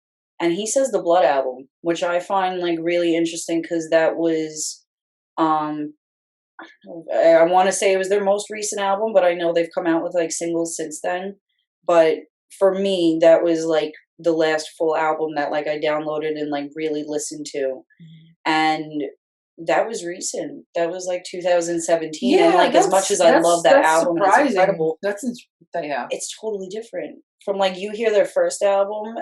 And he says the Blood album, which I find like really interesting, because that was, I want to say it was their most recent album, but I know they've come out with like singles since then. But for me, that was like the last full album that like I downloaded and like really listened to. And that was recent. That was like 2017. And like as much as I love that album, and it's incredible. Yeah. It's totally different from like you hear their first album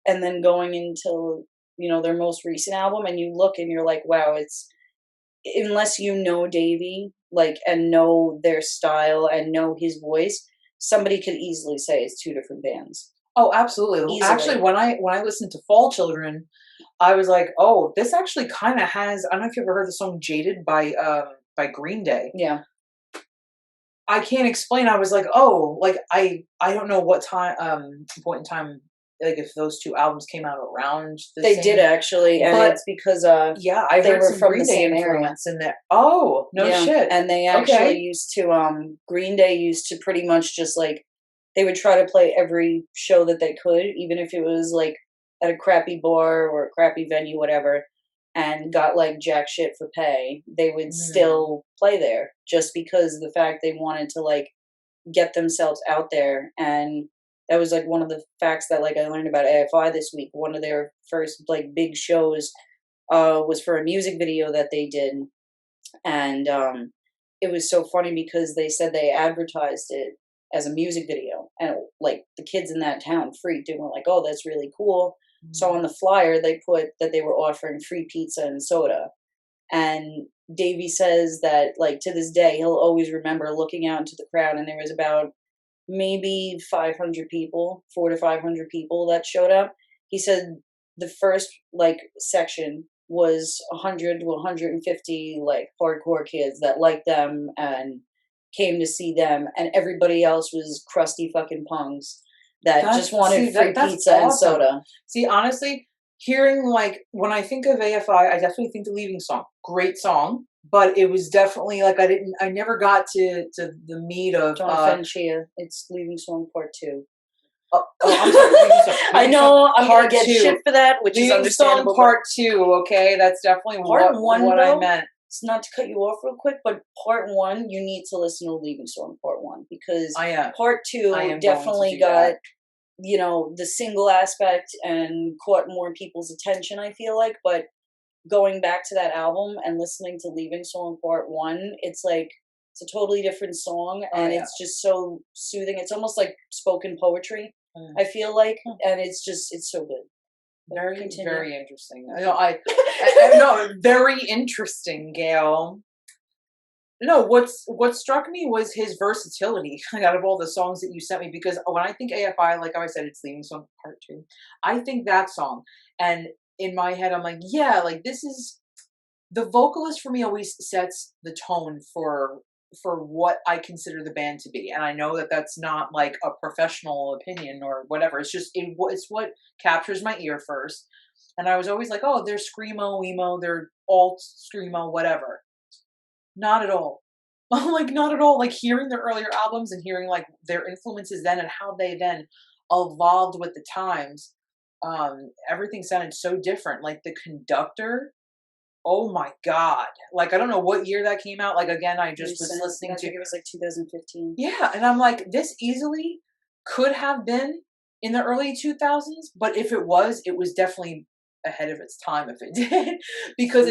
and then going into, you know, their most recent album, and you look and you're like, wow, it's, unless you know Davey, like, and know their style and know his voice, somebody could easily say it's two different bands. Oh, absolutely. Easily. Actually, when I listened to Fall Children, I was like, oh, this actually kind of has, I don't know if you ever heard the song Jaded by Green Day. Yeah. I can't explain. I was like, oh, like I don't know what time point in time, like if those two albums came out around the They same. did actually, and it's because yeah, I they heard were some from Green the Day same area. influence in there. Oh, no shit. And they actually used to Green Day used to pretty much just like, they would try to play every show that they could, even if it was like at a crappy bar or a crappy venue, whatever, and got like jack shit for pay. They would still play there just because of the fact they wanted to like get themselves out there. And that was like one of the facts that like I learned about AFI this week. One of their first like big shows was for a music video that they did. And it was so funny because they said they advertised it as a music video, and like the kids in that town freaked and were like, oh, that's really cool. So on the flyer they put that they were offering free pizza and soda. And Davey says that like to this day he'll always remember looking out into the crowd, and there was about maybe 500 people, 400 to 500 people that showed up. He said the first like section was 100 to 150 like hardcore kids that liked them and came to see them, and everybody else was crusty fucking punks that just wanted free pizza and soda. See, honestly, hearing like when I think of AFI, I definitely think the Leaving Song. Great song, but it was definitely like I never got to the meat of. Don't offend Chia. It's Leaving Song Part 2. Oh, I'm sorry. Leaving Song. I know I'm gonna get 2. shit for that, which is understandable. Part 2. Okay, that's definitely Part 1. What I meant. It's not to cut you off real quick, but Part 1, you need to listen to Leaving Song Part 1 because Part 2 definitely got, you know, the single aspect and caught more people's attention, I feel like. But going back to that album and listening to Leaving Song Part 1, it's like, it's a totally different song, and it's just so soothing. It's almost like spoken poetry, I feel like, and it's so good. Very interesting. I no, very interesting, Gail. No, what struck me was his versatility out of all the songs that you sent me, because when I think AFI, like I said, it's Leaving Song Part 2. I think that song, and in my head, I'm like, yeah, like this is the vocalist for me always sets the tone for what I consider the band to be. And I know that that's not like a professional opinion or whatever. It's just, it's what captures my ear first. And I was always like, oh, they're screamo, emo, they're alt screamo, whatever. Not at all. Like, not at all. Like hearing their earlier albums and hearing like their influences then and how they then evolved with the times. Everything sounded so different. Like the conductor, oh my God. Like, I don't know what year that came out. Like, again, I just was listening to. I think it was like 2015. Yeah. And I'm like, this easily could have been in the early 2000s, but if it was definitely ahead of its time if it did, because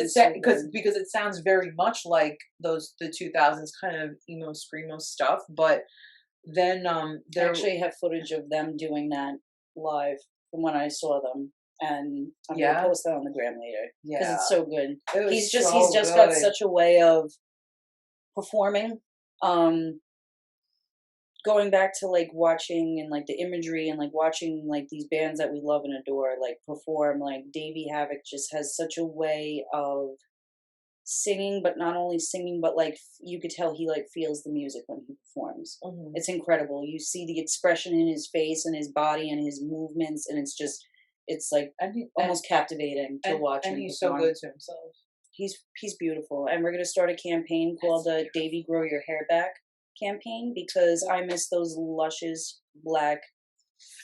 because it sounds very much like the 2000s kind of emo screamo stuff. But then they actually have footage of them doing that live from when I saw them. And I'm gonna post that on the gram later because it's so good. He's just got such a way of performing. Going back to like watching and like the imagery and like watching like these bands that we love and adore like perform. Like Davey Havoc just has such a way of singing, but not only singing, but like you could tell he like feels the music when he performs. It's incredible. You see the expression in his face and his body and his movements, and it's like almost captivating to watch him. And he's so good to himself. He's beautiful. And we're gonna start a campaign called the Davey Grow Your Hair Back campaign, because I miss those luscious black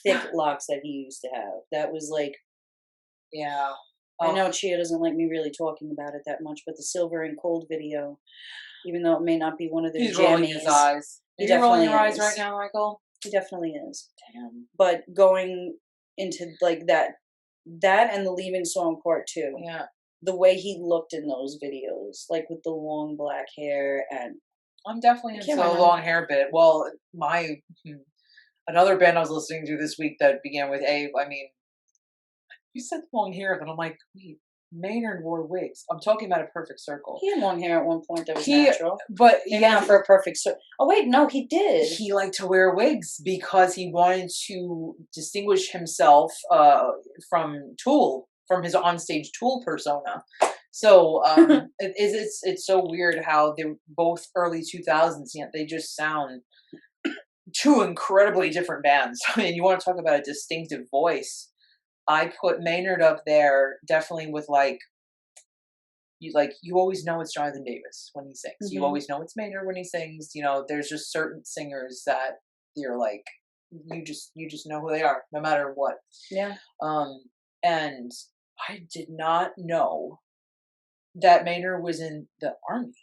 thick locks that he used to have. That was like, I know Chia doesn't like me really talking about it that much, but the Silver and Cold video, even though it may not be one of their jammies, rolling his eyes. Are you rolling your eyes right now, Michael? He definitely is. Damn. But going into like that and the Leaving Song Part 2. Yeah. The way he looked in those videos, like with the long black hair and I'm definitely into can't the remember. long hair bit. Well, another band I was listening to this week that began with A, I mean, you said long hair, then I'm like, wait, Maynard wore wigs. I'm talking about A Perfect Circle. He had long hair at one point that was natural. But Maybe not for A Perfect Circle. Oh wait, no, he did. He liked to wear wigs because he wanted to distinguish himself from Tool, from his onstage Tool persona. So it's so weird how they're both early 2000s, yet they just sound two incredibly different bands. I mean, you want to talk about a distinctive voice. I put Maynard up there definitely with you always know it's Jonathan Davis when he sings. Mm-hmm. You always know it's Maynard when he sings. You know, there's just certain singers that you're like, you just know who they are, no matter what. Yeah. And I did not know that Maynard was in the army.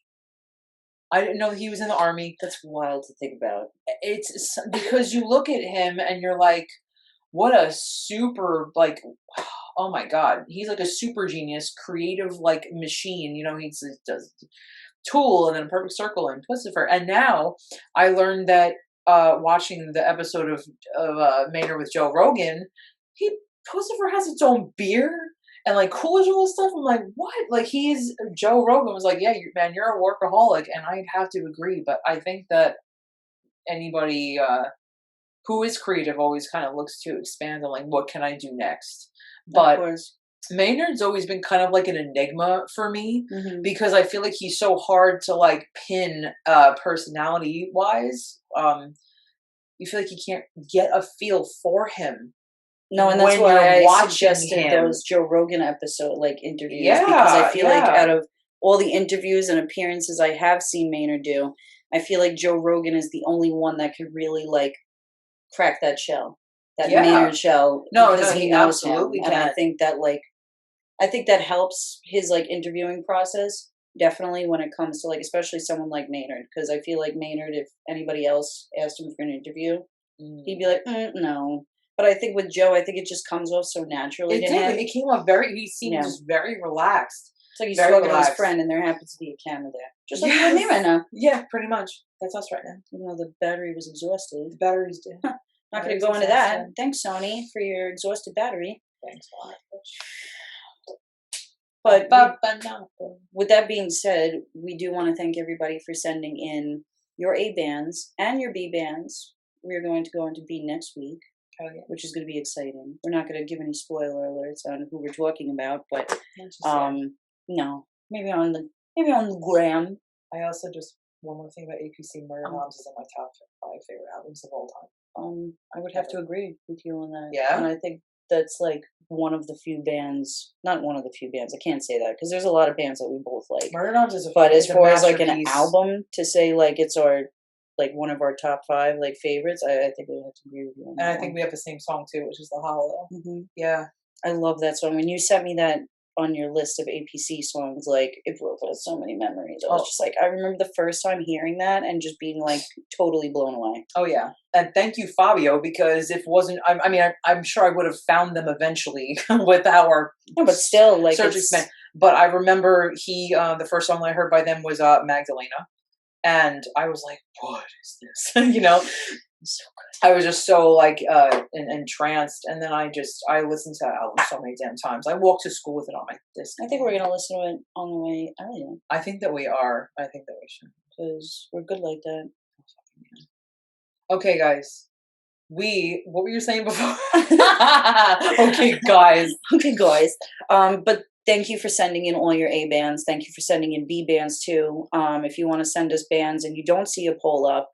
I didn't know he was in the army. That's wild to think about. It's because you look at him and you're like, what a super, like, oh my God, he's like a super genius, creative, like, machine. You know, he does Tool and then Perfect Circle and Pussifer. And now I learned that watching the episode of Maynard with Joe Rogan, Pussifer has its own beer and like Coolidge and all this stuff. I'm like, what? Like Joe Rogan was like, yeah, man, you're a workaholic, and I'd have to agree. But I think that anybody who is creative always kind of looks to expand on like, what can I do next? But Maynard's always been kind of like an enigma for me because I feel like he's so hard to like pin personality wise. You feel like you can't get a feel for him. No, and that's why I suggested those Joe Rogan episode interviews because I feel like out of all the interviews and appearances I have seen Maynard do, I feel like Joe Rogan is the only one that could really like crack that shell, that Maynard shell. No, he knows absolutely him. And I think that helps his like interviewing process definitely when it comes to like especially someone like Maynard, because I feel like Maynard, if anybody else asked him for an interview, he'd be like, no. But I think with Joe, I think it just comes off so naturally to him. It came off he seemed just very relaxed. It's like he's talking to his friend and there happens to be a camera there. Just like you and me right now. Yeah, pretty much. That's us right now. Even though the battery was exhausted. The battery's dead. Not going to go into that. Thanks, Sony, for your exhausted battery. Thanks a lot. But with that being said, we do want to thank everybody for sending in your A bands and your B bands. We're going to go into B next week. Oh, yeah. Which is going to be exciting. We're not going to give any spoiler alerts on who we're talking about, but no, maybe on the gram. I also just one more thing about APC. Murder Moms is in my top 5 favorite albums of all time. I would have to agree with you on that. Yeah, and I think that's like one of the few bands. Not one of the few bands. I can't say that because there's a lot of bands that we both like. Murder Moms is but as far as like an album to say like it's our like one of our top 5 like favorites, I think we have to agree with you on that. And I think we have the same song too, which is The Hollow. Yeah, I love that song. When you sent me that on your list of APC songs, like it brought up so many memories. I was just like, I remember the first time hearing that and just being like totally blown away. Oh yeah, and thank you, Fabio, because if it wasn't, I mean, I'm sure I would have found them eventually with our but still like But I remember the first song I heard by them was Magdalena. And I was like, what is this? You know, so good. I was just so like entranced. And then I listened to that album so many damn times. I walked to school with it on my disc. I think we're going to listen to it on the way out. I think that we are. I think that we should. Because we're good like that. Okay, guys. What were you saying before? Okay, guys. Okay, guys. But thank you for sending in all your A bands. Thank you for sending in B bands too. If you want to send us bands and you don't see a poll up,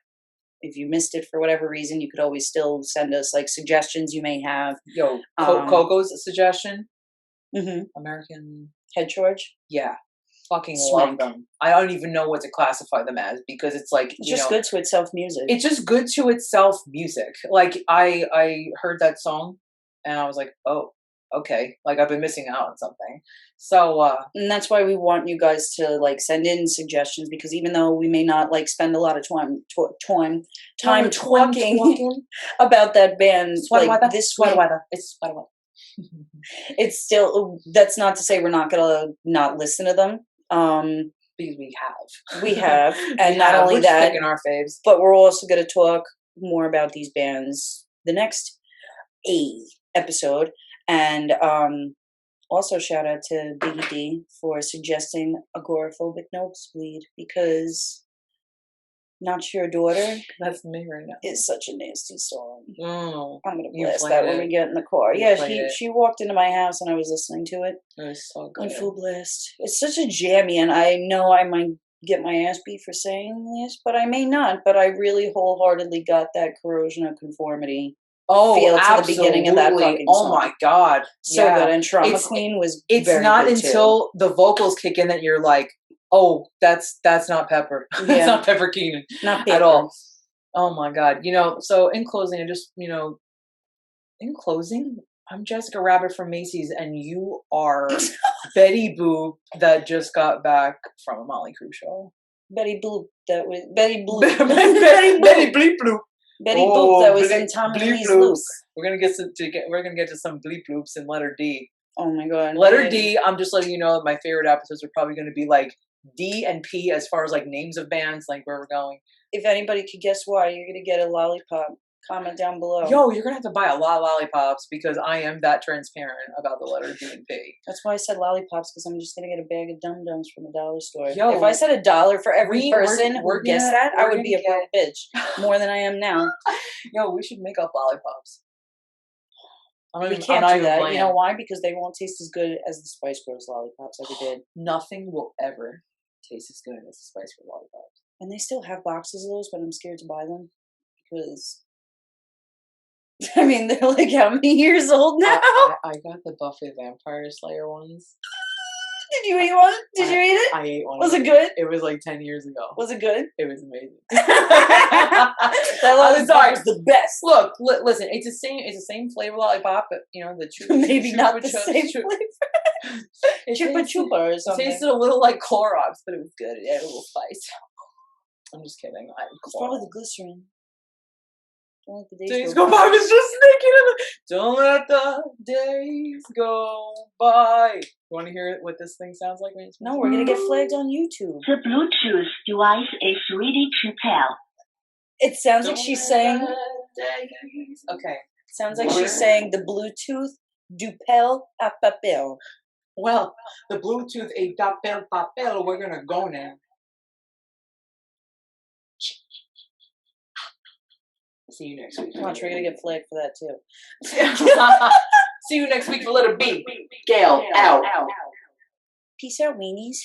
if you missed it for whatever reason, you could always still send us like suggestions you may have. Yo, Coco's suggestion. American Head Charge. Yeah, fucking love them. I don't even know what to classify them as because it's like it's just good to itself music. It's just good to itself music. Like I heard that song and I was like, oh. okay, like I've been missing out on something. So And that's why we want you guys to like send in suggestions, because even though we may not like spend a lot of time talking about that band, like this week, it's still, that's not to say we're not gonna not listen to them. Because We have, and we not have. only We're just that, picking our faves. but we're also going to talk more about these bands the next episode. And also shout out to Biggie D for suggesting Agoraphobic Nosebleed, because Not Your Daughter That's me right now. is such a nasty song. Oh, I'm going to you blast played that when it. we get in the car. You Yeah, played it. she walked into my house and I was listening to it it was so on good. full blast. It's such a jammy, and I know I might get my ass beat for saying this, but I may not. But I really wholeheartedly got that Corrosion of Conformity feel to the beginning of that fucking song. Oh my god, So yeah. good. And Trauma Queen was It's very not good until the vocals kick in that you're like, oh, that's not Pepper. Yeah. That's not Pepper Keenan not at all. Oh my god. So in closing, I'm Jessica Rabbit from Macy's, and you are Betty Boop that just got back from a Molly Crew show. Betty Bloop. That was Betty Bloop. Betty Bleep Bloop. Betty Boop. That was in Tom and Lee's Luke. We're gonna get to some bleep bloops in letter D. Oh my god. Letter D. I'm just letting you know that my favorite episodes are probably going to be like D and P as far as like names of bands, like where we're going. If anybody could guess why, you're gonna get a lollipop. Comment down below. Yo, you're gonna have to buy a lot of lollipops because I am that transparent about the letter D and P. That's why I said lollipops, because I'm just gonna get a bag of Dum Dums from the dollar store. Yo, if I said $1 for every person who guessed that, I would be a broke bitch more than I am now. Yo, we should make up lollipops. We can't do that. Playing. You know why? Because they won't taste as good as the Spice Girls lollipops ever did. Nothing will ever taste as good as the Spice Girls lollipops. And they still have boxes of those, but I'm scared to buy them because. I mean, they're like how many years old now? I got the Buffy Vampire Slayer ones. Did you eat one? Did you eat it? I ate one. Was it good? It was like 10 years ago. Was it good? It was amazing. That lollipop was the best. Look, listen, it's the same flavor lollipop, but maybe not the same flavor. Chupa Chupa or something. It tasted a little like Clorox, but it was good. It had a little spice. I'm just kidding. It's probably the glycerin. Don't let the days go by. I was just thinking of it. Don't let the days go by. You want to hear what this thing sounds like? No, we're going to get flagged on YouTube. The Bluetooth device is ready to pair. It sounds like she's saying... Okay. Sounds like she's saying the Bluetooth du pel à papel. Well, the Bluetooth a papel papel. We're going to go now. See you next week. Watch, we're going to get flagged for that too. See you next week for letter B. Gail, out. Peace out, weenies.